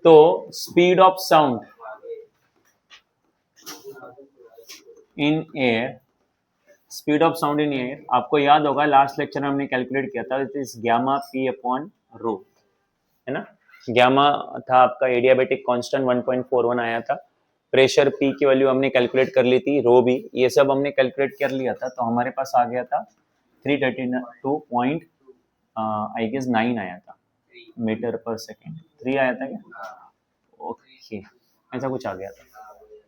तो speed of sound in air, speed of sound in air आपको याद होगा लास्ट लेक्चर में हमने कैलकुलेट किया था, it is gamma P upon rho, है ना। गैमा था आपका एडियाबेटिक कांस्टेंट 1.41 आया था, प्रेशर पी की वैल्यू हमने कैलकुलेट कर ली थी, रो भी ये सब हमने कैलकुलेट कर लिया था, तो हमारे पास आ गया था 332 आई गेस 9 आया था मीटर पर सेकेंड, 3 आया था क्या, ओके ऐसा कुछ आ गया था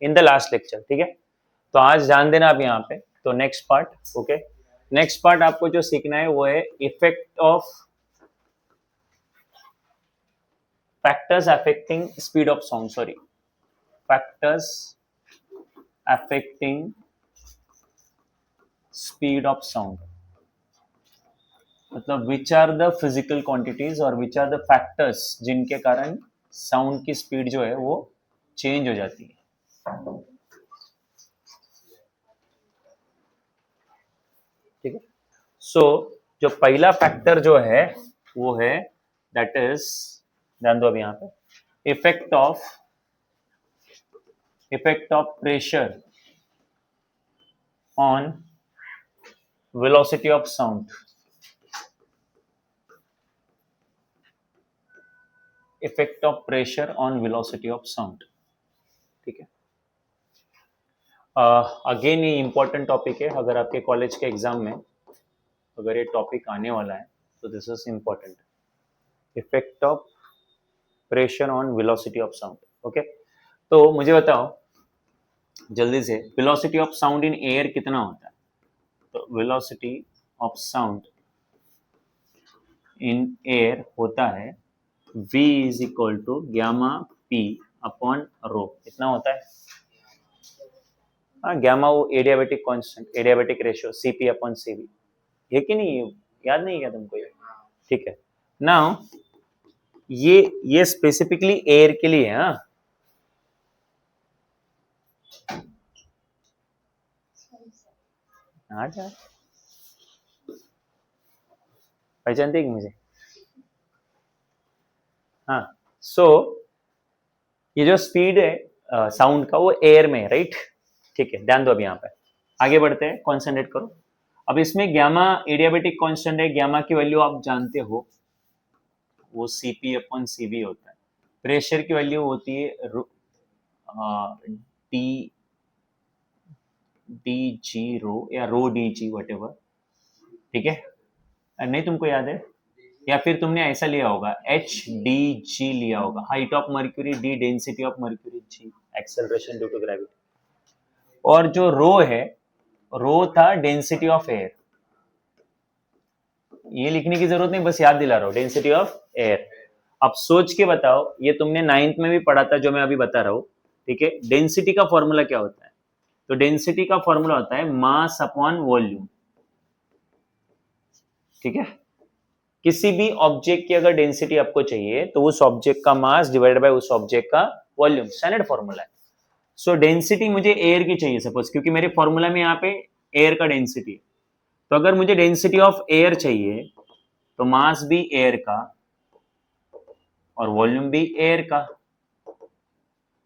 इन द लास्ट लेक्चर, ठीक है। तो आज ध्यान देना आप यहाँ पे, तो next part, okay next part आपको जो सीखना है वो है effect of factors affecting speed of sound, sorry factors affecting speed of sound, मतलब which are the physical quantities और विच आर द फैक्टर्स जिनके कारण साउंड की स्पीड जो है वो चेंज हो जाती है, ठीक है। सो जो पहला फैक्टर जो है वो है दैट इज, ध्यान दो अभी यहाँ पे, effect of pressure on velocity of sound, effect of pressure on velocity of sound, ठीक है। अगेन ये इंपॉर्टेंट टॉपिक है, अगर आपके कॉलेज के एग्जाम में अगर ये टॉपिक आने वाला है तो this is important, effect of pressure on velocity of sound, okay. तो मुझे बताओ जल्दी से, velocity of sound in air कितना होता है, तो velocity of sound in air होता है v is equal to gamma p upon rho, कितना होता है, हाँ गैमा वो adiabatic constant, adiabatic ratio cp upon cv, है कि नहीं, याद नहीं क्या तुमको ये, ठीक है। नाउ ये स्पेसिफिकली एयर के लिए है, हाँ जा पहचानते कि मुझे, हाँ सो ये जो स्पीड है साउंड का वो एयर में है, राइट, ठीक है। ध्यान दो अभी यहाँ पे, आगे बढ़ते हैं, कॉन्सेंट्रेट करो। अब इसमें गैमा एडियाबेटिक कांस्टेंट है, गैमा की वैल्यू आप जानते हो वो cp अपॉन cv होता है, प्रेशर की वैल्यू होती है डी डी जी रो या rho D G what ever, ठीक है। नहीं तुमको याद है, या फिर तुमने ऐसा लिया होगा एच डी जी लिया होगा, height of mercury D density of mercury G acceleration due to gravity, और जो रो है रो था डेंसिटी ऑफ एयर, ये लिखने की जरूरत नहीं, बस याद दिला रहा हूं डेंसिटी ऑफ एयर। अब सोच के बताओ, ये तुमने 9th में भी पढ़ा था जो मैं अभी बता रहा हूं, ठीक है। डेंसिटी का फॉर्मूला क्या होता है, तो डेंसिटी का फॉर्मूला होता है मास अपॉन वॉल्यूम, ठीक है। किसी भी ऑब्जेक्ट की अगर डेंसिटी आपको चाहिए तो उस ऑब्जेक्ट का मास डिवाइडेड बाय उस ऑब्जेक्ट का वॉल्यूम, स्टैंडर्ड फॉर्मूला है। सो डेंसिटी मुझे एयर की चाहिए सपोज, क्योंकि मेरे फॉर्मूला में यहाँ पे एयर का डेंसिटी है, तो अगर मुझे डेंसिटी ऑफ एयर चाहिए तो मास भी एयर का और वॉल्यूम भी एयर का,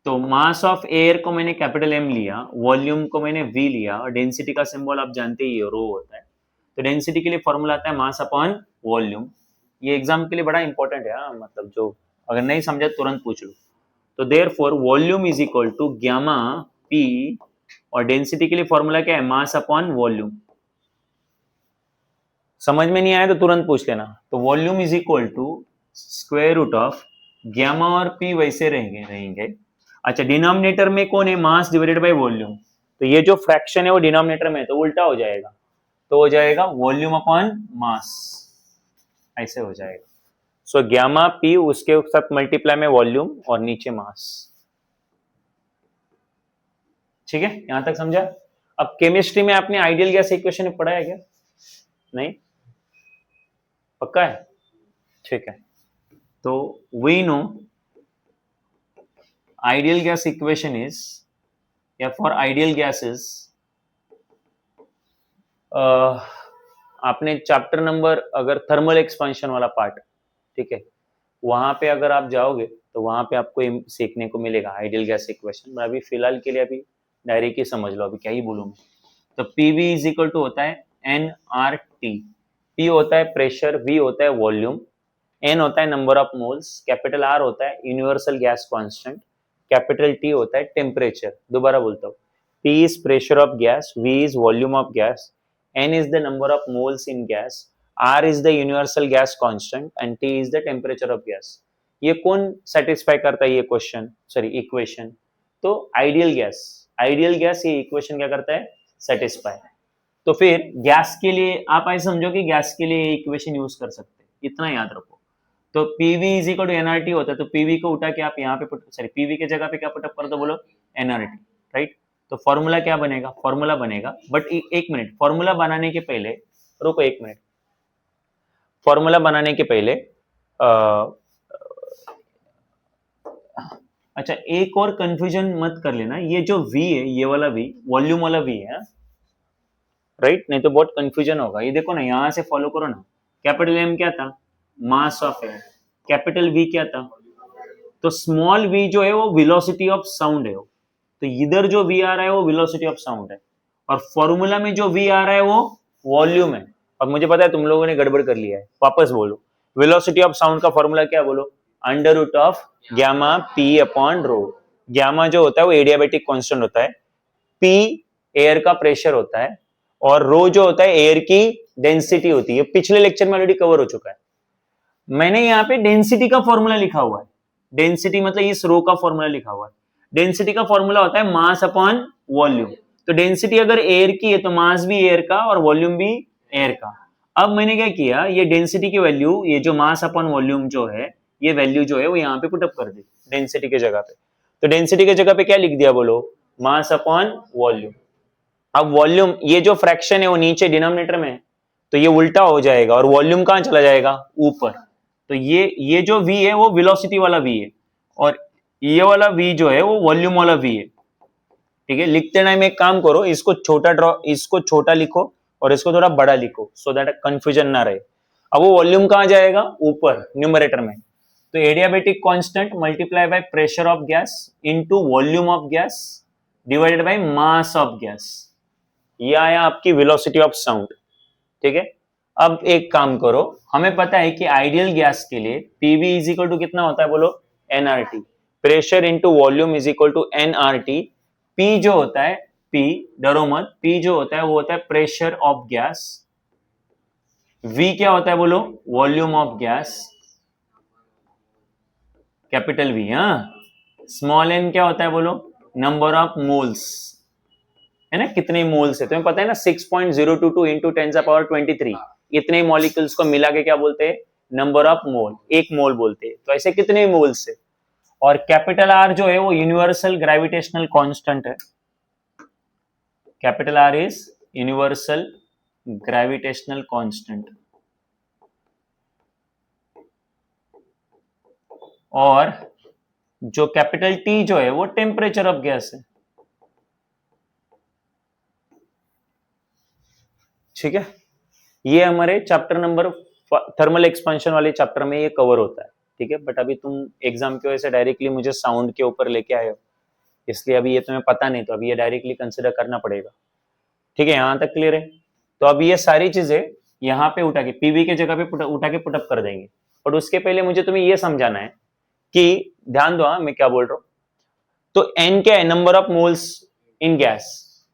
तो मास ऑफ एयर को मैंने कैपिटल एम लिया, वॉल्यूम को मैंने वी लिया, और डेंसिटी का सिंबल आप जानते ही रो होता है, तो डेंसिटी के लिए फॉर्मूला आता है मास अपॉन वॉल्यूम। ये एग्जाम के लिए बड़ा इंपॉर्टेंट है, मतलब जो अगर नहीं समझा तुरंत पूछ लो। तो therefore volume is equal to gamma P, और डेंसिटी के लिए फॉर्मूला क्या है, मास अपॉन वॉल्यूम। समझ में नहीं आया तो तुरंत पूछ लेना। तो volume is equal to square root of gamma और पी वैसे रहेंगे। अच्छा डिनोमिनेटर में कौन है, मास डिवाइडेड बाय वॉल्यूम, तो ये जो फ्रैक्शन है वो डिनोमिनेटर में है तो उल्टा हो जाएगा, तो हो जाएगा वॉल्यूम अपॉन मास, ऐसे हो जाएगा। सो गैमा पी उसके साथ मल्टीप्लाई में वॉल्यूम और नीचे मास, ठीक है, यहां तक समझा। अब केमिस्ट्री में आपने आइडियल गैस इक्वेशन पढ़ा है क्या, नहीं, पक्का है, ठीक है। तो we know ideal gas equation is, या फॉर आइडियल गैसेस, आपने चैप्टर नंबर अगर थर्मल एक्सपेंशन वाला पार्ट, ठीक है, वहां पे अगर आप जाओगे तो वहां पे आपको ये सीखने को मिलेगा आइडियल गैस इक्वेशन। मैं अभी फिलहाल के लिए अभी डायरेक्ट ही समझ लो, अभी क्या ही बोलूँ मैं। तो पीवी इज इक्वल टू होता है एन आर टी। पी होता है प्रेशर, वी होता है वॉल्यूम, एन होता है number of moles, capital R होता है universal gas constant, capital T होता है टेम्परेचर। दोबारा बोलता हूँ, P is pressure of gas, V is volume of gas, N is the number of moles in gas, R is the universal gas constant and T is the temperature of gas. ये कौन satisfy करता है ये question, sorry equation? तो ideal gas, ideal gas ये equation क्या करता है, सेटिस्फाई। तो फिर गैस के लिए आप ऐसे समझो कि गैस के लिए इक्वेशन यूज कर सकते हैं, इतना याद रखो। तो PV is equal to NRT होता है, तो पीवी को उठा के आप यहाँ पे सॉरी पीवी के जगह पे क्या पुटअप कर दो, बोलो एनआरटी, राइट। तो फॉर्मूला क्या बनेगा, फॉर्मूला बनेगा, बट एक मिनट, फॉर्मूला बनाने के पहले रुको एक मिनट, फॉर्मूला बनाने के पहले अच्छा एक और कंफ्यूजन मत कर लेना, ये जो V है, ये वाला V वॉल्यूम वाला V है, राइट, नहीं तो बहुत कंफ्यूजन होगा। ये देखो ना, यहां से फॉलो करो ना, कैपिटल M क्या था, mass of air, capital V क्या था, तो स्मॉल v जो है वो वेलोसिटी ऑफ साउंड है, तो इधर जो v आ रहा है वो वेलोसिटी ऑफ साउंड है, और फॉर्मूला में जो v आ रहा है वो वॉल्यूम है। और मुझे पता है तुम लोगों ने गड़बड़ कर लिया है, वापस बोलो, वेलोसिटी ऑफ साउंड का फॉर्मूला क्या, बोलो under root of gamma p upon rho. Gamma जो होता है वो एडियाबैटिक कांस्टेंट होता है, p एयर का प्रेशर होता है, और रो जो होता है एयर की डेंसिटी होती है। पिछले लेक्चर में ऑलरेडी कवर हो चुका है। मैंने यहाँ पे डेंसिटी का फॉर्मूला लिखा हुआ है, डेंसिटी मतलब इस रो का फॉर्मूला लिखा हुआ है। डेंसिटी का फॉर्मूला होता है मास अपॉन वॉल्यूम। तो डेंसिटी अगर एयर की है तो मास भी एयर का और वॉल्यूम भी एयर का। अब मैंने क्या किया, ये डेंसिटी की वैल्यू, ये जो मास अपॉन वॉल्यूम जो है, ये वैल्यू जो है वो यहाँ पे पुटअप कर दी डेंसिटी के जगह पे। तो डेंसिटी के जगह पे क्या लिख दिया, बोलो मास अपॉन वॉल्यूम। अब वॉल्यूम, ये जो फ्रैक्शन है वो नीचे डिनोमिनेटर में है, तो ये उल्टा हो जाएगा और वॉल्यूम कहां चला जाएगा, ऊपर। तो ये जो v है वो वेलोसिटी वाला v है, और ये वाला v जो है वो वॉल्यूम वाला v है, ठीक है। लिखते टाइम एक काम करो, इसको छोटा ड्रॉ, इसको छोटा लिखो और इसको थोड़ा बड़ा लिखो, सो दैट कंफ्यूजन ना रहे। अब वो वॉल्यूम कहां जाएगा, ऊपर न्यूमरेटर में। तो adiabatic constant multiply by pressure of gas into volume of gas divided by mass of gas, ये आया आपकी वेलोसिटी ऑफ साउंड, ठीक है। अब एक काम करो, हमें पता है कि आइडियल गैस के लिए पीवी इज इक्वल टू कितना होता है, बोलो NRT, pressure into volume is equal to NRT. P जो होता है, पी डरो मत, पी जो होता है वो होता है प्रेशर ऑफ गैस, वी क्या होता है, बोलो volume of gas, capital V, हाँ। स्मॉल एन क्या होता है, बोलो नंबर ऑफ मोल्स, है ना, कितने मोल्स है तुम्हें पता है ना, 6.022 इंटू 10⁻23, इतने मॉलिक्यूल्स को मिला के क्या बोलते हैं, नंबर ऑफ मोल, एक मोल बोलते हैं। तो ऐसे कितने मोल्स है, और कैपिटल आर जो है वो यूनिवर्सल ग्रेविटेशनल कांस्टेंट है, capital R is universal gravitational constant, और जो कैपिटल टी जो है वो टेम्परेचर ऑफ गैस है, ठीक है। ये हमारे चैप्टर नंबर थर्मल एक्सपेंशन वाले चैप्टर में ये कवर होता है, ठीक है। बट अभी तुम एग्जाम की वजह से डायरेक्टली मुझे साउंड के ऊपर लेके आए हो, इसलिए अभी ये तुम्हें पता नहीं, तो अभी ये डायरेक्टली कंसिडर करना पड़ेगा, ठीक है। यहां तक क्लियर है। तो अभी ये सारी चीजें यहाँ पे उठा के पीवी के जगह पे उठा के पुटअप कर देंगे, और उसके पहले मुझे तुम्हें ये समझाना है कि ध्यान दो, मैं क्या बोल रहा हूं। तो एन क्या है, number of moles in gas,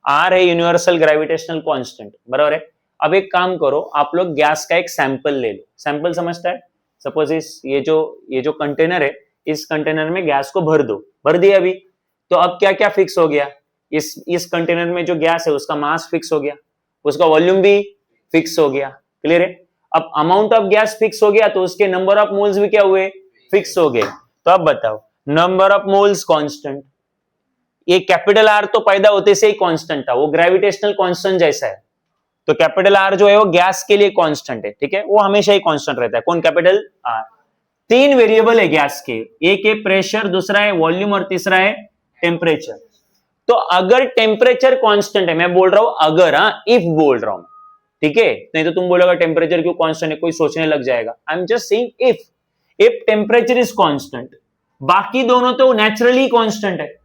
R है यूनिवर्सल ग्रेविटेशनल कांस्टेंट, बराबर है। अब एक काम करो, आप लोग गैस का एक सैंपल ले लो, सैंपल समझता है, सपोज इस ये जो कंटेनर है, इस कंटेनर में गैस को भर दो, भर दिया अभी। तो अब क्या क्या फिक्स हो गया, इस कंटेनर में जो गैस है उसका मास फिक्स हो गया, उसका वॉल्यूम भी फिक्स हो गया, क्लियर है। अब अमाउंट ऑफ गैस फिक्स हो गया तो उसके नंबर ऑफ मोल्स भी क्या हुए, फिक्स हो गए। तो अब बताओ, नंबर ऑफ मोल्स कांस्टेंट, ये कैपिटल आर तो पैदा होते से ही कांस्टेंट था, वो ग्रेविटेशनल कांस्टेंट जैसा है। तो कैपिटल आर जो है वो गैस के लिए कांस्टेंट है, ठीक है, वो हमेशा ही कांस्टेंट रहता है। कौन, कैपिटल आर। तीन वेरिएबल है गैस के, एक है प्रेशर, दूसरा है वॉल्यूम और तीसरा है टेम्परेचर। तो अगर टेम्परेचर कांस्टेंट है, मैं बोल रहा हूं अगर, हाँ इफ बोल रहा हूं, ठीक है, नहीं तो तुम बोलोगे टेम्परेचर क्यों कांस्टेंट है, कोई सोचने लग जाएगा। I am just saying if, if temperature is constant, बाकी दोनों तो नेचुरली कांस्टेंट है।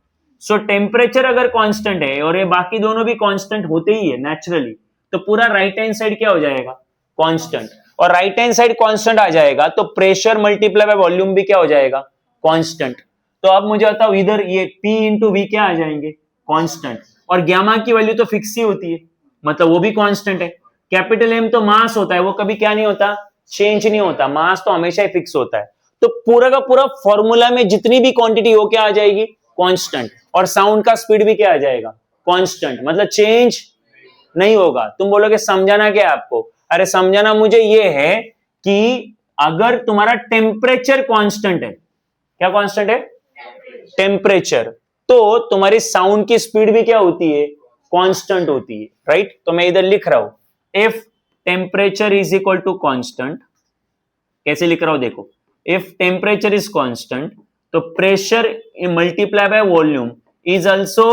सो टेम्परेचर अगर कांस्टेंट है और ये बाकी दोनों भी कांस्टेंट होते ही है नेचुरली, तो पूरा राइट हैंड साइड क्या हो जाएगा? कांस्टेंट। और राइट हैंड साइड कांस्टेंट आ जाएगा तो प्रेशर मल्टीप्लाई बाय वॉल्यूम भी क्या हो जाएगा? कांस्टेंट। तो अब मुझे बताओ, इधर ये P इंटू वी क्या आ जाएंगे? कांस्टेंट। और गामा की वैल्यू तो फिक्स ही होती है, मतलब वो भी कांस्टेंट है। कैपिटल एम तो मास होता है, वो कभी क्या नहीं होता? चेंज नहीं होता। मास तो हमेशा ही फिक्स होता है। तो पूरा का पूरा फॉर्मूला में जितनी भी क्वांटिटी हो क्या आ जाएगी? कांस्टेंट। और साउंड का स्पीड भी क्या आ जाएगा? कांस्टेंट, मतलब चेंज नहीं होगा। तुम बोलोगे समझाना क्या है आपको? अरे समझाना मुझे ये है कि अगर तुम्हारा टेम्परेचर कांस्टेंट है, क्या कांस्टेंट है? टेम्परेचर, तो तुम्हारी साउंड की स्पीड भी क्या होती है? कांस्टेंट होती है, राइट? तो मैं इधर लिख रहा हूं, if temperature is equal to constant. कैसे लिख रहा हूं देखो, इफ टेम्परेचर इज कांस्टेंट तो pressure multiply by volume is also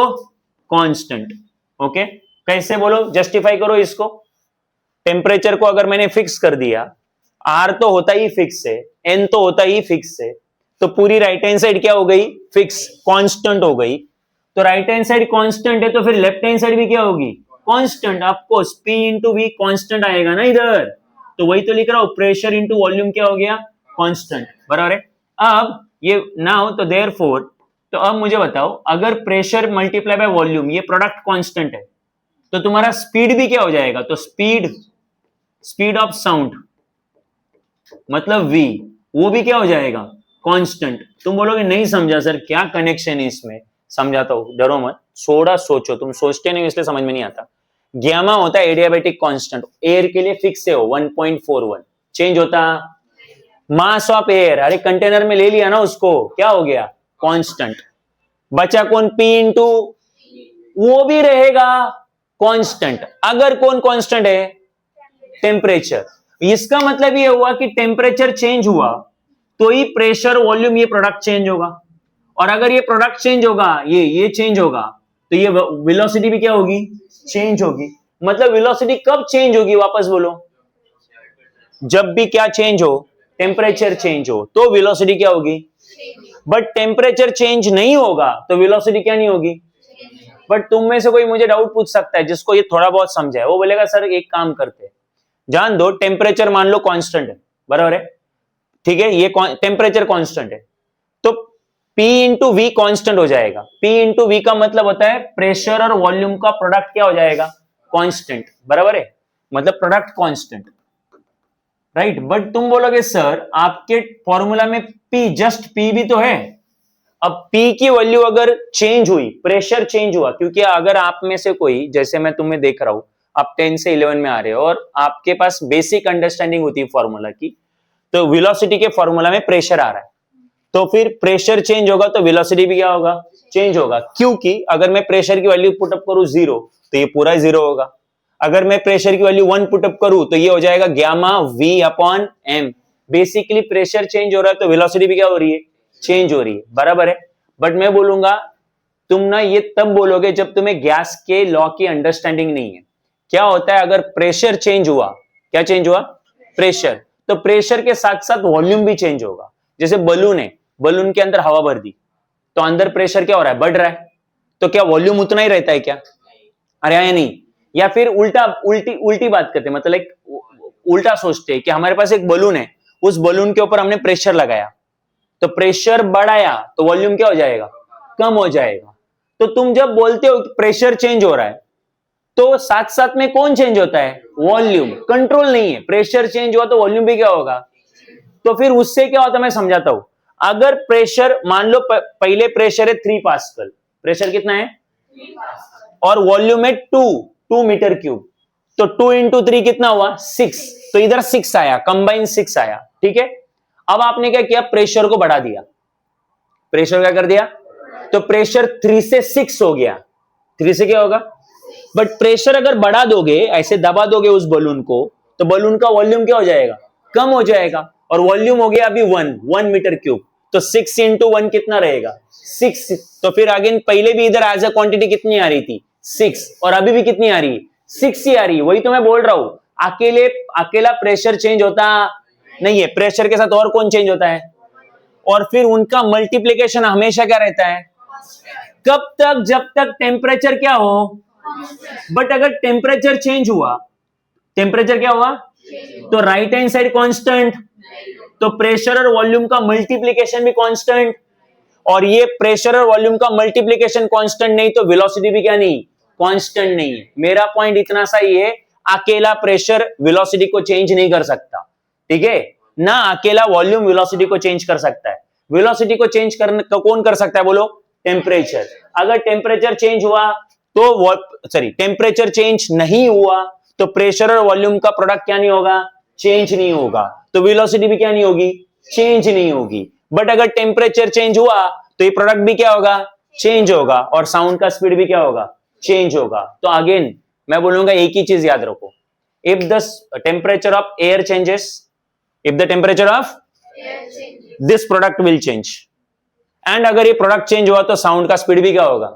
constant. Okay, कैसे बोलो? जस्टिफाई करो इसको। टेम्परेचर को अगर मैंने फिक्स कर दिया, आर तो होता ही फिक्स है, एन तो होता ही फिक्स है, तो पूरी राइट हैंड साइड क्या हो गई? फिक्स, कांस्टेंट हो गई। तो राइट हैंड साइड कांस्टेंट है तो फिर लेफ्ट हैंड साइड भी क्या होगी? Constant. Of course P into V constant आएगा ना इधर, तो वही तो लिख रहा हूं, प्रेशर इंटू वॉल्यूम क्या हो गया? कांस्टेंट, बराबर है। अब ये नाउ तो देयरफॉर, तो अब मुझे बताओ, अगर प्रेशर मल्टीप्लाई बाय वॉल्यूम ये प्रोडक्ट कांस्टेंट है तो तुम्हारा स्पीड भी क्या हो जाएगा? तो स्पीड ऑफ साउंड मतलब v, वो भी क्या हो जाएगा? कांस्टेंट। तुम बोलोगे नहीं समझा सर, क्या कनेक्शन है इसमें? समझाता हूं, डरो मत, थोड़ा सोचो, तुम सोचते नहीं इसलिए समझ में नहीं आता। गामा होता है एडियाबैटिक कांस्टेंट, एयर के लिए फिक्स है वो 1.41, चेंज होता। मास ऑफ एयर, अरे कंटेनर में ले लिया ना उसको, क्या हो गया? कांस्टेंट। बचा कौन? P इंटू, वो भी रहेगा कांस्टेंट। अगर कौन कांस्टेंट है? टेम्परेचर। इसका मतलब ये हुआ कि टेम्परेचर चेंज हुआ तो ही प्रेशर वॉल्यूम ये प्रोडक्ट चेंज होगा, और अगर ये प्रोडक्ट चेंज होगा, ये चेंज होगा, तो ये वेलोसिटी भी क्या होगी? चेंज होगी। मतलब वेलोसिटी कब चेंज होगी? वापस बोलो, जब भी क्या चेंज हो? टेम्परेचर चेंज हो तो वेलोसिटी क्या होगी? बट टेम्परेचर चेंज नहीं होगा तो वेलोसिटी क्या नहीं होगी? बट तुम में से कोई मुझे डाउट पूछ सकता है जिसको ये थोड़ा बहुत समझा है, वो बोलेगा सर एक काम करते हैं, जान दो, टेम्परेचर मान लो कांस्टेंट है, बराबर है, ठीक है, ये टेम्परेचर कांस्टेंट है, तो P इंटू वी कांस्टेंट हो जाएगा। P इंटू वी का मतलब होता है प्रेशर और वॉल्यूम का प्रोडक्ट क्या हो जाएगा? कांस्टेंट, बराबर है, मतलब प्रोडक्ट कांस्टेंट, राइट। बट तुम बोलोगे सर आपके फॉर्मूला में P, जस्ट P भी तो है। अब P की वैल्यू अगर चेंज हुई, प्रेशर चेंज हुआ, क्योंकि अगर आप में से कोई, जैसे मैं तुम्हें देख रहा हूं, आप 10 से 11 में आ रहे हो और आपके पास बेसिक अंडरस्टैंडिंग होती है फॉर्मूला की, तो वेलोसिटी के फॉर्मूला में प्रेशर आ रहा है, तो फिर प्रेशर चेंज होगा तो वेलोसिटी भी क्या होगा? चेंज होगा। क्योंकि अगर मैं प्रेशर की वैल्यू पुटअप करूं 0 तो ये पूरा 0 होगा, अगर मैं प्रेशर की वैल्यू 1 पुटअप करूं तो ये हो जाएगा gamma V upon m। Basically pressure change हो रहा है तो वेलोसिटी भी क्या हो रही है? चेंज हो रही है, बराबर है। बट मैं बोलूंगा, तुम ना ये तब बोलोगे जब तुम्हें गैस के लॉ की अंडरस्टैंडिंग नहीं है। क्या होता है अगर प्रेशर चेंज हुआ? क्या चेंज हुआ? प्रेशर। तो प्रेशर के साथ साथ वॉल्यूम भी चेंज होगा। जैसे बलून है, बलून के अंदर हवा भर दी तो अंदर प्रेशर क्या हो रहा है? बढ़ रहा है, तो क्या वॉल्यूम उतना ही रहता है क्या? अरे या नहीं? या फिर उल्टी बात करते हैं, मतलब एक उल्टा सोचते हैं कि हमारे पास एक बलून है, उस बलून के ऊपर हमने प्रेशर लगाया, तो प्रेशर बढ़ाया तो वॉल्यूम क्या हो जाएगा? कम हो जाएगा। तो तुम जब बोलते हो कि प्रेशर चेंज हो रहा है तो साथ साथ में कौन चेंज होता है? वॉल्यूम। कंट्रोल नहीं है, प्रेशर चेंज हुआ तो वॉल्यूम भी क्या होगा? तो फिर उससे क्या होता है मैं समझाता हूं। अगर प्रेशर मान लो पहले प्रेशर है 3 पास्कल, प्रेशर कितना है? और वॉल्यूम है 2 मीटर क्यूब, तो 2 इंटू 3 कितना हुआ? 6, तो इधर 6 आया, कंबाइन 6 आया, ठीक है। अब आपने क्या किया? प्रेशर को बढ़ा दिया, प्रेशर क्या कर दिया? तो प्रेशर 3 से 6 हो गया, 3 से क्या होगा? बट प्रेशर अगर बढ़ा दोगे, ऐसे दबा दोगे उस बलून को, तो बलून का वॉल्यूम क्या हो जाएगा? कम हो जाएगा, और वॉल्यूम हो गया अभी 1 मीटर क्यूब, तो 6 इंटू 1 कितना रहेगा? 6। तो फिर आगे पहले भी इधर एज अ क्वांटिटी कितनी आ रही थी? 6, और अभी भी कितनी आ रही है? 6 ही आ रही है। वही तो मैं बोल रहा हूं, अकेला प्रेशर चेंज होता नहीं है। प्रेशर के साथ और कौन चेंज होता है? और फिर उनका मल्टीप्लीकेशन हमेशा क्या रहता है? कब तक? जब तक टेम्परेचर क्या हो। बट अगर टेम्परेचर चेंज हुआ, टेम्परेचर क्या हुआ, तो राइट हैंड साइड कांस्टेंट, तो प्रेशर और वॉल्यूम का मल्टीप्लीकेशन भी कांस्टेंट, और ये प्रेशर और वॉल्यूम का मल्टीप्लीकेशन कांस्टेंट नहीं तो वेलोसिटी भी क्या नहीं, कांस्टेंट नहीं है। मेरा पॉइंट इतना सा ही है, अकेला प्रेशर वेलोसिटी को चेंज नहीं कर सकता, ठीक है ना, अकेला वॉल्यूम वेलोसिटी को चेंज कर सकता है। वेलोसिटी को चेंज करने तो कौन कर सकता है बोलो? टेम्परेचर। अगर टेम्परेचर चेंज हुआ तो टेम्परेचर चेंज नहीं हुआ तो प्रेशर और वॉल्यूम का प्रोडक्ट क्या नहीं होगा, चेंज नहीं होगा, तो वेलोसिटी भी क्या नहीं होगी, चेंज नहीं होगी। बट अगर टेम्परेचर चेंज हुआ तो ये प्रोडक्ट भी क्या होगा, चेंज होगा, और साउंड का स्पीड भी क्या होगा, चेंज होगा। तो अगेन मैं बोलूंगा एक ही चीज याद रखो, if the temperature of air changes, if the temperature of this product will change, and अगर ये प्रोडक्ट चेंज हुआ तो साउंड का स्पीड भी क्या होगा,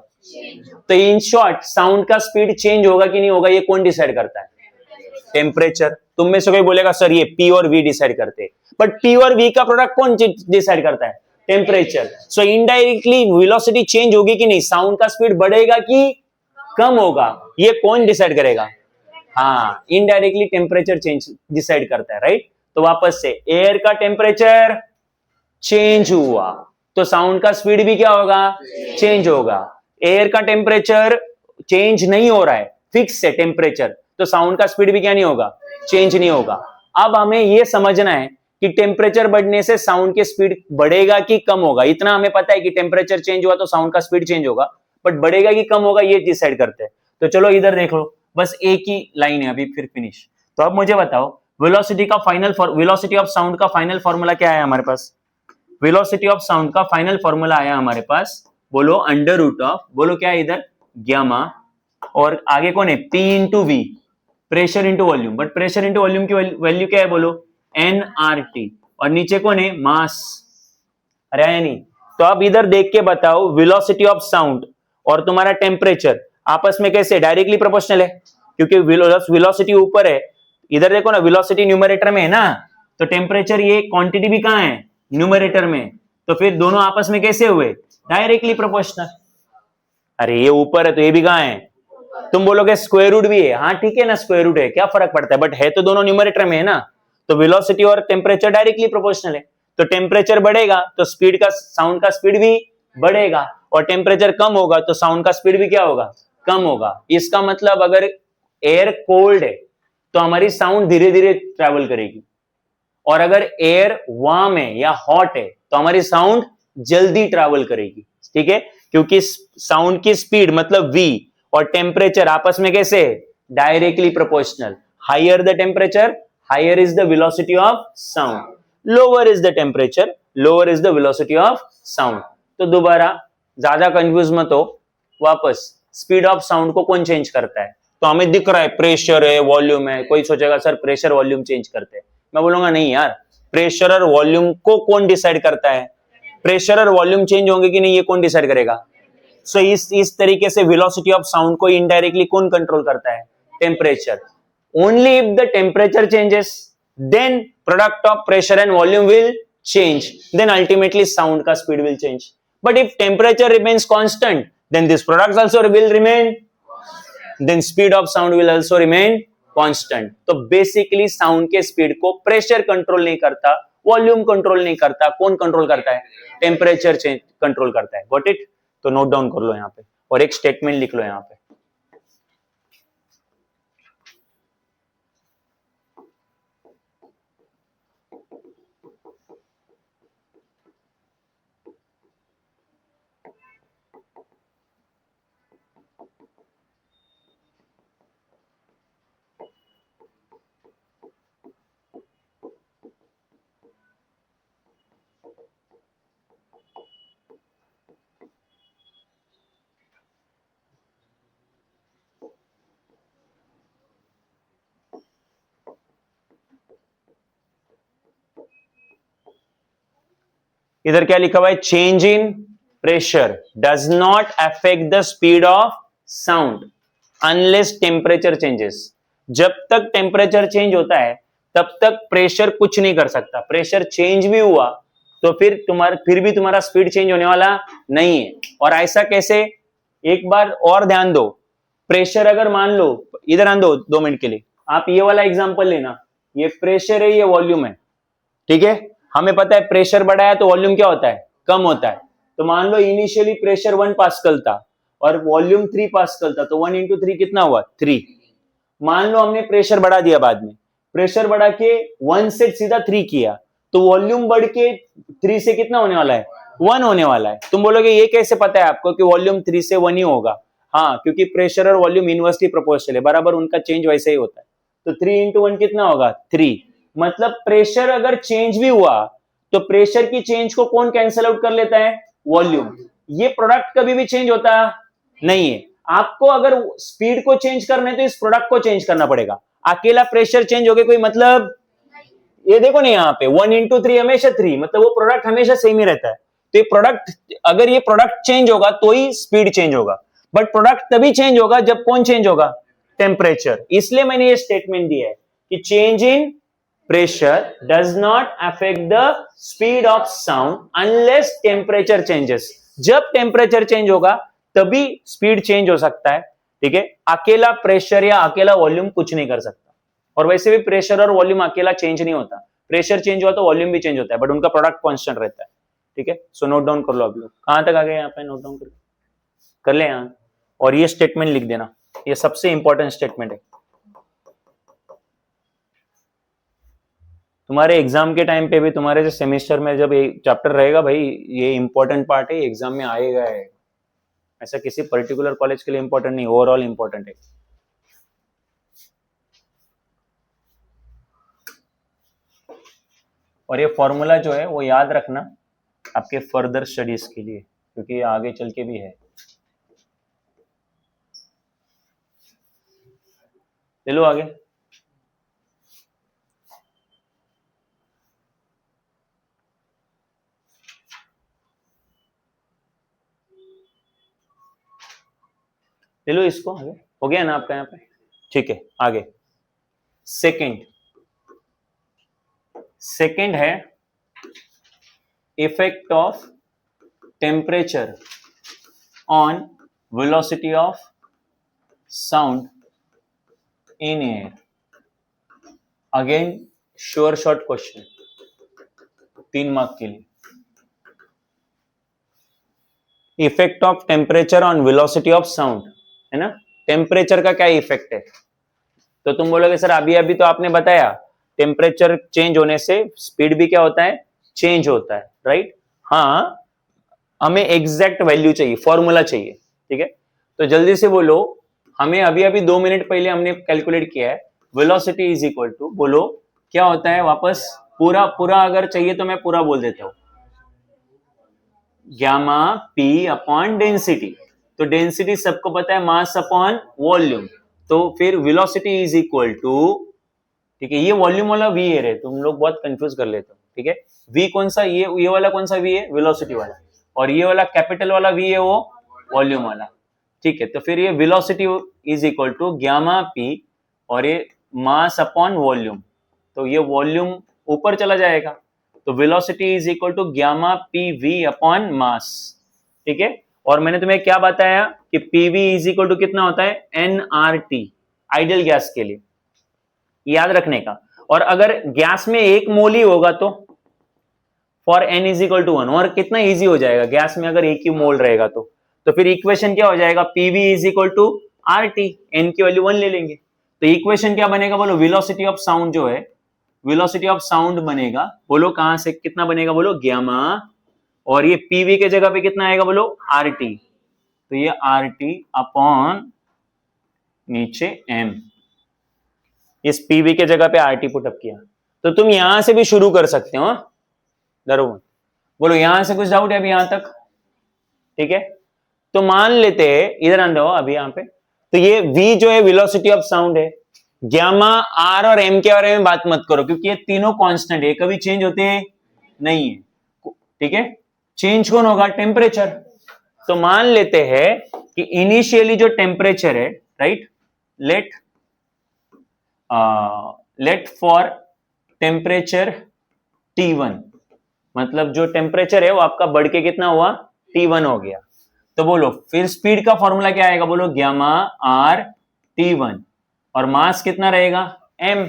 तो इन शॉर्ट साउंड का स्पीड चेंज होगा कि नहीं होगा ये कौन डिसाइड करता है, टेम्परेचर। तुम में से कोई बोलेगा सर ये P और V डिसाइड करते हैं, बट P और V का प्रोडक्ट कौन डिसाइड करता है, temperature. So indirectly velocity change होगी कि नहीं, साउंड का स्पीड बढ़ेगा कि कम होगा, ये कौन डिसाइड करेगा, हाँ इनडायरेक्टली टेम्परेचर चेंज डिसाइड करता है, राइट। तो वापस से एयर का टेम्परेचर चेंज हुआ तो साउंड का स्पीड भी क्या होगा, चेंज होगा। एयर का टेम्परेचर चेंज नहीं हो रहा है, फिक्स है टेम्परेचर, तो साउंड का स्पीड भी क्या नहीं होगा, चेंज नहीं होगा। अब हमें यह समझना है कि टेम्परेचर बढ़ने से साउंड की स्पीड बढ़ेगा कि कम होगा। इतना हमें पता है कि टेम्परेचर चेंज हुआ तो साउंड का स्पीड चेंज होगा, बट बढ़ेगा कि कम होगा ये डिसाइड करते हैं। तो चलो इधर देख लो, बस एक ही लाइन है अभी फिर फिनिश। तो अब मुझे बताओ वेलोसिटी ऑफ साउंड का फाइनल फॉर्मूला क्या है हमारे पास, वेलोसिटी ऑफ साउंड का फाइनल फॉर्मूला आया हमारे पास, बोलो अंडर रूट ऑफ, बोलो क्या है इधर, गामा, और आगे कौन है, P into V, pressure into volume, but pressure into volume की वैल्यू क्या है बोलो, nRT, और नीचे कौन है, मास, अरे आया नहीं। तो अब इधर देख के बताओ वेलोसिटी ऑफ साउंड और तुम्हारा टेम्परेचर आपस में कैसे डायरेक्टली प्रोपोर्शनल है, क्योंकि वेलोसिटी ऊपर है, इधर देखो ना वेलोसिटी न्यूमरेटर में है ना, तो टेम्परेचर ये क्वांटिटी भी कहां है, न्यूमरेटर में, तो फिर दोनों आपस में कैसे हुए, डायरेक्टली प्रोपोर्शनल। अरे ये ऊपर है तो ये भी कहां है, तुम बोलोगे स्क्वायर रूट भी है, हाँ ठीक है ना स्क्वायर रूट है, क्या फर्क पड़ता है, बट है तो दोनों न्यूमरेटर में है ना, तो वेलोसिटी और टेम्परेचर डायरेक्टली प्रोपोर्शनल है। तो टेम्परेचर बढ़ेगा तो स्पीड का, साउंड का स्पीड भी बढ़ेगा, और टेम्परेचर कम होगा तो साउंड का स्पीड भी क्या होगा, कम होगा। इसका मतलब अगर एयर कोल्ड है तो हमारी साउंड धीरे धीरे ट्रेवल करेगी, और अगर एयर वार्म है या हॉट है तो हमारी साउंड जल्दी ट्रेवल करेगी, ठीक है, क्योंकि साउंड की स्पीड मतलब v और टेम्परेचर आपस में कैसे, directly proportional. Higher the temperature higher is the velocity of sound, lower is the temperature lower is the velocity of sound. तो दोबारा ज्यादा कंफ्यूज मत हो, वापस स्पीड ऑफ साउंड को कौन चेंज करता है, तो हमें दिख रहा है प्रेशर है वॉल्यूम है, कोई सोचेगा सर प्रेशर वॉल्यूम चेंज करते हैं, मैं बोलूंगा नहीं यार, प्रेशर और वॉल्यूम को कौन डिसाइड करता है, प्रेशर और वॉल्यूम चेंज होंगे कि नहीं ये कौन डिसाइड करेगा। सो इस तरीके से वेलोसिटी ऑफ साउंड को इनडायरेक्टली कौन कंट्रोल करता है, temperature. Only if the temperature changes then product of pressure and volume will change, then ultimately sound का speed will change. But if temperature remains constant then this products also will remain, then speed of sound will also remain constant. तो basically sound के speed को pressure control नहीं करता, volume control नहीं करता, कौन control करता है, टेम्परेचर चेंज कंट्रोल करता है। Got it. तो नोट डाउन कर लो यहां पे और एक स्टेटमेंट लिख लो यहां पे। इधर क्या लिखा हुआ है, change in pressure does not affect the speed of sound unless temperature changes. जब तक टेम्परेचर चेंज होता है तब तक प्रेशर कुछ नहीं कर सकता। प्रेशर चेंज भी हुआ तो फिर भी तुम्हारा स्पीड चेंज होने वाला नहीं है। और ऐसा कैसे, एक बार और ध्यान दो, प्रेशर अगर मान लो, इधर आन दो 2 मिनट के लिए, आप ये वाला एग्जांपल लेना, ये प्रेशर है, ये वॉल्यूम है, ठीक है। हमें पता है प्रेशर बढ़ा है तो वॉल्यूम क्या होता है, कम होता है। तो मान लो इनिशियली प्रेशर 1 पास्कल था और वॉल्यूम 3 पास्कल था, तो 1 into 3 कितना हुआ, 3। मान लो हमने प्रेशर बढ़ा दिया, बाद में प्रेशर बढ़ा के 1 से सीधा 3 किया, तो वॉल्यूम बढ़ के 3 से कितना होने वाला है, 1 होने वाला है। तुम बोलोगे ये कैसे पता है आपको कि वॉल्यूम 3 से 1 ही होगा? हाँ, क्योंकि प्रेशर और वॉल्यूम इनवर्सली प्रोपोर्शनल है, बराबर उनका चेंज वैसे ही होता है। तो 3 into 1 कितना होगा, 3। मतलब प्रेशर अगर चेंज भी हुआ तो प्रेशर की चेंज को कौन कैंसल आउट कर लेता है, वॉल्यूम। ये प्रोडक्ट कभी भी चेंज होता नहीं है। आपको अगर स्पीड को चेंज करना है तो इस प्रोडक्ट को चेंज करना पड़ेगा। अकेला प्रेशर चेंज हो गया कोई मतलब, ये देखो नहीं यहाँ पे 1 into 3 हमेशा 3, मतलब वो प्रोडक्ट हमेशा सेम ही रहता है। तो ये प्रोडक्ट, अगर ये प्रोडक्ट चेंज होगा तो ही स्पीड चेंज होगा, बट प्रोडक्ट तभी चेंज होगा जब कौन चेंज होगा, टेम्परेचर। इसलिए मैंने ये स्टेटमेंट दिया है कि change in pressure does not affect the speed of sound unless temperature changes. जब टेम्परेचर चेंज होगा तभी स्पीड चेंज हो सकता है, ठीक है। अकेला प्रेशर या अकेला वॉल्यूम कुछ नहीं कर सकता। और वैसे भी प्रेशर और वॉल्यूम अकेला चेंज नहीं होता, प्रेशर चेंज हुआ तो वॉल्यूम भी चेंज होता है, बट उनका प्रोडक्ट कांस्टेंट रहता है, ठीक है। सो नोट डाउन कर लो। आप लोग कहां तक आ गए यहाँ पे, नोट डाउन कर ले यहाँ, और ये स्टेटमेंट लिख देना, ये सबसे इंपॉर्टेंट स्टेटमेंट है तुम्हारे एग्जाम के टाइम पे भी। तुम्हारे जो सेमेस्टर में जब एक चैप्टर रहेगा भाई, ये इंपॉर्टेंट पार्ट है, एग्जाम में आएगा है। ऐसा किसी पर्टिकुलर कॉलेज के लिए इंपॉर्टेंट नहीं, ओवरऑल इंपॉर्टेंट है। और ये फॉर्मूला जो है वो याद रखना आपके फर्दर स्टडीज के लिए, क्योंकि ये आगे चल के भी है। ले लो आगे। ले लो इसको आगे, हो गया ना आपका यहाँ पे, ठीक है। आगे सेकंड है effect of temperature on velocity of sound in air. Again sure short question, 3 mark के लिए। Effect of temperature on velocity of sound, है ना। टेम्परेचर का क्या इफेक्ट है, तो तुम बोलोगे सर अभी अभी तो आपने बताया टेम्परेचर चेंज होने से स्पीड भी क्या होता है, चेंज होता है, राइट। हाँ, हमें एग्जैक्ट वैल्यू चाहिए, फॉर्मूला चाहिए, ठीक है। तो जल्दी से बोलो, हमें अभी अभी 2 मिनट पहले हमने कैलकुलेट किया है, वेलोसिटी इज इक्वल टू, बोलो क्या होता है वापस, पूरा अगर चाहिए तो मैं पूरा बोल देता हूं, गामा पी अपॉन डेंसिटी। तो डेंसिटी सबको पता है, मास अपॉन वॉल्यूम। तो फिर वेलोसिटी इज इक्वल टू, ठीक है, ये वॉल्यूम वाला वी है, तुम लोग बहुत कंफ्यूज कर लेते हो, ठीक है। वी कौन सा, ये वाला कौन सा वी है, वेलोसिटी वाला, और ये वाला कैपिटल वाला वी है वो वॉल्यूम वाला, ठीक है। तो फिर ये velocity is equal to gamma P और ये मास अपॉन वॉल्यूम, तो ये वॉल्यूम ऊपर चला जाएगा, तो velocity is equal to gamma P V upon mass, ठीक है। और मैंने तुम्हें क्या बताया कि पीवी इज इक्वल टू कितना होता है, एनआरटी, आइडियल गैस के लिए, याद रखने का। और अगर गैस में 1 मोल ही होगा तो for N is equal to 1, और कितना इजी हो जाएगा गैस में अगर 1 ही मोल रहेगा तो फिर इक्वेशन क्या हो जाएगा, PV is equal to RT, N की वैल्यू 1 ले लेंगे। तो इक्वेशन क्या बनेगा बोलो, वेलोसिटी ऑफ साउंड जो है, वेलोसिटी ऑफ साउंड बनेगा, बोलो कहां से कितना बनेगा, बोलो गामा, और ये पीवी के जगह पे कितना आएगा बोलो, आरटी। तो ये आरटी अपॉन नीचे एम, इस पीवी के जगह पे आरटी पुटअप किया। तो तुम यहां से भी शुरू कर सकते हो, डरो मत। बोलो यहां से कुछ डाउट है अभी यहां तक, ठीक है। तो मान लेते हैं, इधर आंदो अभी यहाँ पे, तो ये v जो है वेलोसिटी ऑफ साउंड है, गामा आर और एम के बारे में बात मत करो क्योंकि ये तीनों कांस्टेंट है, कभी चेंज होते नहीं है, ठीक है। चेंज कौन होगा, टेम्परेचर। तो मान लेते हैं कि इनिशियली जो टेम्परेचर है, right, late for temperature T1, मतलब जो टेम्परेचर है वो आपका बढ़ के कितना हुआ, T1 हो गया। तो बोलो फिर स्पीड का फॉर्मूला क्या आएगा, बोलो ग्यामा आर T1 और मास कितना रहेगा m।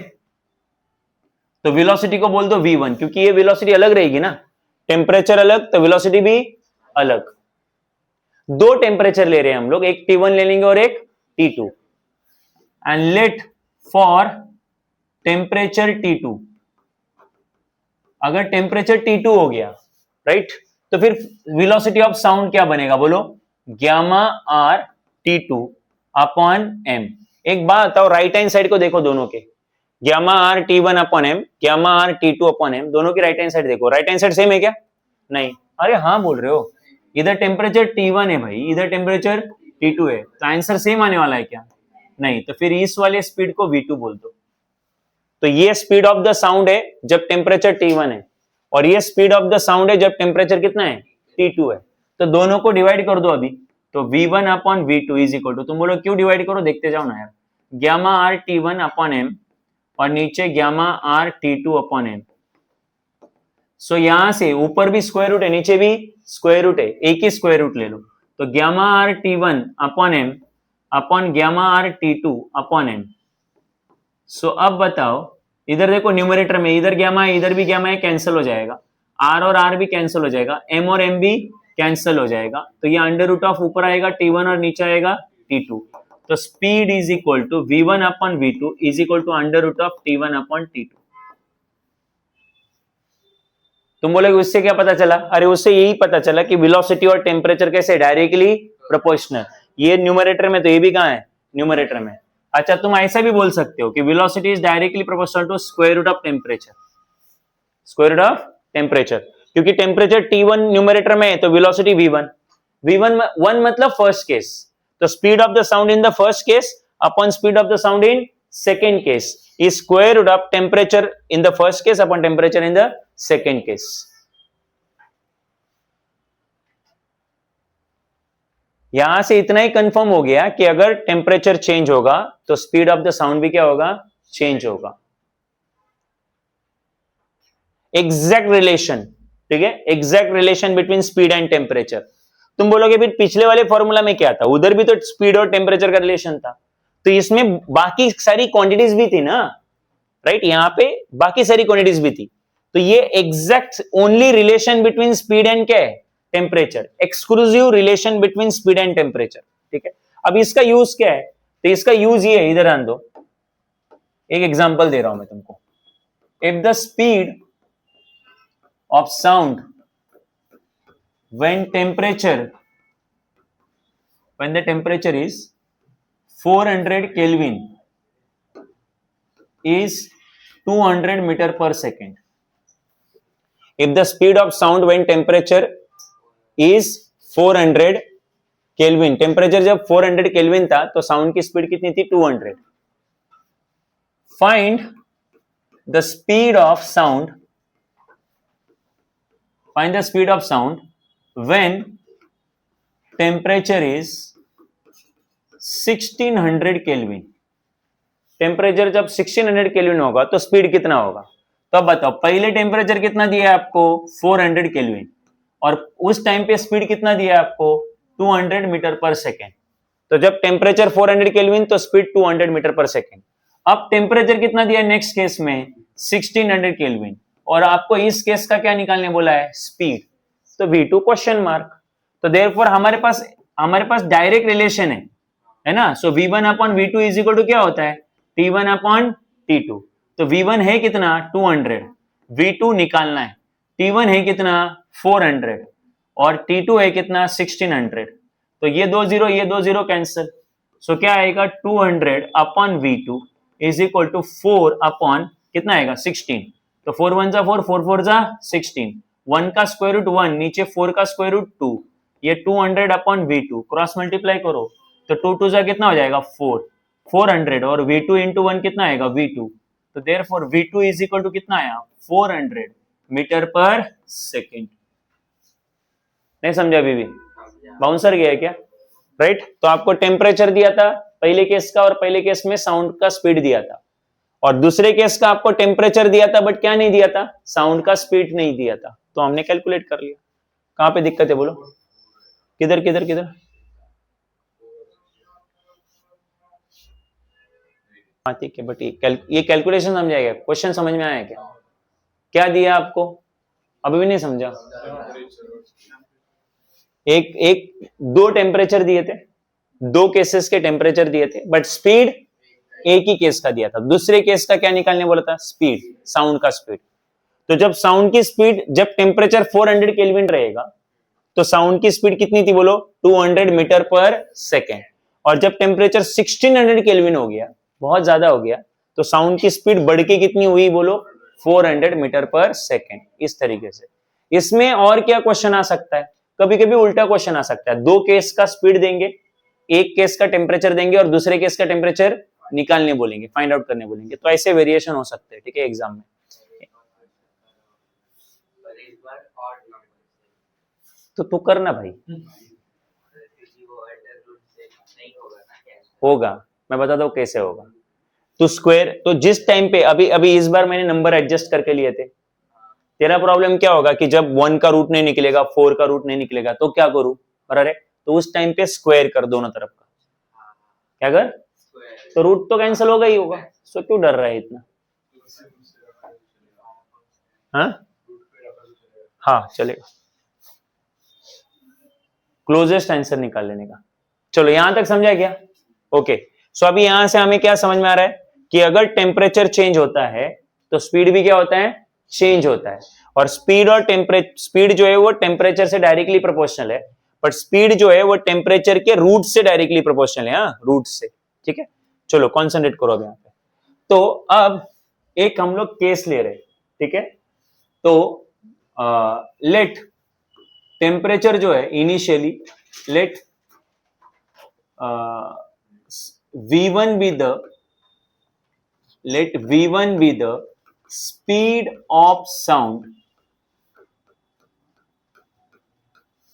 तो वेलोसिटी को बोल दो v1, क्योंकि ये वेलोसिटी अलग रहेगी ना, टेम्परेचर अलग तो वेलोसिटी भी अलग। दो टेम्परेचर ले रहे हैं हम लोग, एक T1 ले लेंगे और एक T2। And let for temperature T2, अगर टेम्परेचर T2 हो गया राइट, तो फिर वेलोसिटी ऑफ साउंड क्या बनेगा, बोलो gamma R T2 upon m। एक बात बताओ, राइट हैंड साइड को देखो दोनों के, gamma R T1 upon m, gamma R T2 upon m, दोनों की राइट हैंड साइड देखो, राइट हैंड साइड सेम है क्या, नहीं, अरे हाँ बोल रहे हो, इधर टेम्परेचर T1 है भाई, इधर टेम्परेचर T2 है, तो आंसर सेम आने वाला है क्या, नहीं, तो फिर इस वाले स्पीड को V2 बोल दो। तो ये स्पीड ऑफ द साउंड है जब टेम्परेचर T1 है, और ये स्पीड ऑफ द साउंड है जब टेम्परेचर कितना है, T2 है। तो दोनों को डिवाइड कर दो अभी, तो V1 upon V2 is equal to, तुम बोलो क्यों डिवाइड करो, देखते जाओ ना यार, gamma R T1 upon m और नीचे gamma R T2 upon m। So यहां से ऊपर भी स्क्वायर रूट है, नीचे भी स्क्वायर रूट है, एक ही स्क्वायर रूट ले लो, तो gamma R T1 upon m upon gamma R T2 upon m। So अब बताओ, इधर देखो न्यूमरेटर में इधर ग्यामा है, इधर भी ग्यामा है, कैंसिल हो जाएगा, r और r भी कैंसिल हो जाएगा, m और m भी कैंसिल हो जाएगा, तो ये अंडर रूट ऑफ ऊपर आएगा T1 और नीचे आएगा T2। तो speed is equal to V1 upon V2 is equal to under root of T1 upon T2। तुम बोलोगे उससे क्या पता चला, अरे उससे यही पता चला कि वेलोसिटी और टेम्परेचर कैसे डायरेक्टली प्रोपोर्शनल, ये न्यूमरेटर में, तो ये भी कहां है न्यूमरेटर में। अच्छा तुम ऐसा भी बोल सकते हो कि velocity is directly proportional to square root of temperature, square root of temperature, क्योंकि टेम्परेचर T1 न्यूमरेटर में है तो वेलोसिटी V1, V1 मतलब फर्स्ट केस, तो speed of the sound in the first case upon speed of the sound in second case is square root of temperature in the first case upon temperature in the second case. यहां से इतना ही confirm हो गया कि अगर temperature change होगा तो speed of the sound भी क्या होगा, चेंज होगा। एग्जैक्ट रिलेशन, ठीक है, exact relation between speed and temperature. तुम बोलोगे फिर पिछले वाले फॉर्मूला में क्या था, उधर भी तो स्पीड और टेम्परेचर का रिलेशन था, तो इसमें बाकी सारी क्वांटिटीज भी थी ना, राइट, यहां पे बाकी सारी क्वांटिटीज भी थी, तो ये exact only relation between speed and क्या है, temperature, exclusive relation between speed and temperature, ठीक है। अब इसका यूज क्या है, तो इसका यूज ये है, इधर आन दो, एक एग्जांपल दे रहा हूं मैं तुमको। If the speed of sound when the temperature is 400 Kelvin is 200 meter per second. If the speed of sound when temperature is 400 Kelvin, temperature जब 400 केल्विन था तो साउंड की स्पीड कितनी थी, 200। Find the speed of sound, find the speed of sound when temperature is 1600 Kelvin। Temperature जब 1600 kelvin होगा तो speed कितना होगा, तो अब बताओ, पहले टेम्परेचर कितना दिया है आपको 400 केल्विन, और उस टाइम पे स्पीड कितना दिया है आपको 200 मीटर पर सेकेंड। तो जब टेम्परेचर 400 केल्विन तो स्पीड 200 मीटर पर सेकेंड। अब टेम्परेचर कितना दिया है नेक्स्ट केस में 1600 केल्विन, और आपको इस केस का क्या निकालने बोला है, स्पीड, तो V2 क्वेश्चन मार्क। तो देयरफॉर हमारे पास डायरेक्ट रिलेशन है ना। So V1 upon V2 is equal to क्या होता है, T1 अपॉन T2। तो V1 है कितना 200, V2 निकालना है, T1 है कितना 400 और T2 है कितना 1600। तो ये दो जीरो कैंसिल, सो क्या आएगा 200 upon V2 is equal to 4 upon कितना आएगा 16। तो 4 1 जा 4, 4 4 जा 16, 1 का स्क्वायर रूट 1, नीचे 4 का स्क्वायर रूट 2, ये 200 अपॉन V2 क्रॉस मल्टीप्लाई करो तो 2 2 जा कितना हो जाएगा 4, 400 और V2 इंटू 1 कितना आएगा V2। तो therefore V2 is equal to कितना आया 400 मीटर पर सेकेंड। नहीं समझा अभी भी, बाउंसर गया क्या, राइट। तो आपको टेम्परेचर दिया था पहले केस का और पहले केस में साउंड का स्पीड दिया था, और दूसरे केस का आपको टेम्परेचर दिया था बट क्या नहीं दिया था, साउंड का स्पीड नहीं दिया था, तो हमने कैलकुलेट कर लिया। कहां पे दिक्कत है बोलो, किधर किधर किधर? हाँ ठीक है, बट ये कैलकुलेशन समझाएगा, क्वेश्चन समझ में आया क्या? क्या दिया आपको, अभी भी नहीं समझा? एक एक दो टेम्परेचर दिए थे, दो केसेस के टेम्परेचर दिए थे, बट स्पीड एक ही केस का दिया था। दूसरे केस का क्या निकालने बोला था, स्पीड, साउंड का स्पीड। तो जब साउंड की स्पीड, जब टेम्परेचर 400 केल्विन रहेगा तो साउंड की स्पीड कितनी थी बोलो, 200 मीटर पर सेकेंड। और जब टेम्परेचर 1600 केल्विन हो गया, बहुत ज्यादा हो गया, तो साउंड की स्पीड बढ़ के कितनी हुई बोलो, 400 मीटर पर सेकेंड। इस तरीके से इसमें और क्या क्वेश्चन आ सकता है, कभी कभी उल्टा क्वेश्चन आ सकता है, दो केस का स्पीड देंगे, एक केस का टेम्परेचर देंगे और दूसरे केस का टेम्परेचर निकालने बोलेंगे, फाइंड आउट करने बोलेंगे, तो ऐसे वेरिएशन हो सकते हैं, ठीक है, एग्जाम में। तो तू करना भाई, होगा, मैं बताता हूँ कैसे होगा। तो स्क्वायर, तो जिस टाइम पे अभी अभी इस बार मैंने नंबर एडजस्ट करके लिए थे, तेरा प्रॉब्लम क्या होगा कि जब 1 का रूट नहीं निकलेगा, 4 का रूट नहीं निकलेगा, तो क्या करूं, बराबर है, तो उस टाइम पे स्क्वायर कर दोनों तरफ का, क्या कर, तो रूट तो कैंसिल होगा ही होगा, सो क्यों डर रहा है इतना? हाँ चलेगा, क्लोजेस्ट आंसर निकाल लेने का। चलो यहां तक समझा क्या? ओके, सो अभी यहां से हमें क्या समझ में आ रहा है कि अगर टेम्परेचर चेंज होता है तो स्पीड भी क्या होता है, चेंज होता है। और स्पीड और स्पीड जो है वो टेम्परेचर से डायरेक्टली प्रोपोर्शनल है, बट स्पीड जो है वो टेम्परेचर के रूट से डायरेक्टली प्रोपोर्शनल है, रूट से, ठीक है। चलो कॉन्सेंट्रेट करो अब यहां पे। तो अब एक हम लोग केस ले रहे, ठीक है, तो लेट टेम्परेचर जो है initially, let V1 be the, let V1 be the speed of sound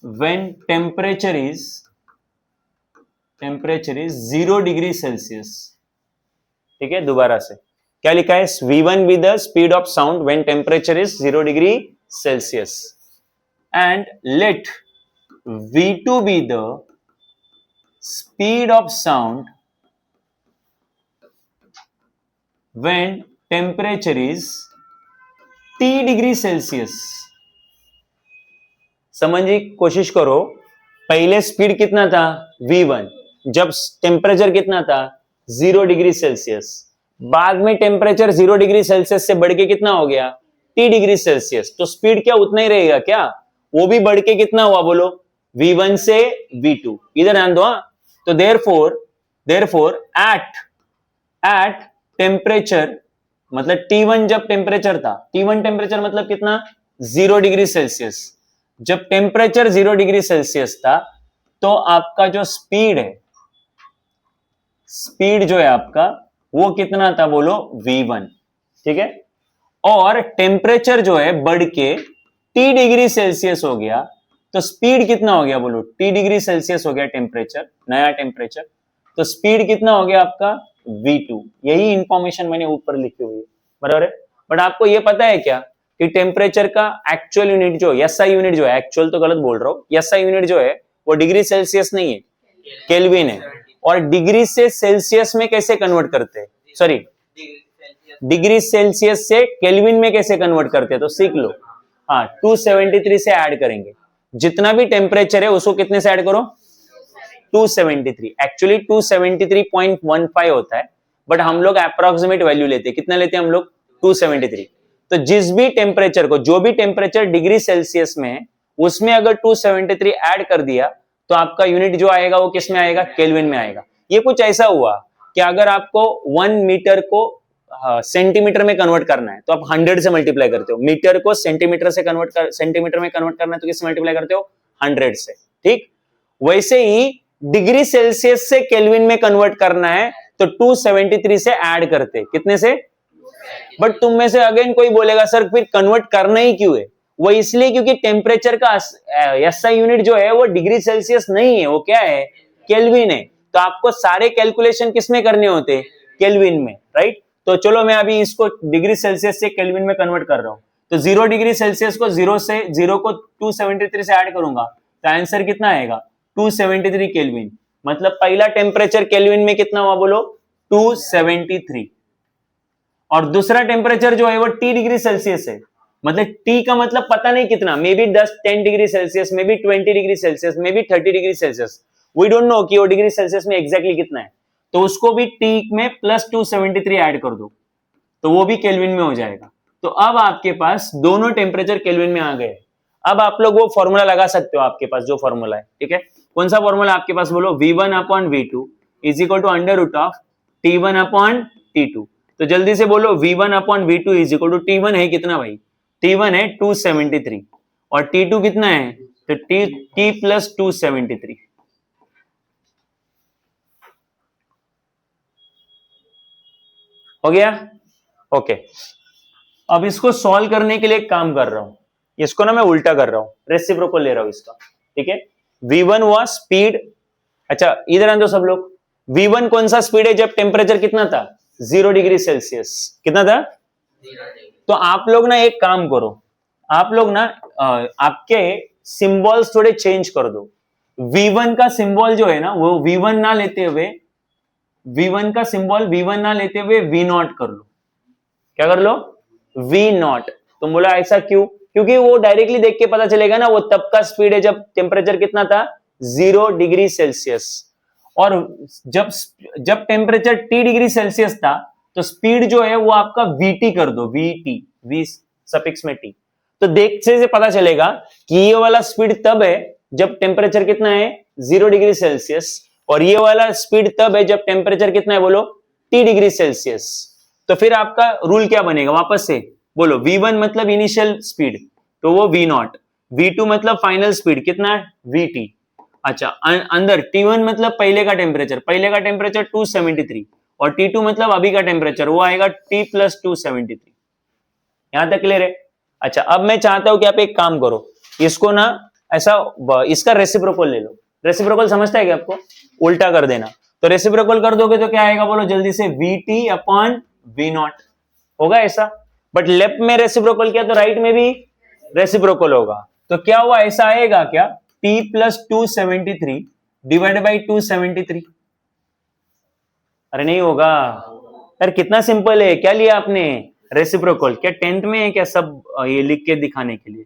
when temperature is 0 degree Celsius, ठीक है। दोबारा से क्या लिखा है, V1 be the speed of sound when temperature is 0 degree Celsius, and let V2 be the speed of sound when temperature is T degree Celsius. समझने की कोशिश करो, पहले स्पीड कितना था V1, जब टेम्परेचर कितना था 0 डिग्री सेल्सियस, बाद में टेम्परेचर 0 डिग्री सेल्सियस से बढ़ के कितना हो गया T डिग्री सेल्सियस, तो स्पीड क्या उतना ही रहेगा क्या, वो भी बढ़ के कितना हुआ बोलो, V1 से V2, इधर ध्यान दो। तो therefore at टेम्परेचर, मतलब T1 जब टेम्परेचर था, T1 टेम्परेचर मतलब कितना 0 डिग्री सेल्सियस, जब टेम्परेचर 0 डिग्री सेल्सियस था तो आपका जो स्पीड है, स्पीड जो है आपका वो कितना था बोलो V1, ठीक है। और टेम्परेचर जो है बढ़ के T डिग्री सेल्सियस हो गया, तो स्पीड कितना हो गया बोलो, T डिग्री सेल्सियस हो गया टेम्परेचर, नया टेम्परेचर, तो स्पीड कितना हो गया आपका V2। यही इंफॉर्मेशन मैंने ऊपर लिखी हुई है, बराबर है। बट आपको ये पता है क्या कि टेम्परेचर का एक्चुअल यूनिट जो SI यूनिट जो है, एक्चुअल तो गलत बोल रहा हूं, SI यूनिट जो है वो डिग्री सेल्सियस नहीं है, केल्विन है। और डिग्री से सेल्सियस में कैसे कन्वर्ट करते हैं, सॉरी डिग्री सेल्सियस से केल्विन में कैसे कन्वर्ट करते हैं, तो सीख लो। हाँ, 273 से ऐड करेंगे, जितना भी टेम्परेचर है उसको कितने से ऐड करो, 273, एक्चुअली 273.15 होता है, बट हम लोग अप्रोक्सीमेट वैल्यू लेते हैं, कितना लेते हैं हम लोग 273। तो जिस भी टेम्परेचर को, जो भी टेम्परेचर डिग्री सेल्सियस में है, उसमें अगर 273 ऐड कर दिया तो आपका यूनिट जो आएगा वो किस में आएगा, केल्विन में आएगा। ये कुछ ऐसा हुआ कि अगर आपको 1 मीटर को सेंटीमीटर में कन्वर्ट करना है तो आप 100 से मल्टीप्लाई करते हो, मीटर को सेंटीमीटर से सेंटीमीटर में कन्वर्ट करना है तो किससे मल्टीप्लाई करते हो, 100 से, ठीक। वैसे ही डिग्री सेल्सियस से केल्विन में कन्वर्ट करना है तो 273 से ऐड करते, कितने से, बट तुम में से अगेन कोई बोलेगा सर फिर कन्वर्ट करना ही क्यों है, वो इसलिए क्योंकि टेम्परेचर का SI यूनिट जो है वो डिग्री सेल्सियस नहीं है, वो क्या है, केल्विन है। तो आपको सारे कैलकुलेशन किसमें करने होते, केल्विन में, राइट। तो चलो मैं अभी इसको डिग्री सेल्सियस से केल्विन में कन्वर्ट कर रहा हूं। तो 0 डिग्री सेल्सियस को 0 को 273 से ऐड करूंगा तो आंसर कितना आएगा 273 केल्विन। मतलब पहला टेम्परेचर केल्विन में कितना हुआ बोलो 273, और दूसरा टेम्परेचर जो है वो T डिग्री सेल्सियस है। मतलब T का मतलब पता नहीं कितना, may be 10 degree Celsius, may be 20 degree Celsius, may be 30 degree Celsius, we don't know कि वो डिग्री सेल्सियस में एग्जैक्टली कितना है। तो उसको भी T में प्लस 273 ऐड कर दो तो वो भी केल्विन में हो जाएगा। तो अब आपके पास दोनों टेम्परेचर केल्विन में आ गए। अब आप लोग वो फॉर्मूला लगा सकते हो, आपके पास जो फॉर्मूला है, ठीक है। कौन सा फॉर्मूला आपके पास बोलो, V1 upon V2 is equal to under root of T1 upon T2। तो जल्दी से बोलो V1 upon V2 is equal to T1 है कितना भाई, T1 है 273 और T2 कितना है तो T प्लस 273। हो गया, ओके। अब इसको सॉल्व करने के लिए एक काम कर रहा हूं, इसको ना मैं उल्टा कर रहा हूं, रेसिप्रोकल ले रहा हूं इसका, ठीक है। V1 हुआ स्पीड, अच्छा इधर आ जाओ सब लोग। V1 कौन सा स्पीड है जब टेम्परेचर कितना था 0 डिग्री सेल्सियस, कितना था। तो आप लोग ना एक काम करो, आप लोग ना आपके सिंबल्स थोड़े चेंज कर दो। V1 का सिंबल जो है ना वो V1 ना लेते हुए, V1 का सिंबल V1 ना लेते हुए V0 कर लो। क्या कर लो, V0। तुम बोला ऐसा क्यों, क्योंकि वो डायरेक्टली देख के पता चलेगा ना वो तब का स्पीड है जब टेम्परेचर कितना था 0 डिग्री सेल्सियस, और जब टेम्परेचर T डिग्री सेल्सियस था तो स्पीड जो है वो आपका VT कर दो, VT, V सफिक्स में T। तो देख से पता चलेगा कि ये वाला स्पीड तब है जब टेम्परेचर कितना है 0 डिग्री सेल्सियस, और ये वाला स्पीड तब है जब टेम्परेचर कितना है बोलो T डिग्री सेल्सियस। तो फिर आपका रूल क्या बनेगा, वापस से बोलो। V1 मतलब इनिशियल स्पीड तो वो V0, V2 मतलब फाइनल स्पीड कितना है VT। अच्छा अंदर T1 मतलब पहले का टेम्परेचर 273, और T2 मतलब अभी का टेम्परेचर वो आएगा T प्लस 273। यहां तक क्लियर है। अच्छा अब मैं चाहता हूं कि आप एक काम करो, इसको ना ऐसा इसका रेसिप्रोकल ले लो। रेसिप्रोकल समझता है कि आपको, उल्टा कर देना। तो रेसिप्रोकल कर दोगे तो क्या आएगा बोलो जल्दी से, VT अपॉन V0 होगा ऐसा। बट लेफ्ट में रेसिप्रोकल किया तो राइट में भी रेसिप्रोकल होगा। तो क्या हुआ, ऐसा आएगा क्या, T प्लस 273 डिवाइड बाई 273। अरे नहीं होगा यार, कितना सिंपल है। क्या लिया आपने, रेसिप्रोकल। क्या 10th में है क्या सब ये लिख के दिखाने के लिए,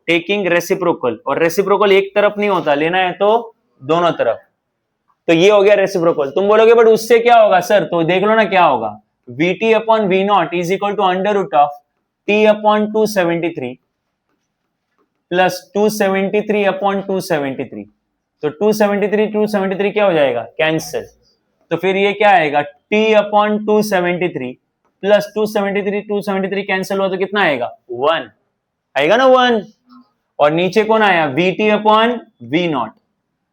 टेकिंग रेसिप्रोकल। और रेसिप्रोकल एक तरफ नहीं होता, लेना है तो दोनों तरफ। तो ये हो गया रेसिप्रोकल। तुम बोलोगे बट उससे क्या होगा सर, तो देख लो ना क्या होगा, VT upon V0 is equal to under root of T upon 273 plus 273 upon 273। तो 273 क्या हो जाएगा, कैंसिल। तो फिर ये क्या आएगा, T अपॉन 273 प्लस 273 कैंसिल हुआ तो कितना आएगा 1 आएगा ना 1। और नीचे कौन आया, VT अपॉन V0।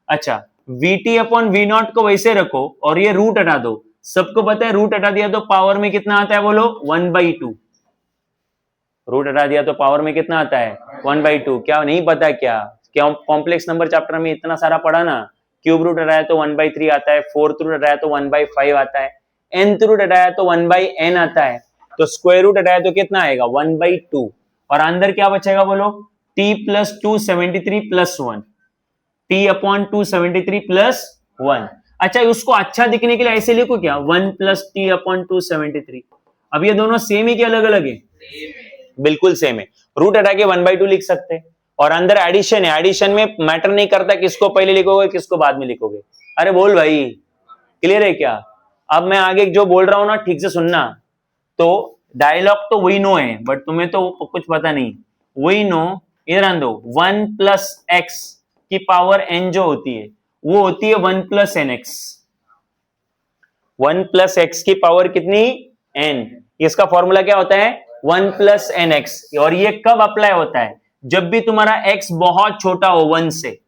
अच्छा VT अपॉन V0 को वैसे रखो और ये रूट हटा दो। सबको पता है रूट हटा दिया तो पावर में कितना आता है बोलो 1/2। रूट हटा दिया तो पावर में कितना आता है 1/2। क्या नहीं पता, क्या कॉम्प्लेक्स नंबर चैप्टर में इतना सारा पढ़ा ना। क्यूब रूट हटाया तो 1/3 आता है, फोर्थ रूट हटाया तो 1/5 आता है, nth रूट हटाया तो 1/n आता है, तो स्क्वायर रूट हटाया तो कितना आएगा 1/2। और अंदर क्या बचेगा बोलो, T plus 273 plus 1, T upon 273 plus 1। अच्छा उसको अच्छा दिखने के लिए ऐसे लिखो क्या, 1 प्लस T अपॉन 273। अब ये दोनों सेम ही क्या अलग अलग है, बिल्कुल सेम है। रूट हटा के 1/2 लिख सकते हैं। और अंदर एडिशन है, एडिशन में मैटर नहीं करता किसको पहले लिखोगे किसको बाद में लिखोगे। अरे बोल भाई, क्लियर है क्या। अब मैं आगे जो बोल रहा हूं ना ठीक से सुनना। तो डायलॉग तो वही नो है बट तुम्हें तो कुछ पता नहीं। वही नो, इधर आन दो, 1 प्लस एक्स की पावर n जो होती है वो होती है 1 plus N X. 1 plus X की पावर कितनी n, इसका फॉर्मूला क्या होता है 1 प्लस एन एक्स। और ये कब अप्लाई होता है, जब भी तुम्हारा x बहुत छोटा हो 1 से।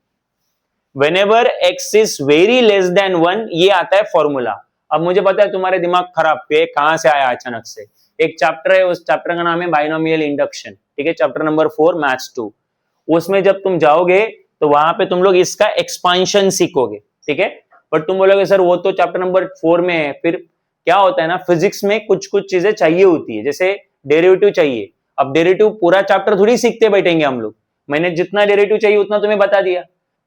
Whenever x is very less than 1, ये आता है फॉर्मूला। अब मुझे पता है तुम्हारे दिमाग खराब पे कहां से आया अचानक से। एक चैप्टर है, उस चैप्टर का नाम है बाइनोमियल इंडक्शन, ठीक है, चैप्टर नंबर 4 मैथ्स 2। उसमें जब तुम जाओगे तो वहां पे तुम लोग इसका एक्सपांशन सीखोगे, ठीक है। बट तुम बोलोगे सर वो तो चैप्टर नंबर 4 में है, फिर क्या होता है ना, फिजिक्स में कुछ कुछ चीजें चाहिए होती है, जैसे डेरिवेटिव चाहिए। अब डेरिवेटिव पूरा चैप्टर थोड़ी सीखते बैठेंगे हम लोग, मैंने जितना डेरिवेटिव चाहिए उतना तुम्हें बता दिया।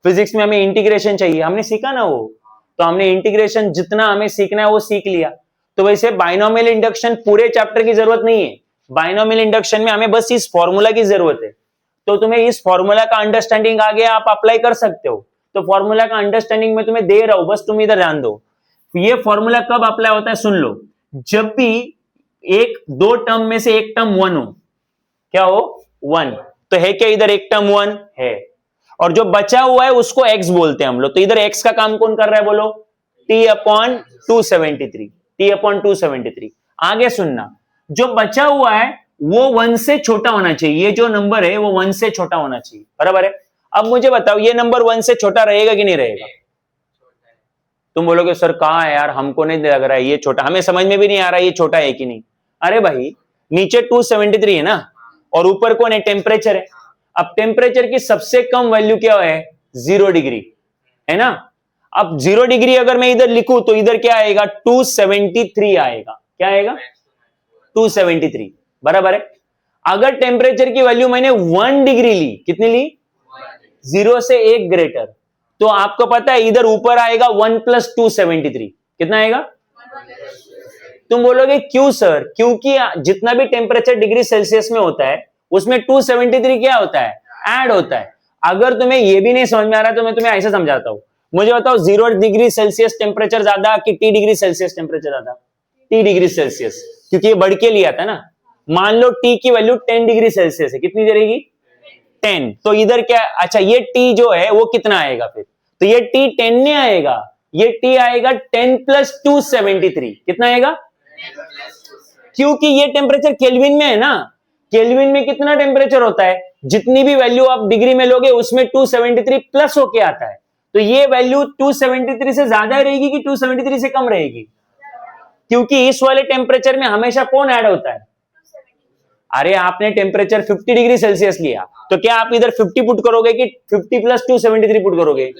फिजिक्स में हमें इंटीग्रेशन चाहिए, हमने सीखा ना वो, तो हमने इंटीग्रेशन जितना हमें सीखना है वो सीख लिया। तो वैसे बाइनोमियल इंडक्शन पूरे चैप्टर की जरूरत नहीं है, बाइनोमियल इंडक्शन में हमें बस इस फॉर्मूला की जरूरत है। तो तुम्हें इस फॉर्मूला का अंडरस्टैंडिंग आ गया, आप अप्लाई कर सकते हो। तो फॉर्मूला का अंडरस्टैंडिंग में तुम्हें दे रहा हूं, बस तुम इधर ध्यान दो। ये फॉर्मूला कब अप्लाई होता है सुन लो, जब भी एक दो टर्म में से एक टर्म वन हो। क्या हो? वन। तो है क्या इधर एक टर्म वन है, और जो बचा हुआ है उसको एक्स बोलते हैं हम लोग। तो इधर एक्स का काम कौन कर रहा है बोलो? T upon 273, T upon 273। आगे सुनना, जो बचा हुआ है वो वन से छोटा होना चाहिए, ये जो नंबर है वो वन से छोटा होना चाहिए, बराबर है। अब मुझे बताओ ये नंबर वन से छोटा रहेगा कि नहीं रहेगा? तुम बोलोगे सर कहां है यार, हमको नहीं लग रहा है ये छोटा, हमें समझ में भी नहीं आ रहा है ये छोटा है कि नहीं। अरे भाई नीचे 273 है ना, और ऊपर कौन है? टेम्परेचर है। अब टेम्परेचर की सबसे कम वैल्यू क्या है? 0 डिग्री है ना। अब 0 डिग्री अगर मैं इधर लिखूं तो इधर क्या आएगा? 273 आएगा। क्या आएगा? 273, बराबर है। अगर टेम्परेचर की वैल्यू मैंने 1 डिग्री ली, कितनी ली? 0 से 1 ग्रेटर, तो आपको पता है इधर ऊपर आएगा 1 + 273, कितना आएगा? तुम बोलोगे क्यों सर? क्योंकि जितना भी टेम्परेचर डिग्री सेल्सियस में होता है उसमें 273 क्या होता है? ऐड होता है। अगर तुम्हें यह भी नहीं समझ में आ रहा तो मैं तुम्हें ऐसे समझाता हूं। मुझे बताओ 0 डिग्री सेल्सियस टेम्परेचर ज्यादा कि T डिग्री सेल्सियस टेम्परेचर ज्यादा? T डिग्री सेल्सियस, क्योंकि ये बढ़ के लिया था ना। मान लो T की वैल्यू 10 डिग्री सेल्सियस है, कितनी दे रहेगी? 10। तो इधर क्या? अच्छा ये T जो है वो कितना आएगा फिर? तो ये T 10 नहीं आएगा, ये T आएगा 10 + 273, कितना आएगा? क्योंकि ये टेम्परेचर केल्विन में है ना। केल्विन में कितना टेम्परेचर होता है? जितनी भी वैल्यू आप डिग्री में लोगे उसमें 273 प्लस होके आता है। तो ये वैल्यू 273 से ज्यादा रहेगी कि 273 से कम रहेगी? क्योंकि इस वाले टेम्परेचर में हमेशा कौन ऐड होता है? अरे आपने टेम्परेचर 50 डिग्री सेल्सियस लिया, तो क्या आप इधर 50 पुट करोगे कि 50 + 273 पुट करोगे?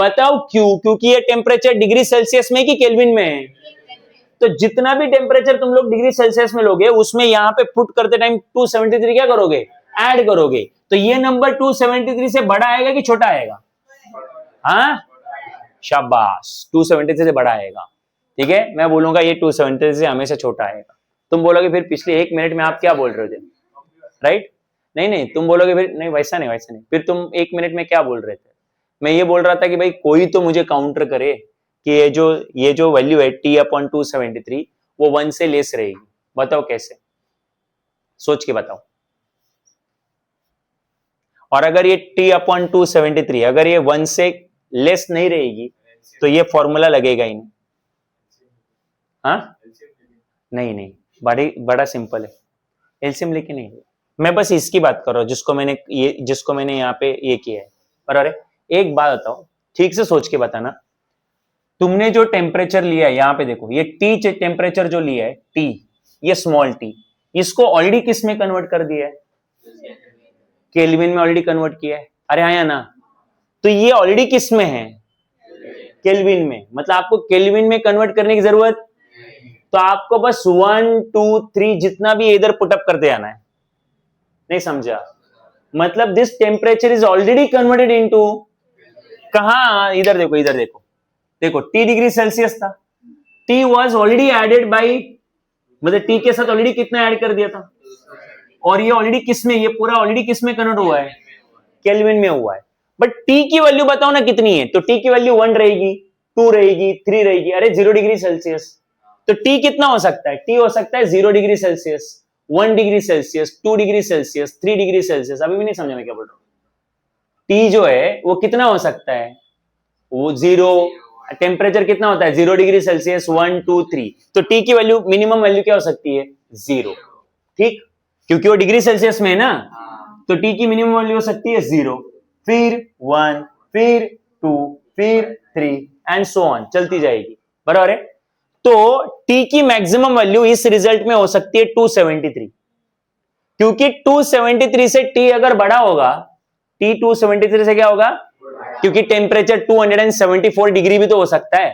बताओ क्यों? क्योंकि ये टेम्परेचर डिग्री सेल्सियस में कि केल्विन में है। तो जितना भी टेम्परेचर तुम लोग डिग्री सेल्सियस में लोगे उसमें यहां पे पुट करते टाइम 273 क्या करोगे? ऐड करोगे। तो ये नंबर 273 से बड़ा आएगा कि छोटा आएगा? हाँ शाबाश, 273 से बड़ा आएगा। ठीक है, मैं बोलूंगा ये 273 से हमेशा छोटा आएगा। तुम बोलोगे फिर पिछले 1 मिनट में आप क्या बोल रहे थे? राइट? नहीं नहीं, तुम बोलोगे फिर नहीं वैसा नहीं वैसा नहीं, फिर तुम 1 मिनट में क्या बोल रहे थे? मैं ये बोल रहा था कि भाई कोई तो मुझे काउंटर करे कि ये जो वैल्यू है T अपॉन 273 वो 1 से लेस रहेगी। बताओ कैसे, सोच के बताओ। और अगर ये T अपॉन 273 अगर ये 1 से लेस नहीं रहेगी तो ये फॉर्मूला लगेगा ही नहीं। हाँ नहीं नहीं, बड़ा सिंपल है, एलसीएम लेके नहीं। मैं बस इसकी बात कर रहा हूं जिसको मैंने यहाँ पे ये किया है। पर अरे एक बात बताओ, ठीक से सोच के बताना, तुमने जो टेम्परेचर लिया है यहाँ पे देखो, ये टी टेम्परेचर जो लिया है टी, ये स्मॉल टी, इसको ऑलरेडी किस में कन्वर्ट कर दिया है? केल्विन में ऑलरेडी कन्वर्ट किया है। अरे आया ना, तो ये ऑलरेडी किस में है? केल्विन में। मतलब आपको केल्विन में कन्वर्ट करने की जरूरत, तो आपको बस 1 2 3 जितना भी इधर पुटअप करते आना है। नहीं समझा? मतलब this temperature is already converted into, कहां? इधर देखो, इधर देखो, देखो T डिग्री सेल्सियस था, T was already added by, मतलब T के साथ ऑलरेडी कितना ऐड कर दिया था, और ये ऑलरेडी किसमें, ये पूरा ऑलरेडी किसमें कन्वर्ट हुआ है? केल्विन में हुआ है। बट T की वैल्यू बताओ ना कितनी है? तो T की वैल्यू 1 रहेगी, 2 रहेगी, 3 रहेगी। अरे 0 डिग्री सेल्सियस, तो T कितना हो सकता है? T हो सकता है 0 degree Celsius, 1 degree Celsius, 2 degree Celsius, 3 degree Celsius. अभी भी नहीं समझा मैं क्या बोल रहा हूं? T जो है वो कितना हो सकता है? वो 0, टेम्परेचर कितना होता है? 0 डिग्री सेल्सियस, 1 2 3। तो T की वैल्यू मिनिमम वैल्यू क्या हो सकती है? 0। ठीक, क्योंकि वो डिग्री सेल्सियस में है ना, तो T की मिनिमम वैल्यू हो सकती है 0, फिर 1, फिर 2, फिर 3 एंड सो ऑन, चलती जाएगी। बराबर है? तो T की मैक्सिमम वैल्यू इस रिजल्ट में हो सकती है 273, क्योंकि 273 से T अगर बड़ा होगा, T 273 से क्या होगा? क्योंकि टेम्परेचर 274 डिग्री भी तो हो सकता है,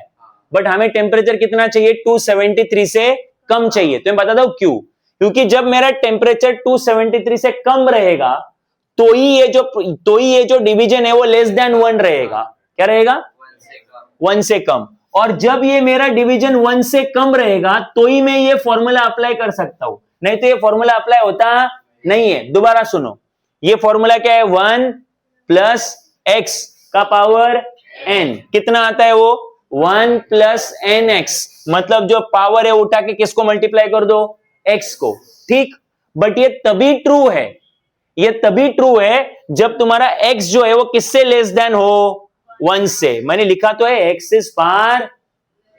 बट हमें टेम्परेचर कितना चाहिए, 273 से कम चाहिए। तो मैं बता दू क्यों, क्योंकि जब मेरा टेम्परेचर 273 से कम रहेगा तो ही ये जो डिवीजन है वो लेस देन 1 रहेगा। क्या रहेगा, 1 से कम। और जब ये मेरा डिवीजन 1 से कम रहेगा तो ही मैं ये फॉर्मूला अप्लाई कर सकता हूं, नहीं तो ये फॉर्मूला अप्लाई होता नहीं है। दोबारा सुनो, ये फॉर्मूला क्या है, 1 प्लस एक्स का पावर n, कितना आता है वो 1 प्लस एन एक्स, मतलब जो पावर है उठा के किसको मल्टीप्लाई कर दो, x को, ठीक। बट ये तभी ट्रू है जब तुम्हारा x जो है वो किससे लेस देन हो, 1 से। मैंने लिखा तो है x is far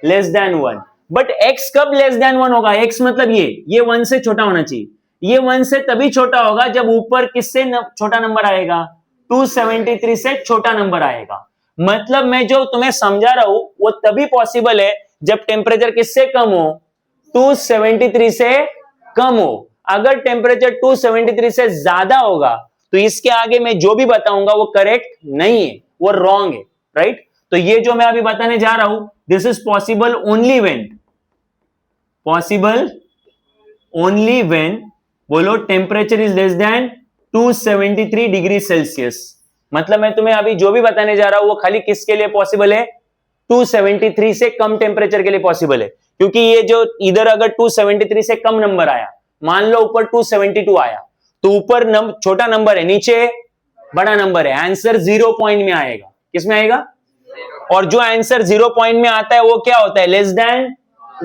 less than 1, but x कब लेस देन 1 होगा, x मतलब ये 1 से छोटा होना चाहिए। ये 1 से तभी छोटा होगा जब ऊपर किससे छोटा नंबर आएगा, 273 से छोटा नंबर आएगा। मतलब मैं जो तुम्हें समझा रहा हूं वो तभी पॉसिबल है जब टेम्परेचर किससे कम हो, 273 से कम हो। अगर टेम्परेचर 273 से ज्यादा होगा तो इसके आगे मैं जो भी बताऊंगा वो करेक्ट नहीं है, वो रॉन्ग है, राइट। तो ये जो मैं अभी बताने जा रहा हूं, this is possible only when बोलो temperature is less than 273 degree Celsius. मतलब मैं तुम्हें अभी जो भी बताने जा रहा हूं वो खाली किसके लिए पॉसिबल है, 273 से कम टेम्परेचर के लिए पॉसिबल है। क्योंकि ये जो इधर अगर 273 से कम नंबर आया, मान लो ऊपर 272 आया, तो ऊपर छोटा नंबर है, नीचे बड़ा नंबर है, आंसर 0 पॉइंट में आएगा। किसमें आएगा, और जो आंसर 0 पॉइंट में आता है वो क्या होता है, लेस देन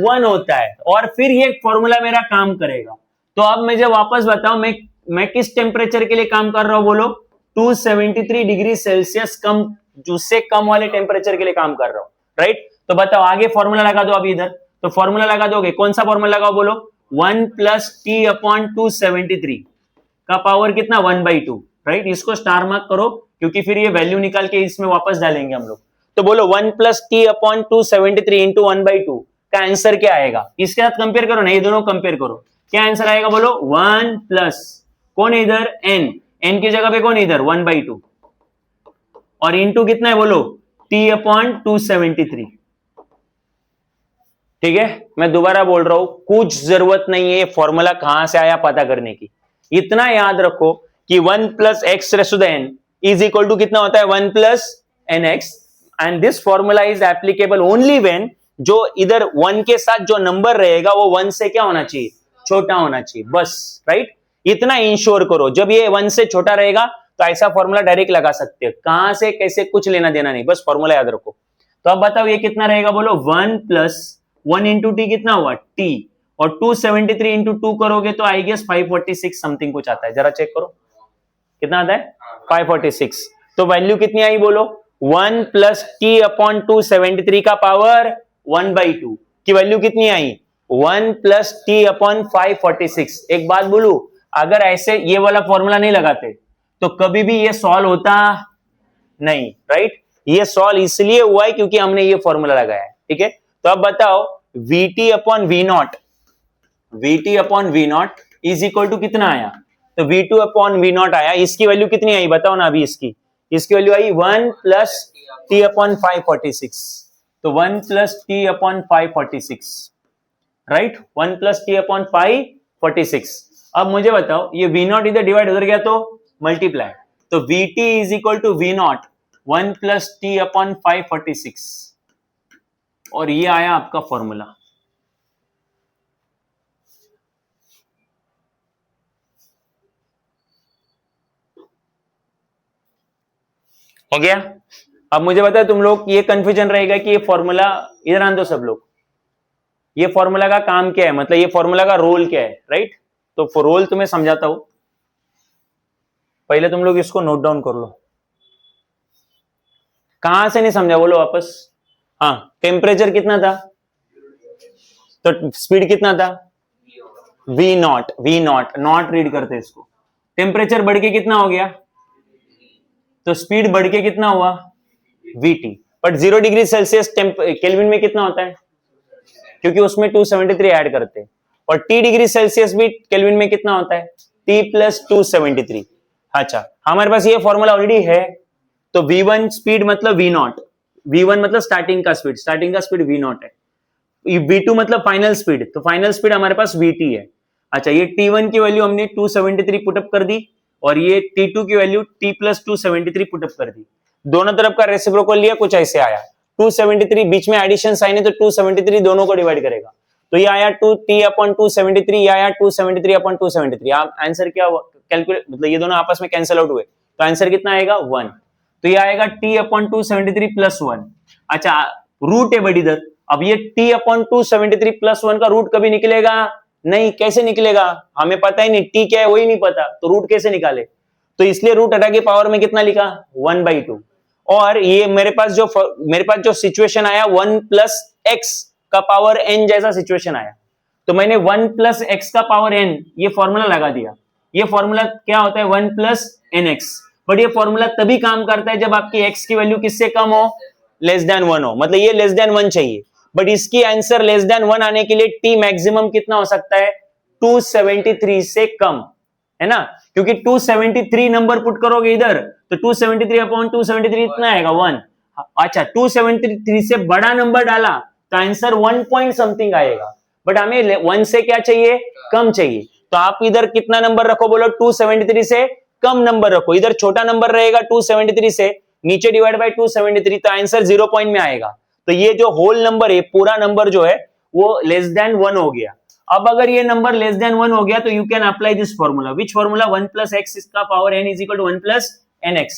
1 होता है। और फिर ये फॉर्मूला मेरा काम करेगा। तो अब मैं जब वापस बताऊं मैं किस टेम्परेचर के लिए काम कर रहा हूं, बोलो 273 डिग्री सेल्सियस कम, उससे कम वाले टेम्परेचर के लिए काम कर रहा हूं, राइट। तो बताओ आगे फॉर्मूला लगा दो अभी इधर, तो फॉर्मूला लगा दोगे, कौन सा फॉर्मूला लगाओ, बोलो 1 प्लस टी अपॉन 273 का पावर कितना, 1/2, राइट। इसको स्टार मार्क करो क्योंकि फिर ये वैल्यू निकाल के इसमें वापस डालेंगे हम लोग। तो बोलो 1 प्लस टी अपॉन 273 इंटू 1/2 का आंसर क्या आएगा, इसके साथ कंपेयर करो ना, ये दोनों कंपेयर करो, क्या आंसर आएगा, बोलो 1 प्लस कौन है इधर, n की जगह पे कौन है इधर 1/2, और इंटू कितना है बोलो t अपॉन 273। ठीक है, मैं दोबारा बोल रहा हूं, कुछ जरूरत नहीं है फॉर्मूला कहां से आया पता करने की। इतना याद रखो कि 1 plus X raise to the n is equal to कितना होता है, 1 plus N X, and this formula is applicable only when जो इधर 1 के साथ जो नंबर रहेगा वो 1 से क्या होना चाहिए, छोटा होना चाहिए, बस, राइट। इतना इंश्योर करो, जब ये 1 से छोटा रहेगा तो ऐसा फॉर्मूला डायरेक्ट लगा सकते हो, कहां से कैसे कुछ लेना देना नहीं, बस फॉर्मूला याद रखो। तो अब बताओ ये कितना रहेगा, बोलो 1 प्लस 1 इंटू टी कितना हुआ t, और 273 इंटू 2 करोगे तो आई गेस 546 समथिंग कुछ आता है, जरा चेक करो कितना आता है, 546। तो वैल्यू कितनी आई बोलो, 1 प्लस टी अपॉन 273 का पावर 1/2 की वैल्यू कितनी आई, 1 प्लस टी अपॉन 546। एक बात बोलू, अगर ऐसे ये वाला फॉर्मूला नहीं लगाते तो कभी भी ये सॉल्व होता नहीं, राइट। ये सॉल्व इसलिए हुआ है क्योंकि हमने ये फॉर्मूला लगाया है, ठीक है। तो अब बताओ Vt upon V naught is equal to कितना आया, तो V2 अपॉन वी नॉट आया, इसकी वैल्यू कितनी आई बताओ ना अभी, इसकी वैल्यू आई 1 प्लस टी अपॉन 546। तो 1 plus T upon 546, right, 1 plus T upon 546। अब मुझे बताओ ये वी नॉट इधर डिवाइड उधर गया तो मल्टीप्लाई, तो Vt is equal to V naught 1 plus T upon 546, और ये आया आपका फॉर्मूला। हो गया। अब मुझे बताओ तुम लोग, ये कंफ्यूजन रहेगा कि ये फॉर्मूला, इधर आन दो सब लोग, ये फॉर्मूला का काम क्या है, मतलब ये फॉर्मूला का रोल क्या है, राइट। तो रोल तुम्हें समझाता हूं, पहले तुम लोग इसको नोट डाउन कर लो। कहां से नहीं समझा बोलो वापस, हाँ, टेम्परेचर कितना था, तो स्पीड कितना था, वी नॉट नॉट रीड करते इसको, टेम्परेचर बढ़ के कितना हो गया, तो स्पीड बढ़ के कितना हुआ, Vt। But 0 degree Celsius kelvin में कितना होता है, क्योंकि उसमें 273 ऐड करते हैं, और T डिग्री सेल्सियस भी केल्विन में कितना होता है, T प्लस 273। अच्छा, हमारे पास ये फॉर्मूला ऑलरेडी है, तो V1 स्पीड मतलब V नॉट, v1 मतलब स्टार्टिंग का स्पीड v0 है, v2 मतलब फाइनल स्पीड, तो फाइनल स्पीड हमारे पास vt है। अच्छा, ये t1 की वैल्यू हमने 273 पुटअप कर दी और ये t2 की वैल्यू t प्लस 273 पुटअप कर दी, दोनों तरफ का रेसिप्रोकल लिया, कुछ ऐसे आया 273, बीच में एडिशन साइन है तो 273 दोनों को डिवाइड करेगा, तो ये आया 2t/273, ये आया 273/273। आप आंसर क्या कैलकुलेट, मतलब ये दोनों आपस में कैंसिल आउट हुए, तो आंसर कितना आएगा 1, तो ये आएगा t/273 प्लस 1। अच्छा, रूट है बड़ी इधर, अब ये t/273 प्लस 1 का रूट कभी निकलेगा नहीं, कैसे निकलेगा, हमें पता ही नहीं t क्या है वही नहीं पता, तो रूट कैसे निकाले, तो इसलिए रूट हटा के पावर में कितना लिखा 1/2, और ये मेरे पास जो सिचुएशन आया 1 प्लस एक्स का पावर n जैसा सिचुएशन आया, तो मैंने 1 प्लस एक्स का पावर n ये फॉर्मूला लगा दिया। ये फॉर्मूला क्या होता है 1 प्लस nx, बट ये फॉर्मूला तभी काम करता है जब आपकी x की वैल्यू किससे कम हो, लेस देन 1 हो, मतलब ये लेस देन 1 चाहिए, बट इसकी आंसर लेस देन 1 आने के लिए t मैक्सिमम कितना हो सकता है 273 से कम, है ना, क्योंकि 273 नंबर पुट करोगे इधर तो 273/273 इतना आएगा 1। अच्छा, 273 से बड़ा नंबर डाला तो आंसर 1 पॉइंट समथिंग आएगा, बट हमें 1 से क्या चाहिए, कम चाहिए, तो आप इधर कितना नंबर रखो, बोलो 273 से कम नंबर रखो, इधर छोटा नंबर रहेगा 273 से, नीचे डिवाइड बाय 273, तो आंसर 0 पॉइंट में आएगा, तो ये जो होल नंबर है, पूरा नंबर जो है वो लेस देन 1 हो गया। अब अगर ये नंबर लेस देन 1 हो गया तो you can apply this formula, which formula 1 plus x इसका power n is equal to 1 plus nx,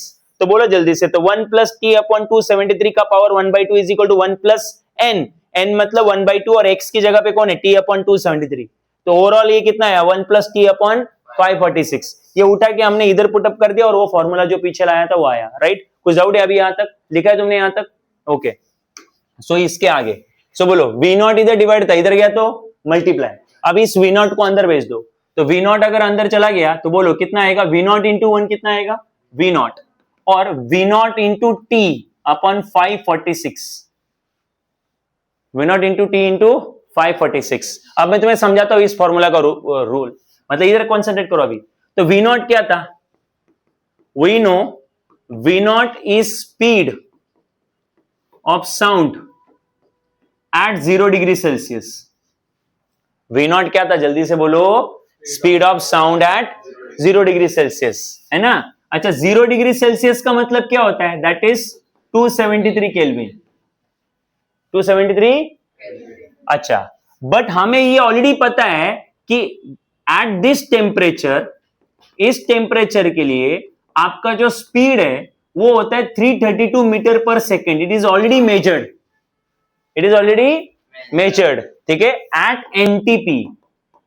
तो बोलो जल्दी से, तो 1 प्लस t/273 का power 1/2 is equal to 1 plus n, n मतलब 1/2 और x की जगह पे कौन है t/273, तो ओवरऑल ये कितना है 1 प्लस t/546, ये उठा के हमने इधर पुटअप कर दिया और वो फॉर्मूला जो पीछे लाया था वो आया, राइट, कुछ डाउट है अभी यहां तक, लिखा है तुमने यहां तक, ओके। सो इसके आगे सो बोलो v0 इधर डिवाइड था, इधर गया तो मल्टीप्लाई, अब इस v0 को अंदर भेज दो, तो v0 अगर अंदर चला गया तो बोलो कितना आएगा v0 इंटू 1 कितना आएगा v0, और v0 इंटू t अपन 546, v0 इंटू t इंटू 546। अब मैं तुम्हें समझाता हूं इस फॉर्मूला का रूल, मतलब इधर कॉन्सेंट्रेट करो अभी, तो v0 क्या था, we know v0 is speed of sound at 0 degree Celsius, v0 क्या था जल्दी से बोलो, speed of sound at 0 degree Celsius, है ना। अच्छा, 0 डिग्री सेल्सियस का मतलब क्या होता है, दैट इज 273 केल्विन, 273, अच्छा, बट हमें ये ऑलरेडी पता है कि एट दिस टेम्परेचर, इस टेम्परेचर के लिए आपका जो स्पीड है वो होता है 332 metre per second, it is already measured, it is already measured, ठीक है, at NTP,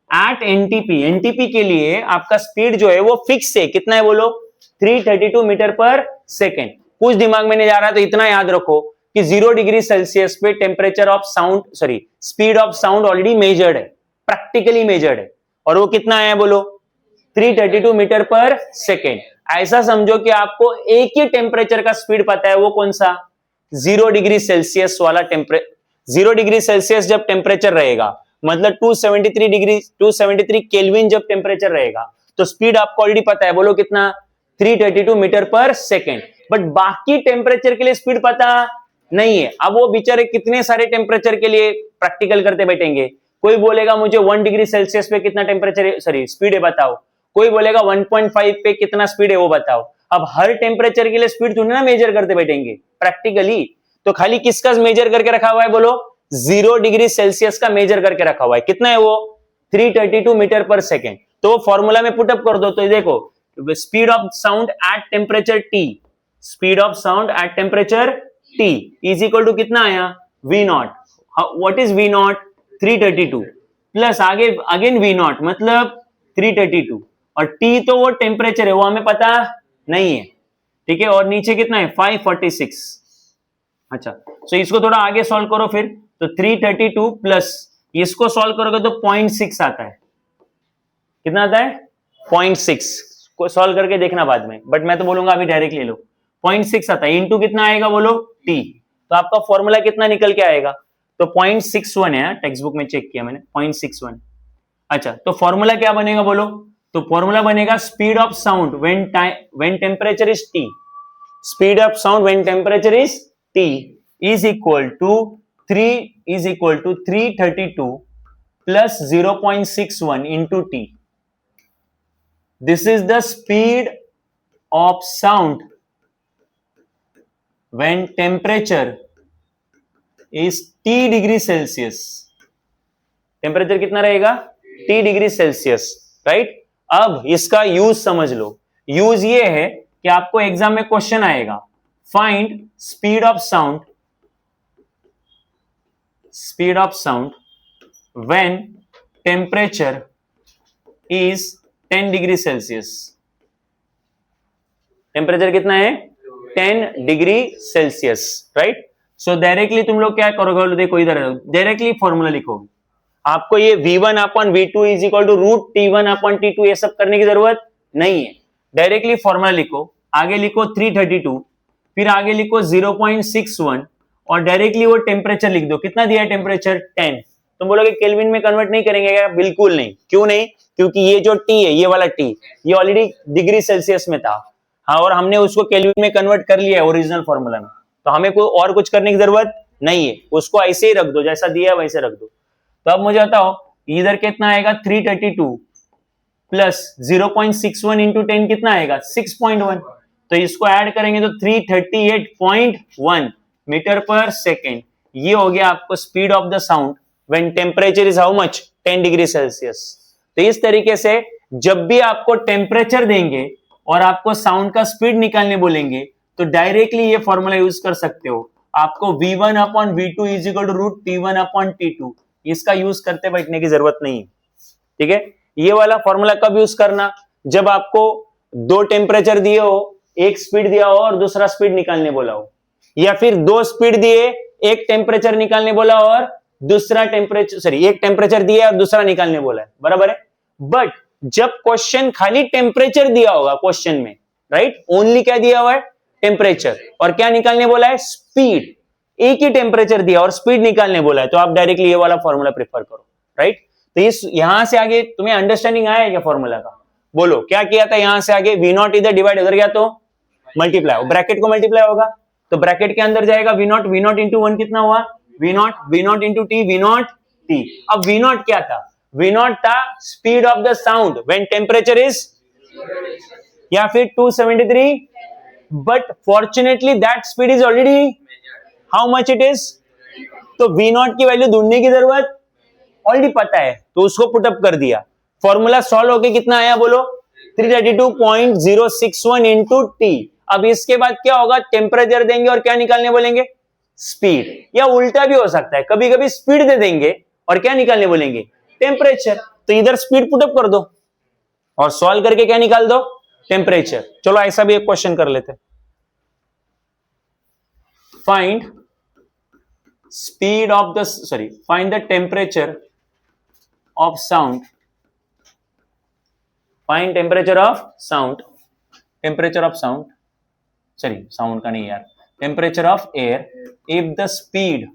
at NTP, NTP के लिए आपका स्पीड जो है वो फिक्स है, कितना है बोलो 332 मीटर पर सेकेंड। कुछ दिमाग में नहीं जा रहा तो इतना याद रखो कि 0 डिग्री सेल्सियस पे temperature of sound, sorry speed of sound already measured है, प्रैक्टिकली मेजर्ड है, और वो कितना है बोलो 332 मीटर पर सेकेंड। ऐसा समझो कि आपको एक ही टेम्परेचर का स्पीड पता है, वो कौन सा 0 डिग्री सेल्सियस वाला टेम्परेचर, 0 डिग्री सेल्सियस जब टेम्परेचर रहेगा, मतलब 273 केल्विन जब टेम्परेचर रहेगा, तो स्पीड आपको ऑलरेडी पता है, बोलो कितना 332 मीटर पर सेकेंड, बट बाकी टेम्परेचर के लिए स्पीड पता नहीं है। अब वो बेचारे कितने सारे टेम्परेचर के लिए प्रैक्टिकल करते बैठेंगे, कोई बोलेगा मुझे 1 डिग्री सेल्सियस पे कितना टेम्परेचर है, सॉरी स्पीड है बताओ, कोई बोलेगा 1.5 पे कितना स्पीड है वो बताओ। अब हर टेम्परेचर के लिए स्पीड थोड़ी ना मेजर करते बैठेंगे प्रैक्टिकली, तो खाली किसका मेजर करके रखा हुआ है बोलो 0 डिग्री सेल्सियस का मेजर करके रखा हुआ है, कितना है वो 332 मीटर पर सेकेंड। तो फॉर्मूला में पुटअप कर दो, तो देखो speed of sound at temperature T, speed of sound at temperature T is equal to कितना आया v0, what is v0 332 plus आगे अगेन v0 मतलब 332, और t तो वो टेम्परेचर है वो हमें पता नहीं है, ठीक है, और नीचे कितना है 546। अच्छा, सो इसको थोड़ा आगे सॉल्व करो फिर, तो 332 प्लस इसको सॉल्व करोगे तो 0.6 आता है, कितना आता है 0.6, को सॉल्व करके देखना बाद में, बट मैं तो बोलूंगा अभी डायरेक्ट ले लो, 0.6 आता है, इंटू कितना आएगा बोलो t, तो आपका फॉर्मूला कितना निकल के आएगा, तो 0.61 है, टेक्स्ट बुक में चेक किया मैंने 0.61। अच्छा, तो फॉर्मूला क्या बनेगा बोलो, तो फॉर्मूला बनेगा speed of sound when temperature is t, speed of sound when temperature is t is equal to 332 plus 0.61 into t. This is the speed of sound when temperature is t degree Celsius. Temperature कितना रहेगा? t degree Celsius, right. अब इसका use समझ लो. Use ये है कि आपको exam में क्वेश्चन आएगा, find speed of sound when temperature is 10 degree Celsius. Temperature कितना है? 10 डिग्री सेल्सियस, राइट. सो डायरेक्टली तुम लोग क्या करोगे? देखो इधर डायरेक्टली फॉर्मूला लिखोगे. आपको ये v1 upon v2 is equal to root t1 upon t2 ये सब करने की जरूरत नहीं है. डायरेक्टली फॉर्मूला लिखो, आगे लिखो 332, फिर आगे लिखो 0.61 और डायरेक्टली वो टेम्परेचर लिख दो. कितना दिया है टेम्परेचर? 10. तुम बोलोगे केल्विन में कन्वर्ट नहीं करेंगे क्या? बिल्कुल नहीं. क्यों नहीं? क्योंकि ये जो टी है, ये वाला टी, ये ऑलरेडी डिग्री सेल्सियस में था. हाँ, और हमने उसको केल्विन में कन्वर्ट कर लिया है ओरिजिनल फॉर्मूला में. तो हमें कोई और कुछ करने की जरूरत नहीं है. उसको ऐसे ही रख दो, जैसा दिया है वैसे रख दो. तो अब मुझे बताओ इधर कितना आएगा? 332 प्लस 0.61 इंटू 10 कितना आएगा? 6.1. तो इसको ऐड करेंगे तो 338.1 मीटर पर सेकेंड. ये हो गया आपको speed of the sound when temperature is how much? 10 degree Celsius. तो इस तरीके से जब भी आपको टेम्परेचर देंगे और आपको साउंड का स्पीड निकालने बोलेंगे तो डायरेक्टली ये फॉर्मूला यूज कर सकते हो. आपको v1 upon v2 is equal to root t1 upon t2 इसका यूज करते बैठने की जरूरत नहीं. ठीक है. ये वाला फॉर्मूला कब यूज करना? जब आपको दो टेम्परेचर दिए हो, एक स्पीड दिया हो और दूसरा स्पीड निकालने बोला हो, या फिर दो स्पीड दिए, एक टेम्परेचर निकालने बोला और दूसरा टेम्परेचर एक टेम्परेचर दिया और दूसरा निकालने बोला है. बराबर है. बट जब क्वेश्चन खाली टेम्परेचर दिया होगा क्वेश्चन में, राइट, ओनली क्या दिया हुआ है? टेम्परेचर. और क्या निकालने बोला है? स्पीड. एक ही टेम्परेचर दिया और स्पीड निकालने बोला है, तो आप डायरेक्टली ये वाला फॉर्मूला प्रेफर करो, राइट. तो इस यहां से आगे तुम्हें अंडरस्टैंडिंग आया है क्या फॉर्मूला का? बोलो क्या किया था यहां से आगे? v0 इधर डिवाइड, उधर गया तो मल्टीप्लाई, ब्रैकेट को मल्टीप्लाई होगा तो ब्रैकेट के अंदर जाएगा v0 इंटू 1 कितना हुआ? v0 into T, v0 t. अब v0 क्या था? v0 था speed of the sound when temperature is, या फिर 273, but fortunately that speed is already how much it is. तो v0 की वैल्यू ढूंढने की जरूरत ऑलरेडी पता है, तो उसको पुटअप कर दिया. फॉर्मूला सॉल्व होके कितना आया बोलो? 332.061 इंटू टी. अब इसके बाद क्या होगा? टेम्परेचर देंगे और क्या निकालने बोलेंगे? स्पीड. या उल्टा भी हो सकता है, कभी कभी स्पीड दे देंगे और क्या निकालने बोलेंगे? टेम्परेचर. तो इधर स्पीड पुटअप कर दो और सॉल्व करके क्या निकाल दो? टेम्परेचर. चलो ऐसा भी एक क्वेश्चन कर लेते. Find find the temperature of sound. Find temperature of sound sound का नहीं यार, temperature of air if the speed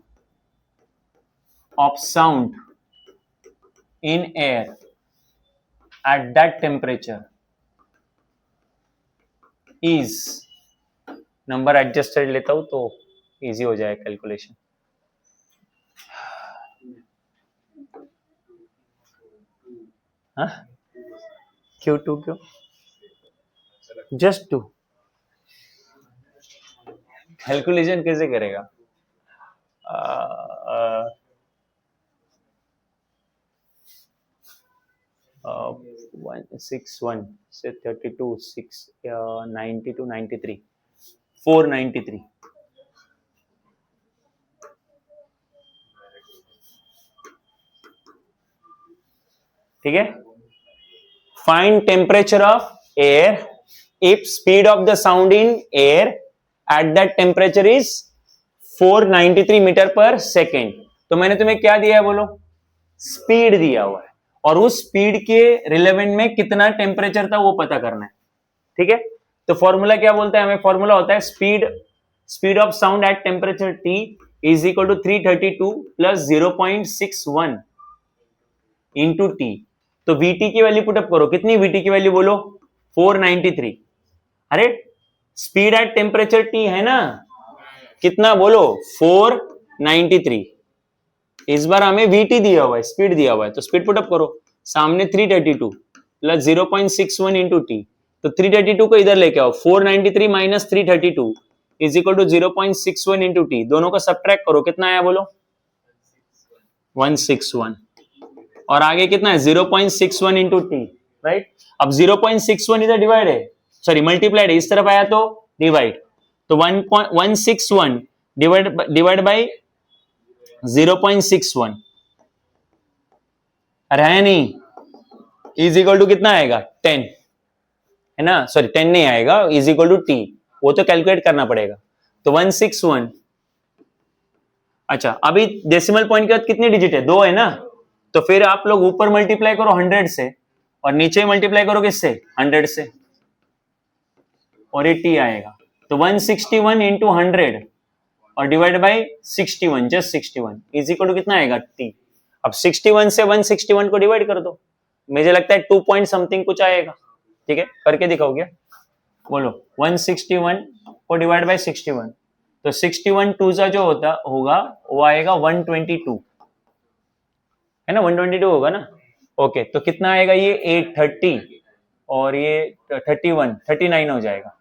of sound in air at that temperature is, number adjusted लेता हूं तो इजी हो जाए कैलकुलेशन. Q2 क्यों? जस्ट 2. कैलकुलेशन कैसे करेगा? 161 से 32 6 92 93 493. ठीक है. Find temperature of air if speed of the sound in air at that temperature is 493 metre per second. तो मैंने तुम्हें क्या दिया है बोलो? स्पीड दिया हुआ है और उस स्पीड के रिलेवेंट में कितना टेम्परेचर था वो पता करना है. ठीक है. तो फॉर्मूला क्या बोलता है हमें? फॉर्मूला होता है speed of sound at temperature T is equal to 332 plus 0.61 into T. तो Vt की वैल्यू पुटअप करो. कितनी Vt की वैल्यू बोलो? 493. अरे स्पीड एट टेम्परेचर T है ना, कितना बोलो 493। इस बार हमें VT दिया हुआ है, स्पीड दिया हुआ है, तो स्पीड पुटअप करो। सामने 332 प्लस 0.61 इंटू टी, तो 332 को इधर लेके आओ। 493 minus 332 is equal to 0.61 into T. दोनों का सब्ट्रैक्ट करो, कितना आया बोलो 161। और आगे कितना है 0.61 इंटू टी, राइट। अब 0.61 इधर डिवाइड है, सॉरी मल्टीप्लाइड है, इस तरफ आया तो डिवाइड, तो 161 डिवाइड बाई 0.61 अरे है नहीं, इज इक्वल टू कितना आएगा 10, है ना, सॉरी 10 नहीं आएगा, इज इक्वल टू टी, वो तो कैलकुलेट करना पड़ेगा। तो 161, अच्छा अभी डेसिमल पॉइंट के बाद कितने डिजिट है 2 है ना, तो फिर आप लोग ऊपर मल्टीप्लाई करो 100 से और नीचे मल्टीप्लाई करो किससे 100 से, और ये टी आएगा। तो 161 इंटू 100 और divide by 61, just 61 is equal to कितना आएगा टी। अब 61 से 161 को डिवाइड कर दो, मुझे लगता है 2 पॉइंट समथिंग कुछ आएगा, ठीक है, करके दिखाओ क्या, बोलो 161 को डिवाइड बाई 61, तो 61 टू सा जो होगा वो आएगा 122, है ना, 122 होगा ना। ओके, तो कितना आएगा ये 830 और ये 31 39 हो जाएगा।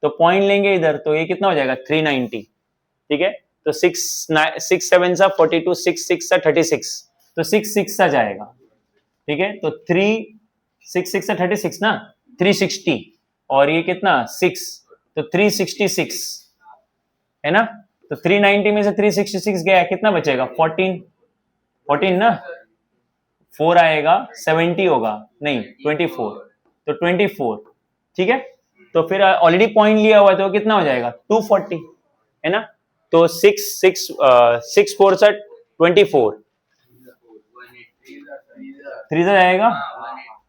तो पॉइंट लेंगे इधर, तो ये कितना हो जाएगा 390, ठीक है। तो 6 7 सा 42, 6 6 सा 36, तो 6 6 सा जाएगा, ठीक है। तो 6 6 सा 36 ना, 360 और ये कितना 6, तो 366 है ना। तो 390 में से 366 गया, कितना बचेगा 14 ना, 4 आएगा 70 होगा नहीं 24, तो 24, ठीक है। तो फिर ऑलरेडी पॉइंट लिया हुआ है तो कितना हो जाएगा 240, है ना। तो 6 4 सा 24, 3 से जाएगा,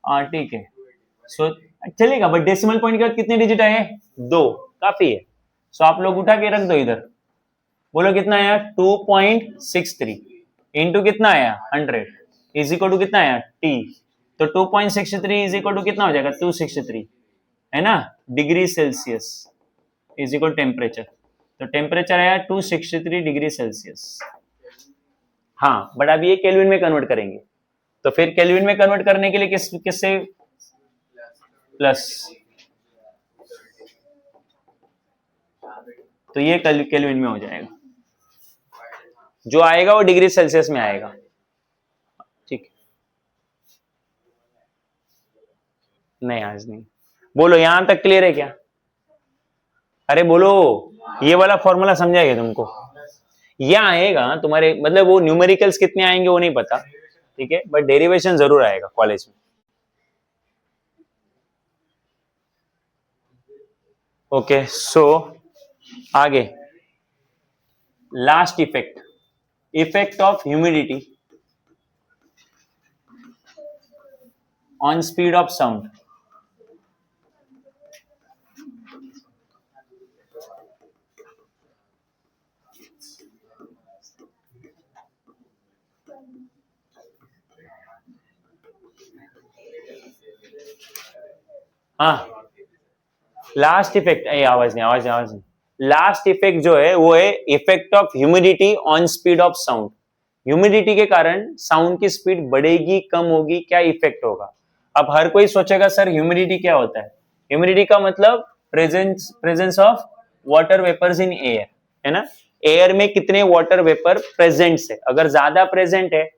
हाँ ठीक है। सो चलेगा, बट डेसिमल पॉइंट के बाद कितने डिजिट आए 2, काफी है। सो आप लोग उठा के रख दो इधर, बोलो कितना आया 2.63 इंटू कितना आया 100 इज इक्वल टू कितना आया टी। तो 2.63 इज इक्वल टू कितना हो जाएगा 263, है ना, degree Celsius is equal temperature. तो टेम्परेचर आया 263 डिग्री सेल्सियस। हाँ, बट अब ये केल्विन में कन्वर्ट करेंगे, तो फिर केल्विन में कन्वर्ट करने के लिए किससे प्लस, तो ये केल्विन में हो जाएगा, जो आएगा वो डिग्री सेल्सियस में आएगा, ठीक। नहीं आज नहीं, बोलो यहां तक क्लियर है क्या, अरे बोलो, ये वाला फॉर्मूला समझाएगा तुमको, ये आएगा तुम्हारे, मतलब वो न्यूमेरिकल्स कितने आएंगे वो नहीं पता, ठीक है, बट डेरिवेशन जरूर आएगा कॉलेज में। ओके, सो आगे last effect of humidity on speed of sound. हाँ, लास्ट इफेक्ट, आवाज नहीं, लास्ट इफेक्ट जो है वो है effect of humidity on speed of sound. Humidity के कारण साउंड की स्पीड बढ़ेगी कम होगी, क्या इफेक्ट होगा। अब हर कोई सोचेगा सर ह्यूमिडिटी क्या होता है, ह्यूमिडिटी का मतलब presence of water vapours in air, है ना, एयर में कितने वाटर वेपर प्रेजेंट है, अगर ज्यादा प्रेजेंट है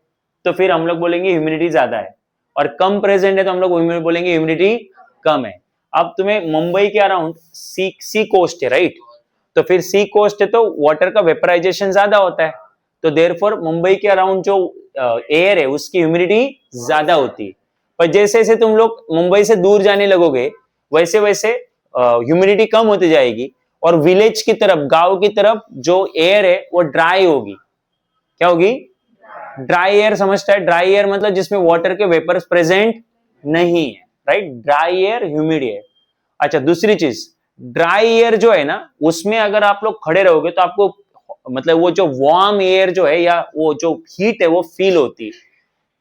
तो फिर हम लोग बोलेंगे ह्यूमिडिटी ज्यादा है, और कम प्रेजेंट है तो हम लोग बोलेंगे ह्यूमिडिटी कम है। अब तुम्हें मुंबई के अराउंड सी कोस्ट है, राइट, तो फिर सी कोस्ट है तो वाटर का वेपराइजेशन ज्यादा होता है, तो देयरफॉर मुंबई के अराउंड जो एयर है उसकी ह्यूमिडिटी ज्यादा होती है। पर जैसे जैसे तुम लोग मुंबई से दूर जाने लगोगे वैसे वैसे ह्यूमिडिटी कम होती जाएगी, और विलेज की तरफ, गांव की तरफ जो एयर है वो ड्राई होगी, क्या होगी, ड्राई एयर, समझता है, ड्राई एयर मतलब जिसमें वाटर के वेपर्स प्रेजेंट नहीं है, right, dry air humid air. अच्छा, दूसरी चीज, ड्राई एयर जो है ना उसमें अगर आप लोग खड़े रहोगे तो आपको मतलब वो जो वार्म एयर जो है या वो जो हीट है वो फील होती है।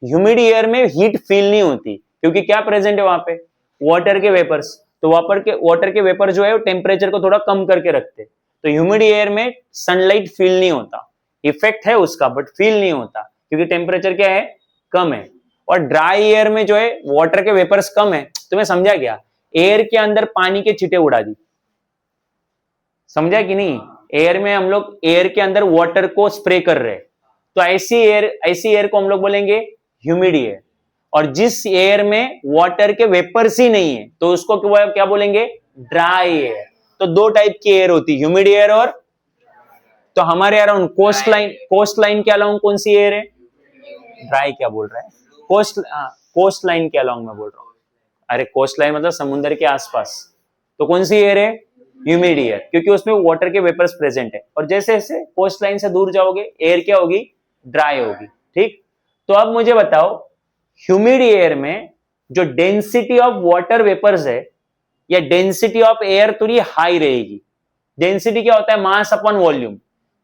ह्यूमिड एयर में हीट फील नहीं होती, क्योंकि क्या प्रेजेंट है वहां पे, वाटर के वेपर्स, तो वाटर के वेपर जो है वो टेम्परेचर को थोड़ा कम करके रखते, तो ह्यूमिड एयर में सनलाइट फील नहीं होता, इफेक्ट है उसका बट फील नहीं होता क्योंकि टेम्परेचर क्या है, कम है। और ड्राई एयर में जो है वाटर के वेपर्स कम है। तुम्हें समझा क्या, एयर के अंदर पानी के छींटे उड़ा दी, समझा कि नहीं। एयर में हम लोग एयर के अंदर वाटर को स्प्रे कर रहे हैं, तो ऐसी एयर को हम लोग बोलेंगे ह्यूमिड एयर। और जिस एयर में वाटर के वेपर्स ही नहीं है तो उसको क्या बोलेंगे, ड्राई एयर। तो दो टाइप की एयर होती है, ह्यूमिड एयर और, तो हमारे अराउंड कोस्ट लाइन के अलाउंग कौन सी एयर है, ड्राई। क्या बोल रहा है, कोस्ट लाइन के अलाउंग मैं बोल रहा हूं। अरे कोस्ट लाइन मतलब समुद्र के आसपास, तो कौन सी एयर है, ह्यूमिड एयर, क्योंकि उसमें वाटर के वेपर्स प्रेजेंट है। और जैसे जैसे कोस्ट लाइन से दूर जाओगे एयर क्या होगी, ड्राई होगी। ठीक, तो अब मुझे बताओ ह्यूमिड एयर में जो डेंसिटी ऑफ वाटर वेपर्स है या डेंसिटी ऑफ एयर थोड़ी हाई रहेगी। डेंसिटी क्या होता है, मास अपॉन वॉल्यूम।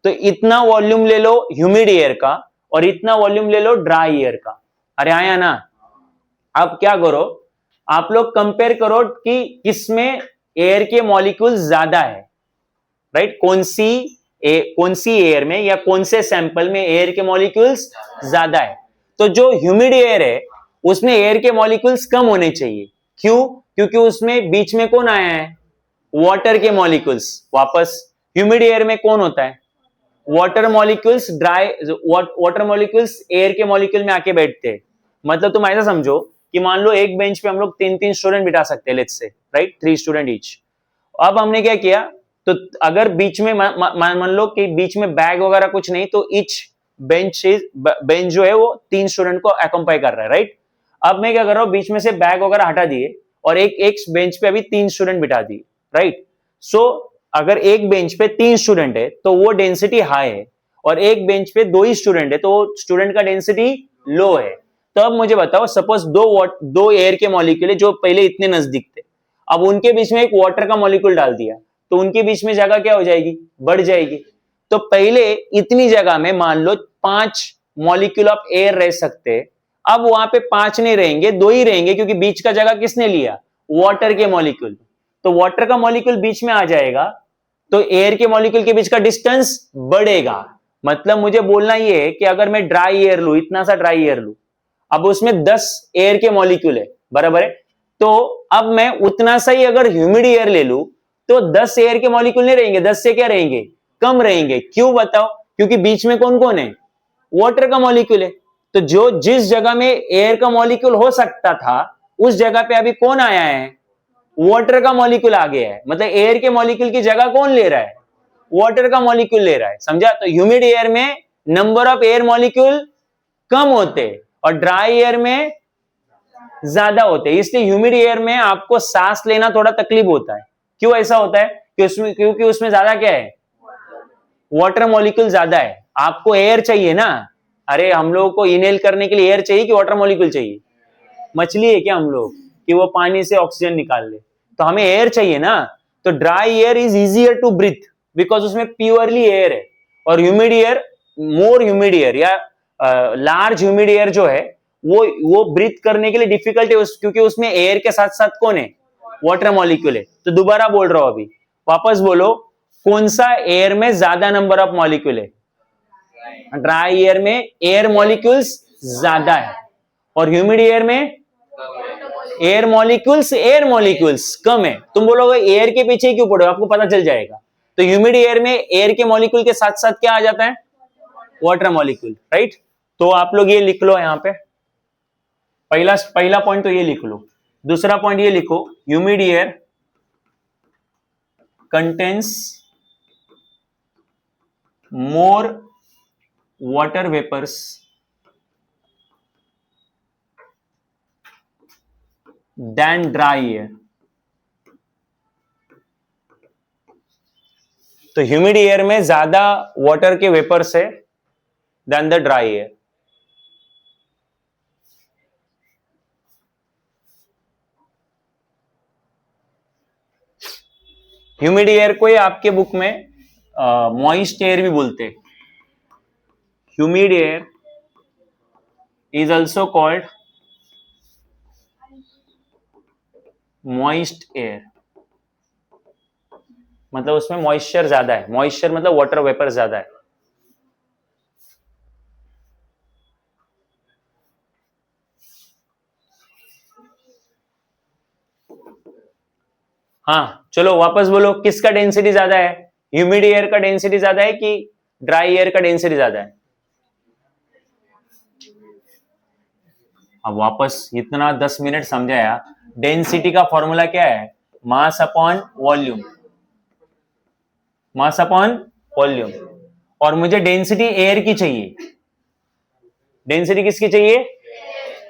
तो इतना वॉल्यूम ले लो ह्यूमिड एयर का और इतना वॉल्यूम ले लो ड्राई एयर का। अरे आया ना। अब क्या करो, आप लोग कंपेयर करो कि किसमें एयर के मॉलिक्यूल ज्यादा है, राइट। कौन सी एयर में या कौन से सैंपल में एयर के मॉलिक्यूल्स ज्यादा है। तो जो ह्यूमिड एयर है उसमें एयर के मॉलिक्यूल्स कम होने चाहिए। क्यों, क्योंकि उसमें बीच में कौन आया है, वाटर के मॉलिक्यूल्स। वापस ह्यूमिड एयर में कौन होता है, water molecules. Water molecules air के मॉलिक्यूल में आके बैठते हैं। मतलब तुम ऐसा समझो कि मान लो एक बेंच पे हम लोग 3-3 स्टूडेंट बिठा सकते हैं, let's say, right, 3 student each. अब हमने क्या किया, तो अगर बीच में मान लो कि बीच में बैग वगैरह कुछ नहीं, तो ईच बेंच जो है वो 3 स्टूडेंट को अकम्पाई कर रहा है, राइट। अब मैं क्या कर रहा हूं, बीच में से बैग वगैरह हटा दिए और एक बेंच पे अभी 3 स्टूडेंट बिठा दिए, राइट। सो अगर एक बेंच पे 3 स्टूडेंट है तो वो डेंसिटी हाई है, और एक बेंच पे 2 ही स्टूडेंट है तो स्टूडेंट का डेंसिटी लो है। तो अब मुझे बताओ, सपोज दो एयर के मॉलिक्यूल है जो पहले इतने नजदीक थे, अब उनके बीच में एक वाटर का मॉलिक्यूल डाल दिया तो उनके बीच में जगह क्या हो जाएगी, बढ़ जाएगी। तो पहले इतनी जगह में मान लो 5 मॉलिक्यूल ऑफ एयर रह सकते, अब वहां पे 5 नहीं रहेंगे, 2 ही रहेंगे, क्योंकि बीच का जगह किसने लिया, वाटर के मॉलिक्यूल। तो वाटर का मॉलिक्यूल बीच में आ जाएगा तो एयर के मॉलिक्यूल के बीच का डिस्टेंस बढ़ेगा। मतलब मुझे बोलना यह है कि अगर मैं ड्राई एयर लू, इतना सा ड्राई एयर लू, अब उसमें 10 एयर के मॉलिक्यूल है, बराबर है। तो अब मैं उतना सा ही अगर ह्यूमिड एयर ले लू तो 10 एयर के मॉलिक्यूल नहीं रहेंगे, 10 से क्या रहेंगे, कम रहेंगे। क्यों बताओ, क्योंकि बीच में कौन कौन है, वाटर का मॉलिक्यूल है। तो जो जिस जगह में एयर का मॉलिक्यूल हो सकता था उस जगह पे अभी कौन आया है, वाटर का मॉलिक्यूल आ गया है। मतलब एयर के मॉलिक्यूल की जगह कौन ले रहा है, वाटर का मॉलिक्यूल ले रहा है, समझा। तो ह्यूमिड एयर में नंबर ऑफ एयर मॉलिक्यूल कम होते और ड्राई एयर में ज्यादा होते हैं। इसलिए ह्यूमिड एयर में आपको सांस लेना थोड़ा तकलीफ होता है। क्यों ऐसा होता है, क्योंकि उसमें ज्यादा क्या है, वाटर मॉलिक्यूल ज्यादा है। आपको एयर चाहिए ना, अरे हम लोगों को इनहेल करने के लिए एयर चाहिए कि वाटर मॉलिक्यूल चाहिए, मछली है क्या हम लोग कि वो पानी से ऑक्सीजन निकाल ले, तो हमें एयर चाहिए ना। तो dry air is easier to breathe because उसमें प्योरली एयर है। और humid air, more humid air या लार्ज ह्यूमिड एयर जो है वो ब्रीथ करने के लिए डिफिकल्ट है, क्योंकि उसमें एयर के साथ साथ कौन है, वाटर मॉलिक्यूल है। तो दोबारा बोल रहा हूं, अभी वापस बोलो, कौन सा एयर में ज्यादा नंबर ऑफ मॉलिक्यूल है, ड्राई एयर में एयर मॉलिक्यूल्स ज्यादा है, और ह्यूमिड एयर में एयर मॉलिक्यूल्स कम है। तुम बोलोगे एयर के पीछे क्यों पड़ो, आपको पता चल जाएगा। तो ह्यूमिड एयर में एयर के मॉलिक्यूल के साथ साथ क्या आ जाता है, वाटर मॉलिक्यूल, राइट। तो आप लोग ये लिख लो, यहां पे पहला पॉइंट तो ये लिख लो। दूसरा पॉइंट ये लिखो, humid air contains more water vapours than dry air. तो ह्यूमिड एयर में ज्यादा वाटर के वेपर्स है than the dry air. Humid air को आपके बुक में मॉइस्ट एयर भी बोलते हैं। Humid air is also called moist air. मतलब उसमें मॉइस्चर ज्यादा है, मॉइस्चर मतलब वाटर वेपर ज्यादा है। हाँ चलो वापस बोलो, किसका डेंसिटी ज्यादा है? ह्यूमिड एयर का डेंसिटी ज्यादा है कि ड्राई एयर का डेंसिटी ज्यादा है? अब वापस इतना 10 मिनट समझाया, डेंसिटी का फॉर्मूला क्या है? Mass upon volume, mass upon volume. और मुझे डेंसिटी एयर की चाहिए, डेंसिटी किसकी चाहिए?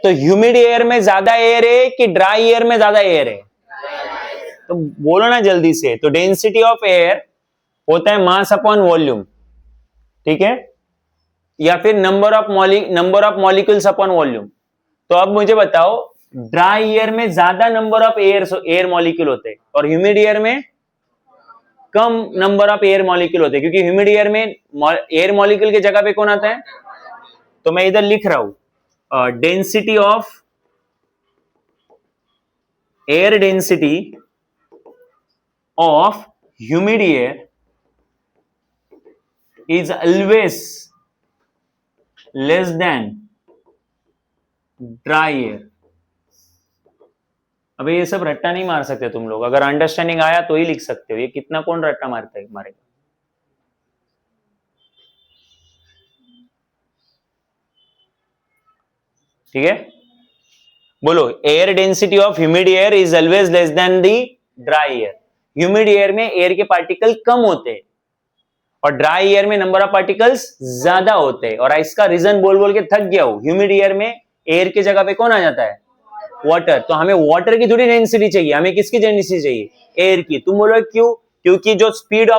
तो ह्यूमिड एयर में ज्यादा एयर है कि ड्राई एयर में ज्यादा एयर है? तो बोलो ना जल्दी से। तो डेंसिटी ऑफ एयर होता है मास अपॉन वॉल्यूम, ठीक है, या फिर number of molecules upon volume. तो अब मुझे बताओ, ड्राई एयर में ज्यादा नंबर ऑफ एयर मॉलिक्यूल होते हैं और ह्यूमिड एयर में कम नंबर ऑफ एयर मॉलिक्यूल होते हैं, क्योंकि ह्यूमिड एयर में एयर मॉलिक्यूल की जगह पे कौन आता है? तो मैं इधर लिख रहा हूं, density of air density of humid air is always less than dry air। अबे ये सब रट्टा नहीं मार सकते तुम लोग, अगर अंडरस्टैंडिंग आया तो ही लिख सकते हो, ये कितना कौन रट्टा मारता है मारेगा। ठीक है, बोलो, air density of humid air is always less than the dry air. Humid air में एयर के पार्टिकल कम होते हैं और ड्राई एयर में नंबर ऑफ पार्टिकल्स ज्यादा होते हैं। और इसका रीजन बोल बोल के थक गया हूं। ह्यूमिड एयर में एयर की जगह पे कौन आ जाता है? वाटर। तो हमें वाटर की थोड़ी डेंसिटी चाहिए, हमें किसकी डेंसिटी चाहिए? एयर की। तुम बोलो क्यों? क्योंकि जो स्पीड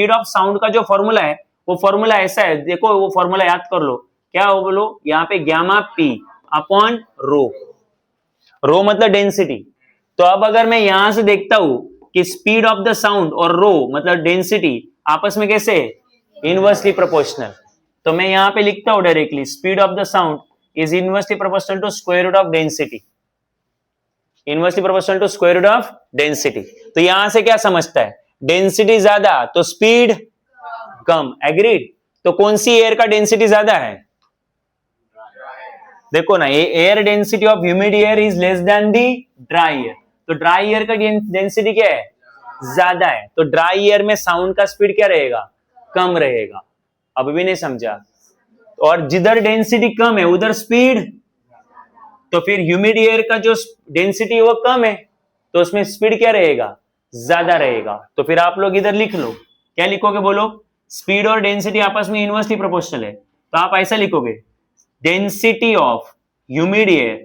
ऑफ साउंड का जो फॉर्मूला है, वो फॉर्मूला ऐसा है, देखो वो फॉर्मूला याद कर लो। क्या हो बोलो, यहाँ पे गामा पी अपॉन रो, रो मतलब डेंसिटी। तो अब अगर मैं यहां से देखता हूं कि स्पीड ऑफ द साउंड और रो मतलब डेंसिटी आपस में कैसे है? Inversely proportional. तो मैं यहां पे लिखता हूं directly, speed of the sound is inversely proportional to square root of density, inversely proportional to square root of density. तो यहां से क्या समझता है? डेंसिटी ज्यादा तो स्पीड कम, एग्रीड। तो कौन सी एयर का डेंसिटी ज्यादा है? देखो ना, ये air density of humid air is less then the dry air. तो ड्राई एयर का डेंसिटी क्या है? ज्यादा है। तो ड्राई एयर में साउंड का स्पीड क्या रहेगा? कम रहेगा। अभी भी नहीं समझा? और जिधर डेंसिटी कम है उधर स्पीड, तो फिर ह्यूमिड एयर का जो डेंसिटी वो कम है, तो उसमें स्पीड क्या रहेगा? ज्यादा रहेगा। तो फिर आप लोग इधर लिख लो, क्या लिखोगे बोलो? स्पीड और डेंसिटी आपस में इनवर्सली प्रोपोर्शनल है, तो आप ऐसा लिखोगे, density of humid air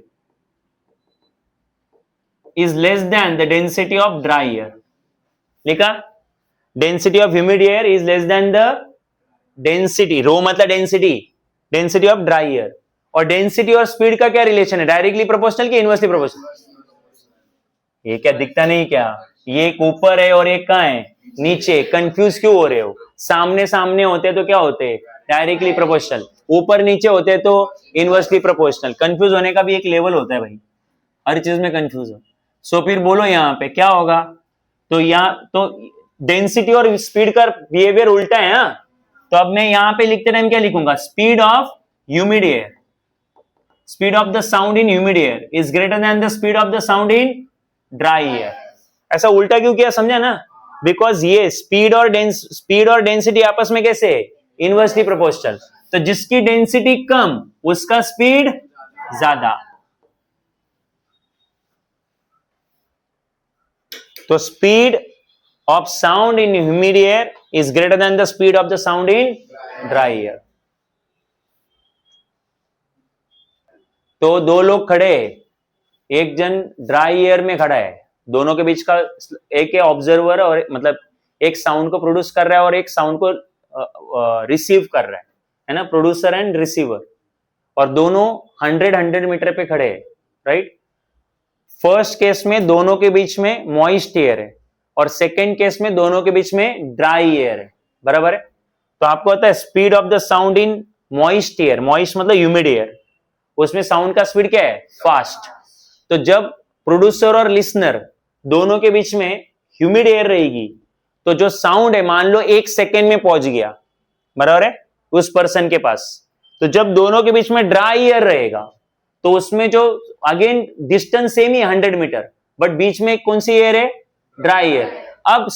is less than the density of dry air। लिखा? Density of humid air is less than the density, rho मतलब density, density of dry air. और डेंसिटी और स्पीड का क्या रिलेशन है? डायरेक्टली प्रोपोर्शनल कि inversely proportional? ये क्या दिखता नहीं क्या? ये एक ऊपर है और एक कहां है? नीचे। कंफ्यूज क्यों हो रहे हो? सामने सामने होते तो क्या होते? Directly proportional. ऊपर नीचे होते तो इनवर्सली प्रोपोर्शनल। कंफ्यूज होने का भी एक लेवल होता है भाई, हर चीज में कंफ्यूज हो। सो फिर बोलो यहाँ पे क्या होगा? तो यहाँ तो डेंसिटी और स्पीड का बिहेवियर उल्टा है। हाँ, तो अब मैं यहाँ पे लिखते टाइम क्या लिखूंगा? Speed of humid air, speed of the sound in humid air is greater than the speed of the sound in dry air. ऐसा उल्टा क्यों किया? समझा ना? बिकॉज ये स्पीड और डेंसिटी आपस में कैसे है? Inversely proportional. तो जिसकी डेंसिटी कम उसका स्पीड ज्यादा। तो speed of sound in humid air is greater than the speed of the sound in dry air. तो दो लोग खड़े, एक जन ड्राई एयर में खड़ा है, दोनों के बीच का एक ऑब्जर्वर और मतलब एक साउंड को प्रोड्यूस कर रहा है और एक साउंड को रिसीव कर रहा है ना, प्रोड्यूसर एंड रिसीवर। और दोनों 100 मीटर पे खड़े हैं, राइट। फर्स्ट केस में दोनों के बीच में मॉइस्ट एयर है और सेकेंड केस में दोनों के बीच में ड्राई एयर है, बराबर है। तो आपको पता है speed of the sound in moist air, moist मतलब ह्यूमिड एयर, उसमें साउंड का स्पीड क्या है? फास्ट। तो जब प्रोड्यूसर और लिसनर दोनों के बीच में ह्यूमिड एयर रहेगी तो जो साउंड है मान लो 1 सेकेंड में पहुंच गया, बराबर है, उस पर्सन के पास। तो जब दोनों के बीच में ड्राई एयर रहेगा तो उसमें जो अगेन डिस्टेंस सेम ही 100 मीटर, बट बीच में कौन सी एयर है, ड्राई एयर। अब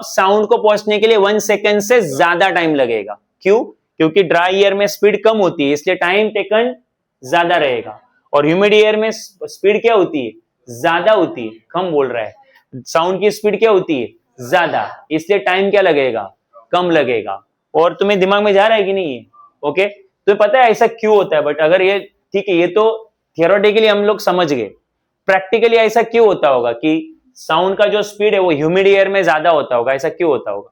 साउंड को पहुंचने के लिए 1 सेकेंड से ज्यादा टाइम लगेगा। क्यों? क्योंकि ड्राई एयर में स्पीड कम होती है इसलिए टाइम टेकन ज्यादा रहेगा, और ह्यूमिड एयर में स्पीड क्या होती है, ज्यादा होती है, कम बोल रहा है। साउंड की स्पीड क्या होती है, ज्यादा, इसलिए टाइम क्या लगेगा, कम लगेगा। और तुम्हें दिमाग में जा रहा है कि नहीं है? ओके, तुम्हें पता है ऐसा क्यों होता है, बट अगर ये ठीक है, ये तो थियोरेटिकली हम लोग समझ गए, प्रैक्टिकली ऐसा क्यों होता होगा कि साउंड का जो स्पीड है वो ह्यूमिड एयर में ज्यादा होता होगा, ऐसा क्यों होता होगा?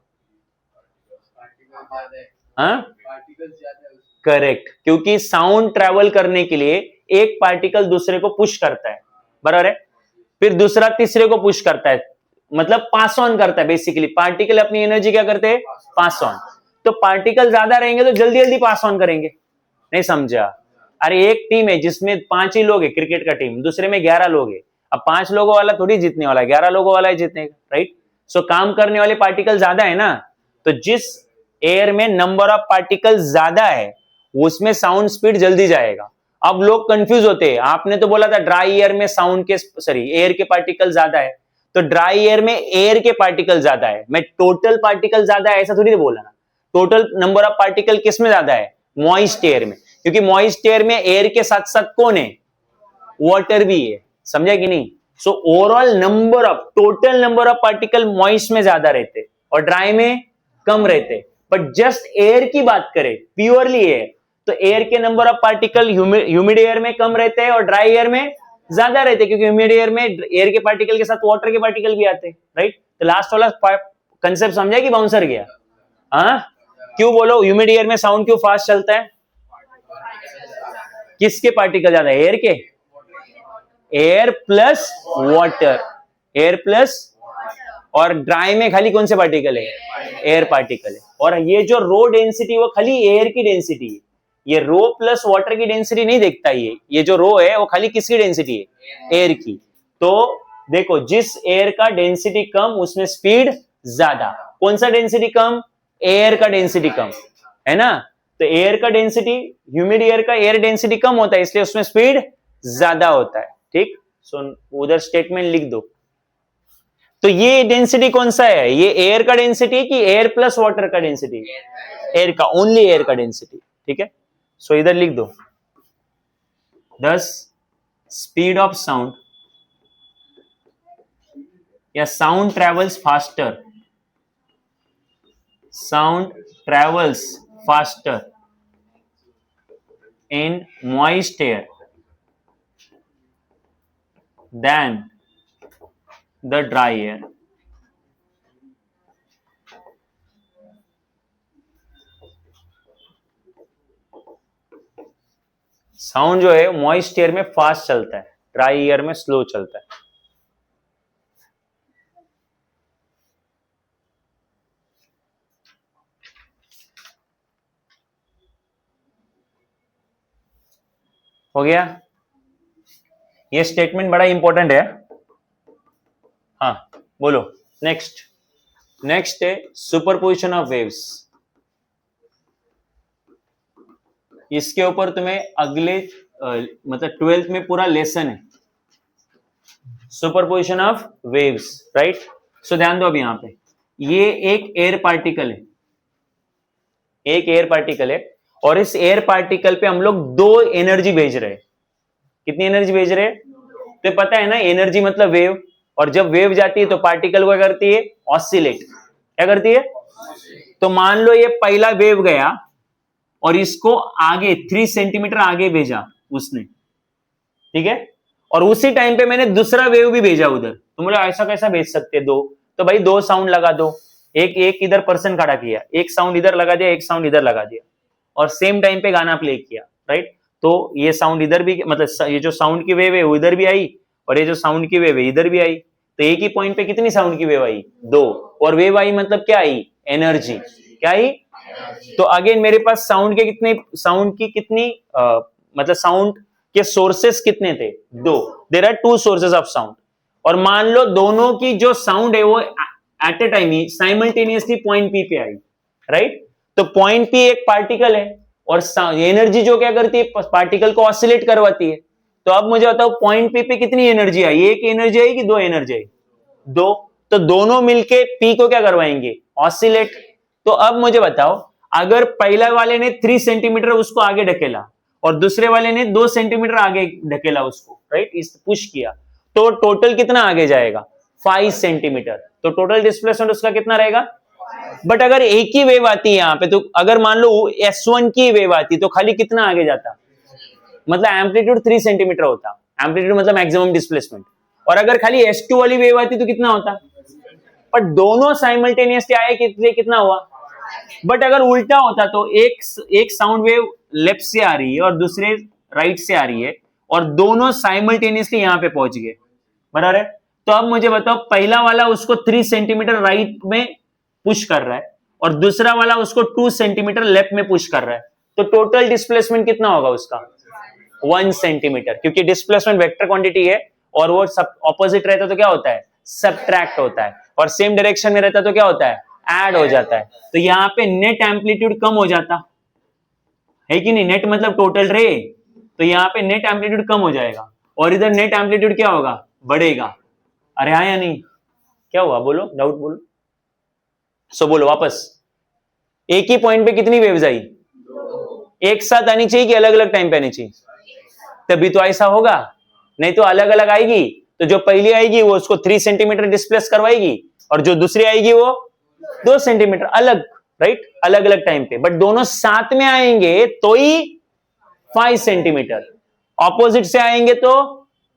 हाँ, करेक्ट, क्योंकि साउंड ट्रैवल करने के लिए एक पार्टिकल दूसरे को पुश करता है, बराबर है, फिर दूसरा तीसरे को पुश करता है, मतलब पास ऑन करता है। बेसिकली पार्टिकल अपनी एनर्जी क्या करते हैं, पास ऑन। तो पार्टिकल ज्यादा रहेंगे तो जल्दी जल्दी पास ऑन करेंगे। नहीं समझा? अरे एक टीम है जिसमें 5 ही लोग है, क्रिकेट का टीम, दूसरे में 11 लोग है। अब 5 लोगों वाला थोड़ी जीतने वाला है, 11 लोगों वाला ही जीतनेगा, राइट? सो काम करने वाले पार्टिकल ज्यादा है ना, तो जिस एयर में नंबर ऑफ पार्टिकल ज्यादा है उसमें साउंड स्पीड जल्दी जाएगा। अब लोग कंफ्यूज होते हैं, आपने तो बोला था ड्राई एयर में साउंड के एयर के पार्टिकल ज्यादा है, तो ड्राई एयर में एयर के पार्टिकल ज्यादा है, मैं टोटल पार्टिकल ज्यादा है ऐसा थोड़ी बोला ना। टोटल नंबर ऑफ पार्टिकल किस में ज्यादा है, मॉइस्ट एयर में, क्योंकि मॉइस्ट एयर में एयर के साथ साथ कौन है, वाटर भी है। समझा कि नहीं? So overall number of, total number of particle moist में ज्यादा रहते और ड्राई में कम रहते। बट जस्ट एयर की बात करें, प्योरली एयर, तो एयर के number of particle humid air में कम रहते हैं और ड्राई एयर में ज्यादा रहते हैं, क्योंकि ह्यूमिड एयर में एयर के पार्टिकल के साथ वाटर के पार्टिकल भी आते हैं, राइट? तो लास्ट वाला कंसेप्ट समझा कि बाउंसर गया? हाँ, क्यों बोलो ह्यूमिड एयर में साउंड क्यों फास्ट चलता है? किसके पार्टिकल ज्यादा, एयर के? Air plus water, air plus, और ड्राई में खाली कौन से पार्टिकल है, एयर पार्टिकल है। और ये जो रो डेंसिटी वो खाली एयर की डेंसिटी है, ये रो प्लस वाटर की डेंसिटी नहीं देखता। ये जो रो है वो खाली किसकी डेंसिटी है, एयर की। तो देखो, जिस एयर का डेंसिटी कम उसमें स्पीड ज्यादा। कौन सा डेंसिटी कम, एयर का डेंसिटी कम, है ना? तो एयर का डेंसिटी, ह्यूमिड एयर का एयर डेंसिटी कम होता है इसलिए उसमें स्पीड ज्यादा होता है, ठीक? सो उधर स्टेटमेंट लिख दो। तो ये डेंसिटी कौन सा है, ये एयर का डेंसिटी कि एयर प्लस वाटर का डेंसिटी? एयर का, ओनली एयर का डेंसिटी, ठीक है? सो इधर लिख दो, thus स्पीड ऑफ साउंड या sound travels faster, sound travels faster in moist air than the dry air. Sound जो है मॉइस्ट एयर में फास्ट चलता है, ड्राई एयर में स्लो चलता है। हो गया? ये स्टेटमेंट बड़ा इंपॉर्टेंट है। हाँ बोलो, नेक्स्ट। नेक्स्ट है सुपरपोजिशन ऑफ वेव्स। इसके ऊपर तुम्हें अगले मतलब 12th में पूरा लेसन है, सुपरपोजिशन ऑफ वेव्स, राइट? सो ध्यान दो अब यहां पे, ये एक एयर पार्टिकल है, एक एयर पार्टिकल है, और इस एयर पार्टिकल पे हम लोग 2 एनर्जी भेज रहे हैं। कितनी एनर्जी भेज रहे हैं? तो पता है ना, एनर्जी मतलब वेव, और जब वेव जाती है तो पार्टिकल क्या करती है, ऑसिलेट। क्या करती है? तो मान लो ये पहला वेव गया और इसको आगे 3 सेंटीमीटर आगे भेजा उसने, ठीक है? और उसी टाइम पे मैंने दूसरा वेव भी भेजा उधर। तो बोले ऐसा कैसा भेज सकते 2? तो भाई 2 साउंड लगा दो, एक इधर पर्सन खड़ा किया, एक साउंड इधर लगा दिया, एक साउंड इधर लगा दिया, और सेम टाइम पे गाना प्ले किया, राइट? तो ये साउंड इधर भी, मतलब ये जो साउंड की वेव है वो इधर भी आई, और ये जो साउंड की वेव है इधर भी आई। तो एक ही पॉइंट पे कितनी साउंड की वेव आई? 2। और वेव आई मतलब क्या आई? एनर्जी। क्या आई? तो अगेन मेरे पास साउंड की कितनी मतलब साउंड के सोर्सेस कितने थे? 2। There are 2 sources of sound, और मान लो दोनों की जो साउंड है वो एट ए टाइम ही साइमल्टेनियसली पॉइंट पी पे आई, राइट? तो पॉइंट पी एक पार्टिकल है और एनर्जी जो क्या करती है, पार्टिकल को ऑसिलेट करवाती है। तो अब मुझे बताओ पॉइंट पी पे कितनी एनर्जी आई, एक एनर्जी आई कि दो एनर्जी आई? दो। तो दोनों मिलके पी को क्या करवाएंगे, ऑसिलेट। तो अब मुझे बताओ अगर पहला वाले ने 3 सेंटीमीटर उसको आगे ढकेला और दूसरे वाले ने 2 सेंटीमीटर आगे ढकेला उसको, राइट, इस पुश किया, तो टोटल कितना आगे जाएगा, 5 सेंटीमीटर। तो टोटल डिस्प्लेसमेंट उसका कितना रहेगा? बट अगर एक ही वेव आती है यहां पे, तो अगर मान लो S1 की वेव आती तो खाली कितना आगे जाता, मतलब एम्पलीट्यूड 3 सेंटीमीटर होता, एम्पलीट्यूड मतलब मैक्सिमम डिस्प्लेसमेंट। और अगर खाली S2 वाली वेव आती तो कितना होता? पर दोनों साइमल्टेनियसली आए कितना हुआ? बट अगर उल्टा होता तो एक साउंड वेव लेफ्ट से आ रही है और दूसरे राइट से आ रही है और दोनों साइमल्टेनियसली यहां पे पहुंच गए, बराबर है? तो अब मुझे बताओ पहला वाला उसको 3 सेंटीमीटर राइट में पुश कर रहा है और दूसरा वाला उसको 2 सेंटीमीटर लेफ्ट में पुश कर रहा है, तो टोटल डिस्प्लेसमेंट कितना होगा उसका? 1 सेंटीमीटर, क्योंकि डिस्प्लेसमेंट वेक्टर क्वांटिटी है और वो सब ऑपोजिट रहता तो क्या होता है, सबट्रैक्ट होता है, और सेम डायरेक्शन में रहता तो क्या होता है, ऐड हो जाता है। तो यहाँ पे नेट एम्पलीट्यूड कम हो जाता है कि नहीं, नेट मतलब टोटल रे, तो यहाँ पे नेट एम्पलीट्यूड कम हो जाएगा और इधर नेट एम्पलीट्यूड क्या होगा, बढ़ेगा। अरे हाँ या नहीं, क्या हुआ, बोलो, डाउट बोलो। सो बोलो वापस, एक ही पॉइंट पे कितनी वेव्स आई? एक साथ आनी चाहिए कि अलग अलग टाइम पे आनी चाहिए? तभी तो ऐसा होगा, नहीं तो अलग अलग आएगी तो जो पहली आएगी वो उसको 3 सेंटीमीटर डिस्प्लेस करवाएगी और जो दूसरी आएगी वो 2 सेंटीमीटर अलग, राइट, अलग अलग टाइम पे। बट दोनों साथ में आएंगे तो ही 5 सेंटीमीटर, ऑपोजिट से आएंगे तो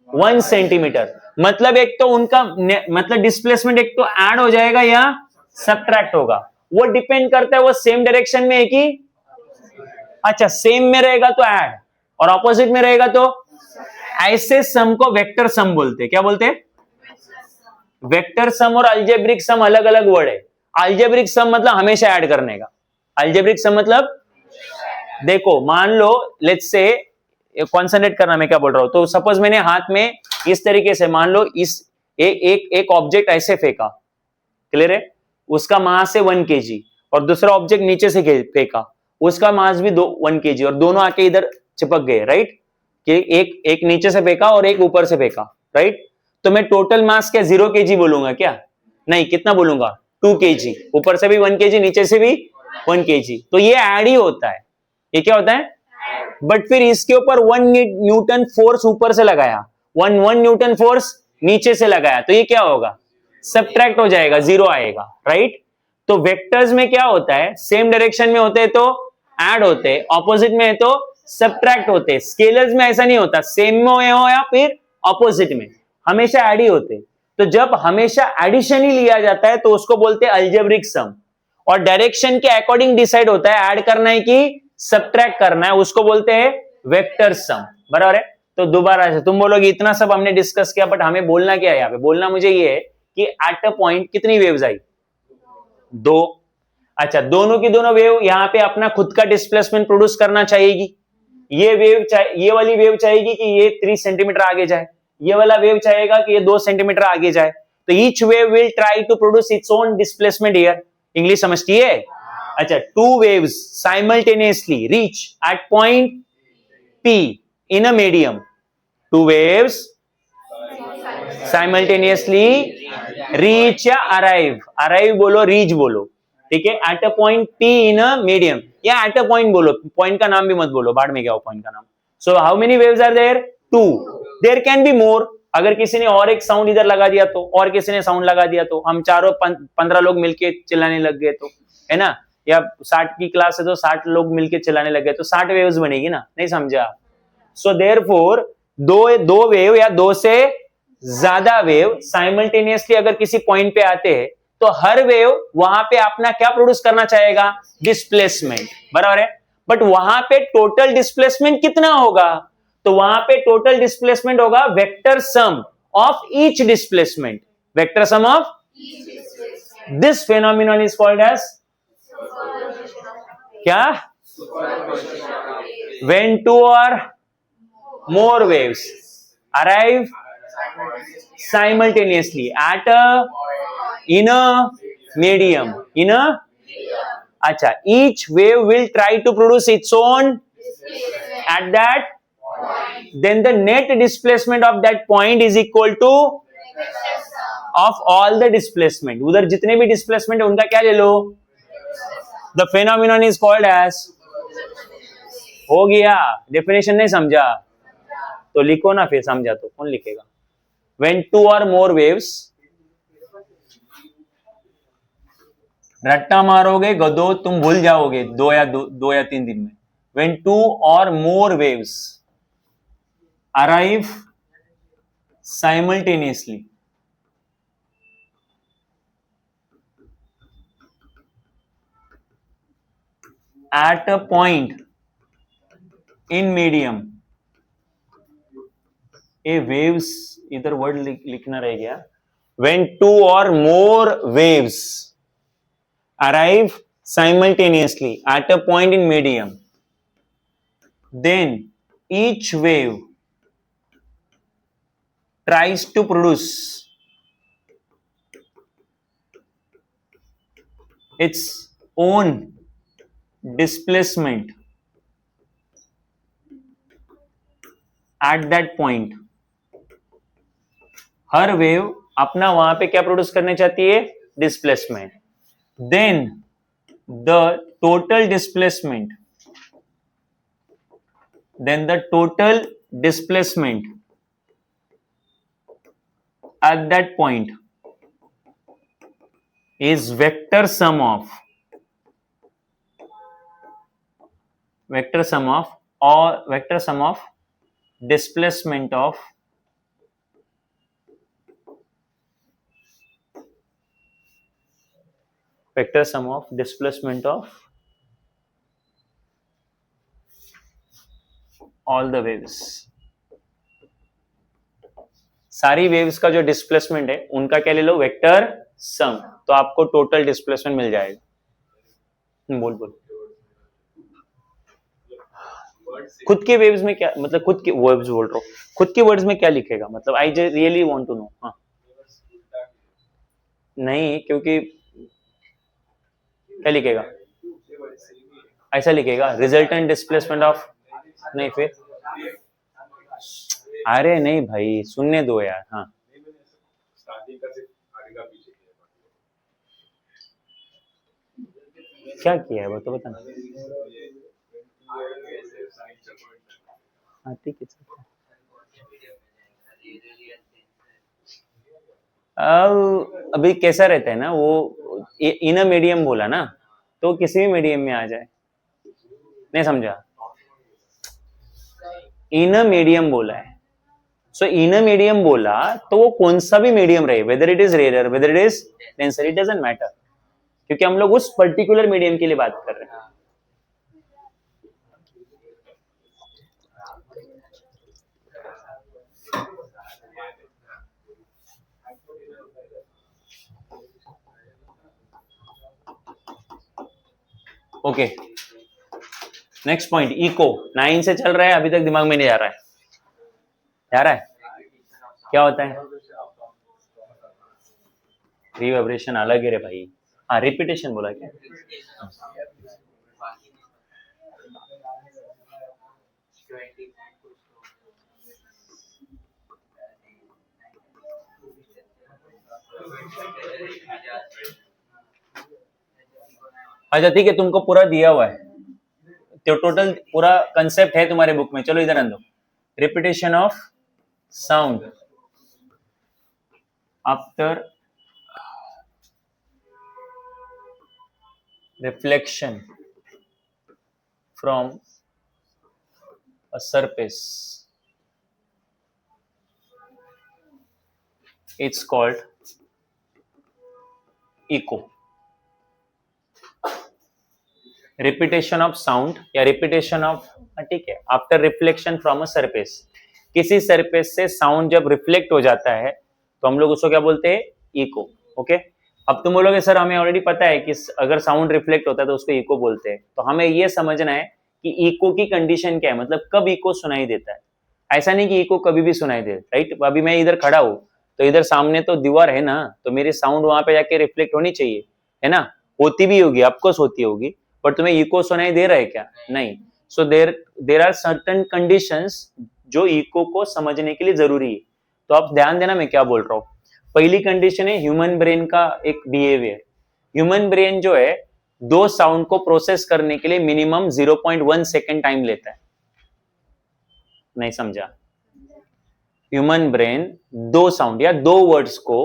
1 सेंटीमीटर। मतलब एक तो उनका मतलब डिस्प्लेसमेंट एक तो ऐड हो जाएगा या सबट्रैक्ट होगा, वो डिपेंड करता है वो सेम डायरेक्शन में है कि, अच्छा सेम में रहेगा तो ऐड और ऑपोजिट में रहेगा तो, ऐसे सम को वेक्टर सम बोलते हैं। क्या बोलते हैं? वेक्टर सम और अलजेब्रिक सम अलग अलग वर्ड है। अलजेब्रिक सम मतलब हमेशा ऐड करने का, अलजेब्रिक सम मतलब देखो मान लो लेट्स से, कॉन्सेंट्रेट करना मैं क्या बोल रहा हूं, तो सपोज मैंने हाथ में इस तरीके से मान लो इस एक ऑब्जेक्ट ऐसे फेंका, क्लियर है, उसका मास है 1 kg और दूसरा ऑब्जेक्ट नीचे से फेंका, उसका मास भी 1 kg और दोनों आके इधर चिपक गए, राइट, कि एक नीचे से फेंका और एक ऊपर से फेंका, राइट। तो मैं टोटल मास क्या 0 kg बोलूंगा क्या? नहीं, कितना बोलूंगा, 2 kg, ऊपर से भी 1 kg नीचे से भी 1 kg, तो ये ऐड ही होता है, ये क्या होता है? बट फिर इसके ऊपर 1 न्यूटन फोर्स ऊपर से लगाया, 1 न्यूटन फोर्स नीचे से लगाया, तो ये क्या होगा, सबट्रैक्ट हो जाएगा, 0 आएगा, राइट। तो वेक्टर्स में क्या होता है, सेम डायरेक्शन में होते हैं तो ऐड होते हैं, ऑपोजिट में है तो सबट्रैक्ट होते हैं। स्केलर्स में ऐसा नहीं होता, सेम में हो या फिर ऑपोजिट में, हमेशा ऐड ही होते हैं। तो जब हमेशा एडिशन ही लिया जाता है तो उसको बोलते हैं अलजेब्रिक सम, और डायरेक्शन के अकॉर्डिंग डिसाइड होता है ऐड करना है कि सबट्रैक्ट करना है, उसको बोलते हैं वेक्टर सम, बराबर है। तो दोबारा से तुम बोलोगे इतना सब हमने डिस्कस किया, बट हमें बोलना क्या है यहाँ पे, बोलना मुझे ये है कि एट अ पॉइंट कितनी वेव्स आई, 2। अच्छा, दोनों की दोनों वेव यहाँ पे अपना खुद का डिस्प्लेसमेंट प्रोड्यूस करना चाहेगी, ये वाली वेव चाहेगी कि ये 3 सेंटीमीटर आगे जाए, ये वाला वेव चाहेगा कि ये 2 सेंटीमीटर आगे जाए, तो each wave will try to produce its own displacement here. English समझती है? अच्छा, 2 waves simultaneously reach at point P in a medium. 2 waves simultaneously reach या arrive बोलो, reach बोलो, ठीक है, at a point P in a medium, या at a point बोलो, point का नाम भी मत बोलो, बाद में क्या हो point का नाम। So how many waves are there? 2. There can be more. अगर किसी ने और एक साउंड इधर लगा दिया तो, और किसी ने साउंड लगा दिया तो, हम चारों 15 लोग मिलके चिल्लाने लग गए तो, है ना, या 60 की क्लास है तो 60 लोग मिलके चिल्लाने लग गए तो 60 वेव्स बनेगी ना, नहीं समझा? सो देयरफॉर दो वेव या 2 से ज्यादा वेव साइमल्टेनियसली अगर किसी पॉइंट पे आते हैं तो हर वेव वहां पे अपना क्या प्रोड्यूस करना चाहेगा, डिस्प्लेसमेंट, बराबर है। बट वहां पे टोटल डिस्प्लेसमेंट कितना होगा, तो वहां पे टोटल डिस्प्लेसमेंट होगा vector sum of each displacement, vector sum of this phenomenon is called as क्या, when 2 or more waves arrive simultaneously at a in a medium acha, each wave will try to produce its own at that, then the net displacement of that point is equal to of all the displacement, उधर जितने भी displacement है उनका क्या ले लो, the phenomenon is called as, हो गया, definition नहीं समझा तो लिखो ना, फिर समझा तो कौन लिखेगा, when two or more waves, रट्टा मारोगे गधो तुम भूल जाओगे दो या तीन दिन में, when two or more waves arrive simultaneously at a point in medium, A waves इधर वर्ड लिखना रह गया, when two or more waves arrive simultaneously at a point in medium, then each wave tries to produce its own displacement at that point. हर wave अपना वहां पे क्या produce करने चाहती है, displacement, then the total displacement at that point is vector sum of displacement of all the waves. सारी waves का जो डिस्प्लेसमेंट है उनका क्या ले लो, वेक्टर सम, तो आपको टोटल डिस्प्लेसमेंट मिल जाएगा। बोल खुद के वेव्स में क्या मतलब, खुद के वेव्स बोल रहा हूँ, खुद के वर्ड्स में क्या लिखेगा, मतलब I really want to know. हाँ नहीं, क्योंकि क्या लिखेगा, ऐसा लिखेगा रिजल्टेंट डिस्प्लेसमेंट ऑफ, नहीं फिर, अरे नहीं भाई सुनने दो यार। हाँ क्या किया है वो तो बताना। हाँ ठीक है, अभी कैसा रहता है ना वो, इन अ मीडियम बोला ना, तो किसी भी मीडियम में आ जाए, नहीं समझा, इन अ मीडियम बोला है, सो इन अ मीडियम बोला तो वो कौन सा भी मीडियम रहे, whether it is rare whether it is denser, it doesn't matter, क्योंकि हम लोग उस पर्टिकुलर मीडियम के लिए बात कर रहे हैं। ओके, नेक्स्ट पॉइंट, इको 9 से चल रहा है, अभी तक दिमाग में नहीं जा रहा है, क्या होता है, रिवर्बरेशन अलग है रे भाई। हाँ रिपीटेशन बोला क्या, अच्छा ठीक है, तुमको पूरा दिया हुआ है, तो टोटल पूरा कंसेप्ट है तुम्हारे बुक में, चलो इधर आंदो, repetition of sound after reflection from a surface, it's called echo. Repetition of sound या रिपीटेशन ऑफ, ठीक है, after reflection from a surface, किसी सरफेस से साउंड जब रिफ्लेक्ट हो जाता है तो हम लोग उसको क्या बोलते हैं, इको। ओके, अब तुम बोलोगे सर हमें ऑलरेडी पता है कि अगर साउंड रिफ्लेक्ट होता है तो उसको इको बोलते हैं, तो हमें यह समझना है कि इको की कंडीशन क्या है, मतलब कब इको सुनाई देता है। ऐसा नहीं कि इको कभी भी सुनाई दे, राइट? अभी मैं इधर खड़ा हूं तो इधर सामने तो दीवार है ना, तो मेरी साउंड वहां पे जाके रिफ्लेक्ट होनी चाहिए, है ना? होती भी होगी, ऑफकोर्स होती होगी, पर तुम्हें इको सुनाई दे रहा है क्या? नहीं। सो देर आर सर्टेन कंडीशंस जो इको को समझने के लिए जरूरी है। तो आप ध्यान देना मैं क्या बोल रहा हूँ। पहली कंडीशन है ह्यूमन ब्रेन का एक बिहेवियर। ह्यूमन ब्रेन जो है दो साउंड को प्रोसेस करने के लिए मिनिमम 0.1 सेकेंड टाइम लेता है। नहीं समझा? ह्यूमन ब्रेन दो साउंड या दो वर्ड्स को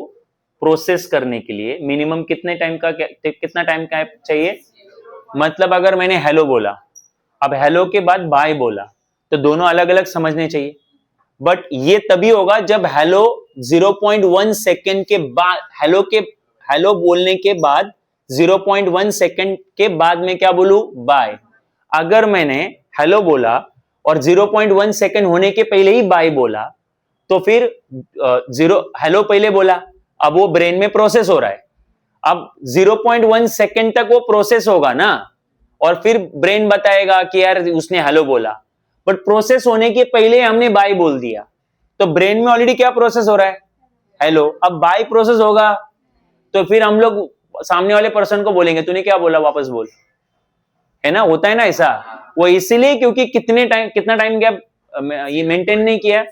प्रोसेस करने के लिए मिनिमम कितना टाइम का चाहिए? मतलब अगर मैंने हेलो बोला, अब हेलो के बाद बाय बोला, तो दोनों अलग अलग समझने चाहिए। बट ये तभी होगा जब हेलो 0.1 सेकेंड के बाद, हेलो बोलने के बाद 0.1 सेकेंड के बाद मैं क्या बोलूं? बाय। अगर मैंने हेलो बोला और 0.1 सेकेंड होने के पहले ही बाय बोला, तो फिर हेलो पहले बोला, अब वो ब्रेन में प्रोसेस हो रहा है। अब 0.1 सेकेंड तक वो प्रोसेस होगा ना, और फिर ब्रेन बताएगा कि यार उसने हेलो बोला, बट प्रोसेस होने के पहले हमने बाय बोल दिया, तो ब्रेन में ऑलरेडी क्या प्रोसेस हो रहा है? हेलो। अब बाय प्रोसेस होगा तो फिर हम लोग सामने वाले पर्सन को बोलेंगे तूने क्या बोला, वापस बोल, है ना? होता है ना ऐसा। वो इसीलिए क्योंकि कितना टाइम गैप ये मेंटेन नहीं किया,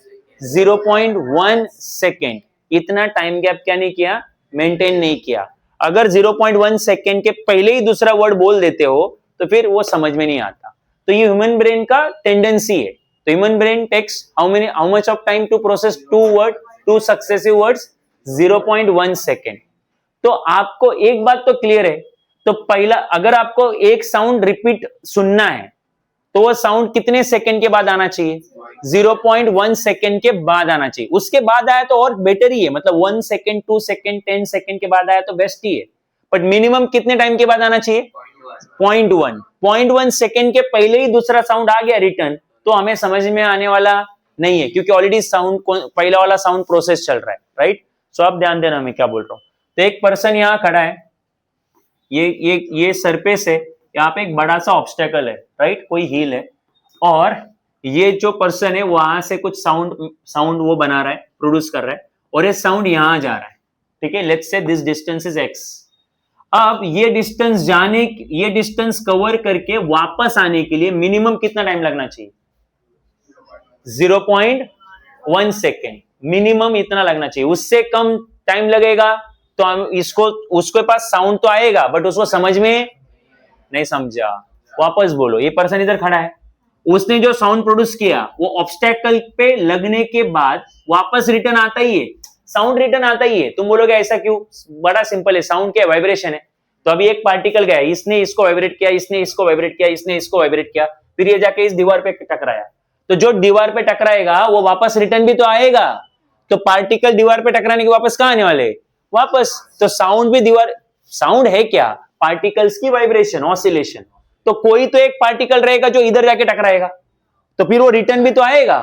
0.1 सेकेंड, इतना टाइम गैप क्या नहीं किया? मेंटेन नहीं किया। अगर 0.1 सेकेंड के पहले ही दूसरा वर्ड बोल देते हो तो फिर वो समझ में नहीं आता। तो ये ह्यूमन ब्रेन का टेंडेंसी है। तो human brain takes how much of time to process two successive words? 0.1 second. तो आपको एक बात तो क्लियर है, तो पहला अगर आपको एक साउंड रिपीट सुनना है तो वो साउंड कितने सेकंड के बाद आना चाहिए? 0.1 सेकंड के बाद आना चाहिए। उसके बाद आया तो और बेटर ही है, मतलब 1 सेकंड, 2 सेकंड, 10 सेकंड के बाद आया तो बेस्ट ही है। बट मिनिमम कितने टाइम के बाद आना चाहिए? 0.1 सेकंड के पहले ही दूसरा साउंड आ गया रिटर्न, तो हमें समझ में आने वाला नहीं है, क्योंकि ऑलरेडी साउंड पहला वाला साउंड प्रोसेस चल रहा है, राइट? सो आप ध्यान देना मैं क्या बोल रहा हूं। तो एक पर्सन यहां खड़ा है, ये सरफेस है, यहाँ पे एक बड़ा सा ऑब्स्टेकल है, राइट? कोई हिल है, और ये जो पर्सन है वहां से कुछ साउंड वो बना रहा है, प्रोड्यूस कर रहा है, और ये साउंड यहां जा रहा है, ठीक है? Let's say this distance is x। अब ये डिस्टेंस कवर करके वापस आने के लिए मिनिमम कितना टाइम लगना चाहिए? 0.1 सेकेंड, मिनिमम इतना लगना चाहिए। उससे कम टाइम लगेगा तो हम उसके पास साउंड तो आएगा बट उसको समझ में नहीं समझा। वापस बोलो, ये पर्सन इधर खड़ा है, उसने जो साउंड प्रोड्यूस किया वो ऑब्स्टेकल पे लगने के बाद वापस रिटर्न आता ही है, साउंड रिटर्न आता ही है। तुम बोलोगे ऐसा क्यों? बड़ा सिंपल है, साउंड क्या? वाइब्रेशन है। तो अभी एक पार्टिकल गया, इसने इसको वाइब्रेट किया, इसने इसको वाइब्रेट किया, इसने इसको वाइब्रेट किया, फिर ये जाके इस दीवार पे टकराया, तो जो दीवार पे टकराएगा वो वापस रिटर्न भी तो आएगा। तो पार्टिकल दीवार पे टकराने के वापस कहां आने वाले? वापस। तो साउंड भी साउंड है क्या? पार्टिकल्स की वाइब्रेशन, ऑसिलेशन। तो कोई तो एक पार्टिकल रहेगा जो इधर जाके टकराएगा, तो फिर वो रिटर्न भी तो आएगा।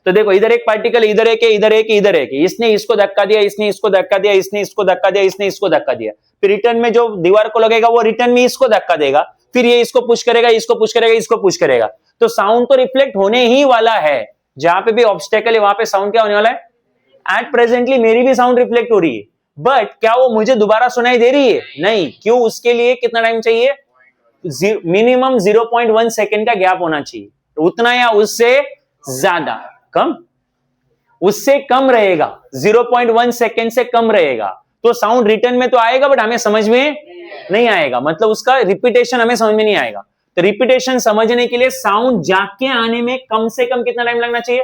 तो देखो, इधर एक पार्टिकल, इधर एक है, इधर एक, इधर एक है, इसने इसको धक्का दिया, इसने इसको धक्का दिया, इसने इसको धक्का दिया, इसने इसको धक्का दिया, फिर रिटर्न में जो दीवार को लगेगा वो रिटर्न में इसको धक्का देगा, फिर ये इसको पुश करेगा, इसको पुश करेगा, इसको पुश करेगा। तो साउंड तो रिफ्लेक्ट होने ही वाला है। जहां पे भी ऑब्स्टेकल है वहां पे साउंड क्या होने वाला है? एट प्रेजेंटली मेरी भी साउंड रिफ्लेक्ट हो रही है, बट क्या वो मुझे दोबारा सुनाई दे रही है? नहीं। क्यों? उसके लिए कितना टाइम चाहिए? मिनिमम 0.1 सेकेंड का गैप होना चाहिए, उतना या उससे ज्यादा। कम? उससे कम रहेगा, 0.1 सेकेंड से कम रहेगा, तो साउंड रिटर्न में तो आएगा बट हमें समझ में नहीं आएगा, मतलब उसका रिपीटेशन हमें समझ में नहीं आएगा। तो रिपीटेशन समझने के लिए साउंड जाके आने में कम से कम कितना टाइम लगना चाहिए?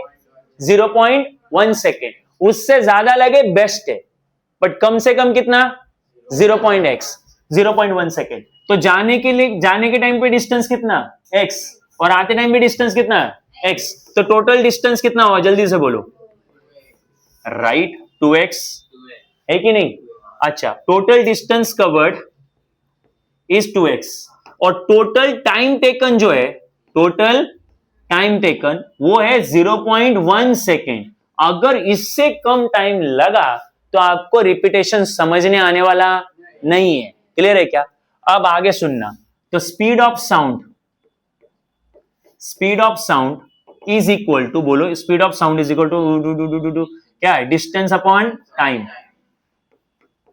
0.1 सेकेंड। उससे ज्यादा लगे बेस्ट है, बट कम से कम कितना? 0.1 सेकेंड। तो जाने के टाइम पे डिस्टेंस कितना? x, और आते टाइम पे डिस्टेंस कितना? x। तो टोटल डिस्टेंस कितना हुआ? जल्दी से बोलो। राइट, 2x है कि नहीं? अच्छा, total distance covered is 2x, और टोटल टाइम टेकन जो है, टोटल टाइम टेकन वो है 0.1 सेकेंड। अगर इससे कम टाइम लगा तो आपको रिपीटेशन समझने आने वाला नहीं है। क्लियर है क्या? अब आगे सुनना। तो speed of sound is equal to, बोलो speed of sound is equal to क्या है, distance upon time,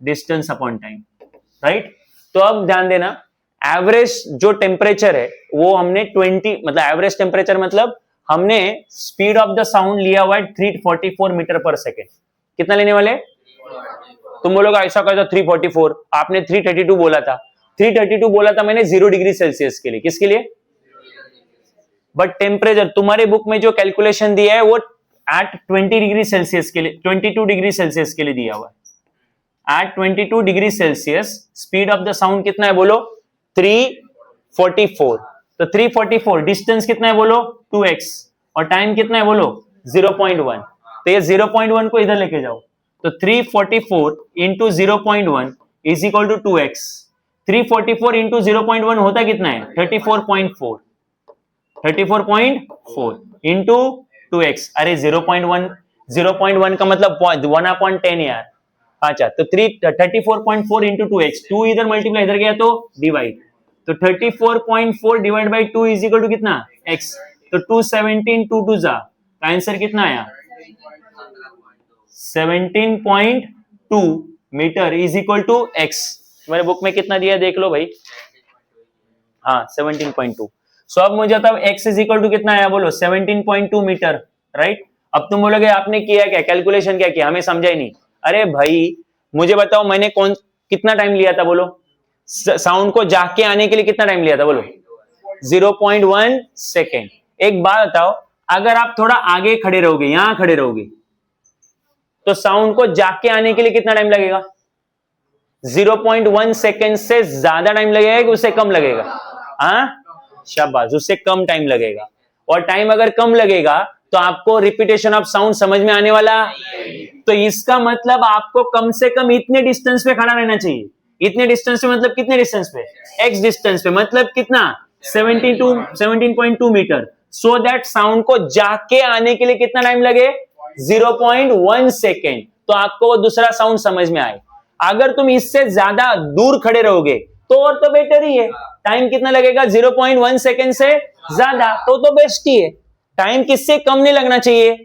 distance upon time, right. तो अब ध्यान देना, एवरेज जो टेम्परेचर है वो हमने 20, मतलब एवरेज टेम्परेचर मतलब हमने स्पीड ऑफ द साउंड लिया हुआ है 344 मीटर पर सेकेंड। कितना लेने वाले, तुम बोलोगे ऐसा कैसा 344, आपने 332 बोला था, 332 बोला था मैंने 0 डिग्री सेल्सियस के लिए, किसके लिए, बट टेम्परेचर तुम्हारे बुक में जो कैलकुलेशन दिया है वो एट 20 डिग्री सेल्सियस के लिए, 22 डिग्री सेल्सियस के लिए दिया हुआ है। At 22 degree Celsius speed of the sound कितना है बोलो, 344। तो 344 डिस्टेंस कितना है बोलो 2x, और टाइम कितना है बोलो 0.1। तो ये 0.1 को इधर लेके जाओ, तो 344 into 0.1 is equal to 2x। 344 into 0.1 होता कितना है 34.4, 34.4 इंटू 2x। अरे 0.1 का मतलब 1/10 यार। अच्छा, तो 34.4 इंटू 2x, 2 इधर मल्टीप्लाई इधर गया तो डिवाइड, तो 34.4 divide by 2 is equal to कितना x। तो 217 2 2 जा, आंसर कितना आया 17.2 metre is equal to x। तुम्हारे बुक में कितना दिया देख लो भाई, हाँ 17.2। सो अब मुझे बताओ x इज इक्वल टू कितना आया बोलो 17.2 मीटर, राइट। अब तुम बोलोगे आपने किया क्या, कैलकुलेशन क्या किया, हमें समझा ही नहीं। अरे भाई मुझे बताओ मैंने कितना टाइम लिया था बोलो, साउंड को जाके आने के लिए कितना टाइम लिया था बोलो 0.1 सेकेंड। एक बात बताओ, अगर आप थोड़ा आगे खड़े रहोगे, यहां खड़े रहोगे, तो साउंड को जाके आने के लिए कितना टाइम लगेगा, 0.1 सेकेंड से ज्यादा टाइम लगेगा कि उससे कम लगेगा, हाँ शाबाश, उससे कम टाइम लगेगा। और टाइम अगर कम लगेगा तो आपको रिपीटेशन ऑफ साउंड समझ में आने वाला, तो इसका मतलब आपको कम से कम इतने डिस्टेंस पे खड़ा रहना चाहिए। इतने डिस्टेंस पे मतलब कितने डिस्टेंस पे, x डिस्टेंस पे, मतलब कितना 17.2 मीटर, सो दैट साउंड को जाके आने के लिए कितना टाइम लगे 0.1 सेकेंड, तो आपको वो दूसरा साउंड समझ में आए। अगर तुम इससे ज्यादा दूर खड़े रहोगे तो और तो बेटर ही है, टाइम कितना लगेगा 0.1 सेकेंड से ज्यादा, तो बेस्ट ही है। टाइम किससे कम नहीं लगना चाहिए,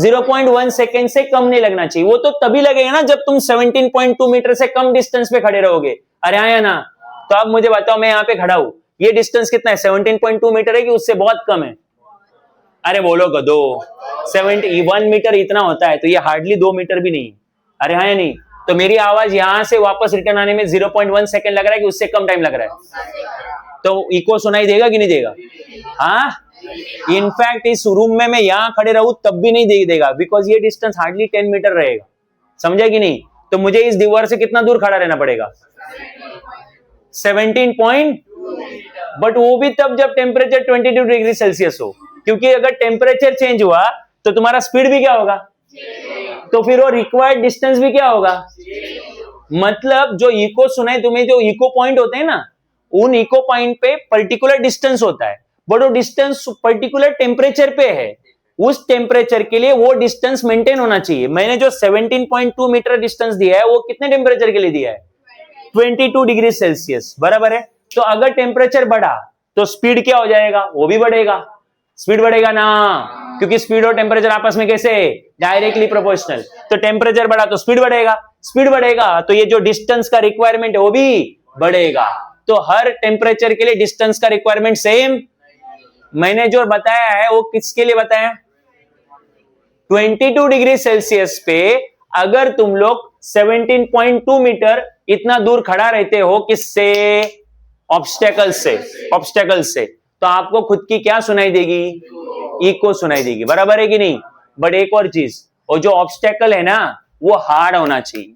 0.1 सेकेंड से कम नहीं लगना चाहिए। वो तो तभी लगेगा ना जब तुम 17.2 मीटर से कम डिस्टेंस पे खड़े रहोगे। अरे आया ना, तो अब मुझे बताओ मैं यहाँ पे खड़ा हूं, ये डिस्टेंस कितना है 17.2 मीटर है कि उससे बहुत कम है, अरे बोलो गधो 71 मीटर इतना होता है, तो ये हार्डली 2 मीटर भी नहीं। अरे हाँ या नहीं, तो मेरी आवाज यहां से वापस रिटर्न आने में 0.1 सेकेंड लग रहा है कि उससे कम टाइम लग रहा है, तो इको सुनाई देगा कि नहीं देगा, हाँ। इनफैक्ट इस रूम में मैं यहां खड़े रहूं तब भी नहीं देगा, बिकॉज ये डिस्टेंस हार्डली 10 मीटर रहेगा, समझा कि नहीं। तो मुझे इस दीवार से कितना दूर खड़ा रहना पड़ेगा 17. बट वो भी तब जब टेम्परेचर 22 डिग्री सेल्सियस हो, क्योंकि अगर टेम्परेचर चेंज हुआ तो तुम्हारा स्पीड भी क्या होगा, तो फिर वो रिक्वायर्ड डिस्टेंस भी क्या होगा। मतलब जो इको सुनाई तुम्हें, जो इको पॉइंट होते हैं ना, उन इको पॉइंट पे पर्टिकुलर डिस्टेंस होता है, बट वो डिस्टेंस पर्टिकुलर टेम्परेचर पे है, उस टेम्परेचर के लिए वो डिस्टेंस मेंटेन होना चाहिए। मैंने जो 17.2 मीटर डिस्टेंस दिया है वो कितने टेम्परेचर के लिए दिया है 22 डिग्री सेल्सियस, बराबर है। तो अगर टेम्परेचर बढ़ा तो स्पीड क्या हो जाएगा, वो भी बढ़ेगा, स्पीड बढ़ेगा ना, क्योंकि स्पीड और टेम्परेचर आपस में कैसे डायरेक्टली प्रोपोर्शनल। तो टेम्परेचर बढ़ा तो स्पीड बढ़ेगा, स्पीड बढ़ेगा तो ये जो डिस्टेंस का रिक्वायरमेंट है वो भी बढ़ेगा। तो हर टेम्परेचर के लिए डिस्टेंस का रिक्वायरमेंट सेम। मैंने जो बताया है वो किसके लिए बताया, 22 डिग्री सेल्सियस पे अगर तुम लोग 17.2 मीटर इतना दूर खड़ा रहते हो, किससे, ऑब्स्टेकल से, ऑब्स्टेकल से, तो आपको खुद की क्या सुनाई देगी, इको सुनाई देगी, बराबर है कि नहीं। बट एक और चीज, और जो ऑब्स्टेकल है ना वो हार्ड होना चाहिए।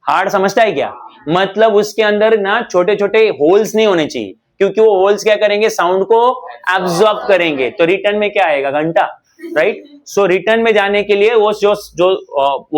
हार्ड समझता है क्या, मतलब उसके अंदर ना छोटे छोटे होल्स नहीं होने चाहिए, क्योंकि वो होल्स क्या करेंगे, साउंड को एब्जॉर्ब करेंगे, तो रिटर्न में क्या आएगा, घंटा, राइट। सो रिटर्न में जाने के लिए वो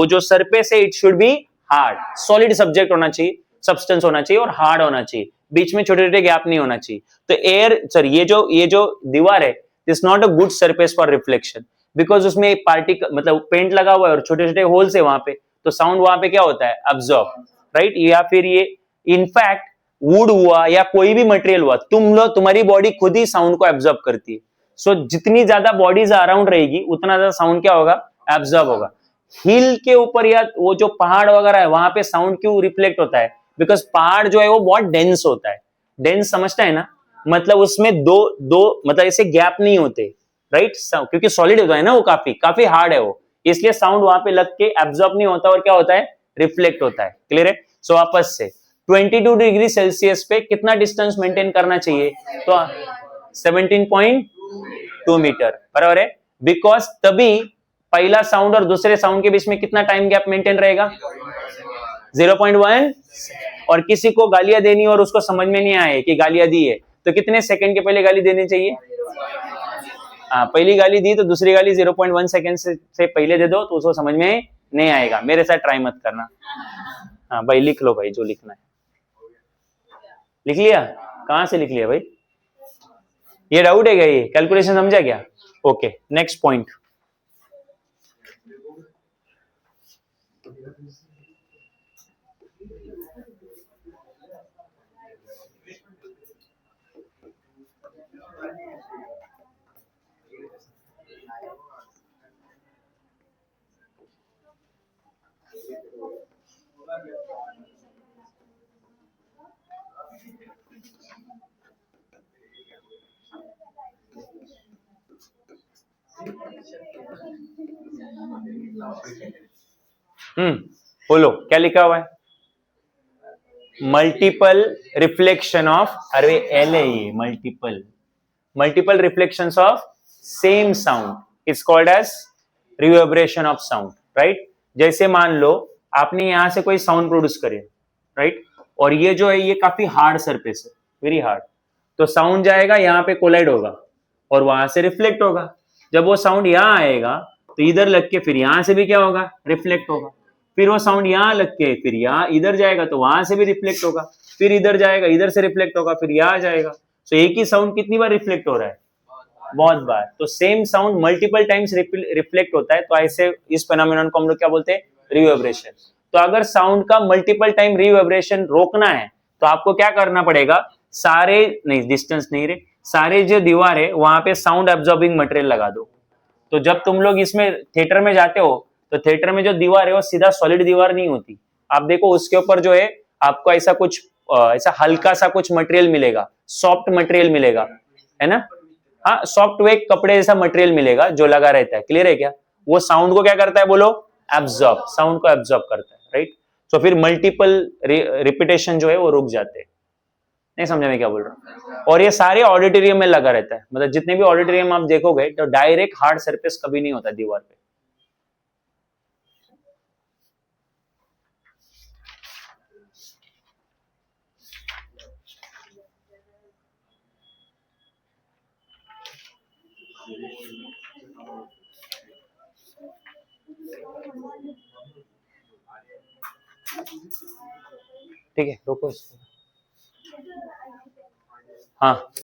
जो सरफेस है it should be hard, solid subject होना चाहिए, सब्सटेंस होना चाहिए और हार्ड होना चाहिए, बीच में छोटे छोटे गैप नहीं होना चाहिए। तो एयर सर ये जो दीवार है is not a good surface for reflection, because उसमें पार्टिकल मतलब पेंट लगा हुआ है और छोटे छोटे होल्स है वहां पे, तो साउंड वहां पे क्या होता है, अब्सॉर्ब, राइट। या फिर ये इनफैक्ट वुड हुआ या कोई भी मटेरियल हुआ, तुम्हारी बॉडी खुद ही साउंड को एब्जॉर्ब करती है। सो जितनी ज्यादा बॉडीज अराउंड रहेगी उतना ज्यादा साउंड क्या होगा, एब्जॉर्ब होगा। हिल के ऊपर या वो जो पहाड़ वगैरह है वहां पे साउंड क्यों रिफ्लेक्ट होता है, बिकॉज पहाड़ जो है वो बहुत डेंस होता है। डेंस समझता है ना, मतलब उसमें दो दो मतलब ऐसे गैप नहीं होते, राइट, क्योंकि सॉलिड होता है ना, वो काफी काफी हार्ड है वो, इसलिए साउंड वहां पे लग के एब्जॉर्ब नहीं होता और क्या होता है, रिफ्लेक्ट होता है। क्लियर है। सो वापस से 22 डिग्री सेल्सियस पे कितना डिस्टेंस मेंटेन करना चाहिए, तो 17.2 मीटर, बराबर है। बिकॉज तभी पहला साउंड और दूसरे साउंड के बीच में कितना टाइम गैप मेंटेन रहेगा, 0.1। और किसी को गालियां देनी और उसको समझ में नहीं आए कि गालियां दी है, तो कितने सेकंड के पहले गाली देनी चाहिए, हाँ, पहली गाली दी तो दूसरी गाली 0.1 सेकंड से पहले दे दो तो उसको समझ में नहीं आएगा। मेरे साथ ट्राई मत करना। हाँ भाई लिख लो भाई, जो लिखना है लिख लिया। कहां से लिख लिया भाई, ये डाउट है क्या, ये कैलकुलेशन समझा क्या। Okay next point. बोलो क्या लिखा हुआ है, मल्टीपल रिफ्लेक्शन ऑफ, अरे एल है ये, multiple multiple reflections of same sound is called as reverberation of sound, right. जैसे मान लो आपने यहां से कोई साउंड प्रोड्यूस करे, राइट, और ये जो है ये काफी हार्ड सरफेस है, वेरी हार्ड, तो साउंड जाएगा यहाँ पे कोलाइड होगा और वहां से रिफ्लेक्ट होगा। जब वो साउंड यहाँ आएगा तो इधर लग के फिर यहां से भी क्या होगा, रिफ्लेक्ट होगा। फिर वो साउंड यहाँ लग के फिर यहाँ इधर जाएगा तो वहां से भी रिफ्लेक्ट होगा, फिर इधर जाएगा इधर से रिफ्लेक्ट होगा, फिर यहाँ जाएगा। तो एक ही साउंड कितनी बार रिफ्लेक्ट हो रहा है, बहुत बार। तो same sound multiple times reflect होता है, तो ऐसे इस फेनोमेनन को हम लोग क्या बोलते हैं, रिवर्बरेशन। तो अगर साउंड का मल्टीपल टाइम रिवर्बरेशन रोकना है तो आपको क्या करना पड़ेगा, सारे नहीं, डिस्टेंस नहीं रे, सारे जो दीवार है वहां पे साउंड एब्जॉर्बिंग मटेरियल लगा दो। तो जब तुम लोग इसमें थिएटर में जाते हो तो थिएटर में जो दीवार है वो सीधा सॉलिड दीवार नहीं होती, आप देखो उसके ऊपर जो है आपको ऐसा कुछ ऐसा हल्का सा कुछ मटेरियल मिलेगा, सॉफ्ट मटेरियल मिलेगा, है ना, हाँ सॉफ्ट वेक कपड़े जैसा मटेरियल मिलेगा जो लगा रहता है। क्लियर है क्या, वो साउंड को क्या करता है बोलो, एब्जॉर्ब, साउंड को एब्जॉर्ब करता है, राइट। तो फिर मल्टीपल रिपीटेशन जो है वो रुक जाते हैं। नहीं समझा मैं क्या बोल रहा हूँ। और ये सारे ऑडिटोरियम में लगा रहता है, मतलब जितने भी ऑडिटोरियम आप देखोगे तो डायरेक्ट हार्ड सरफेस कभी नहीं होता दीवार पे। ठीक है, रुको इसको। हाँ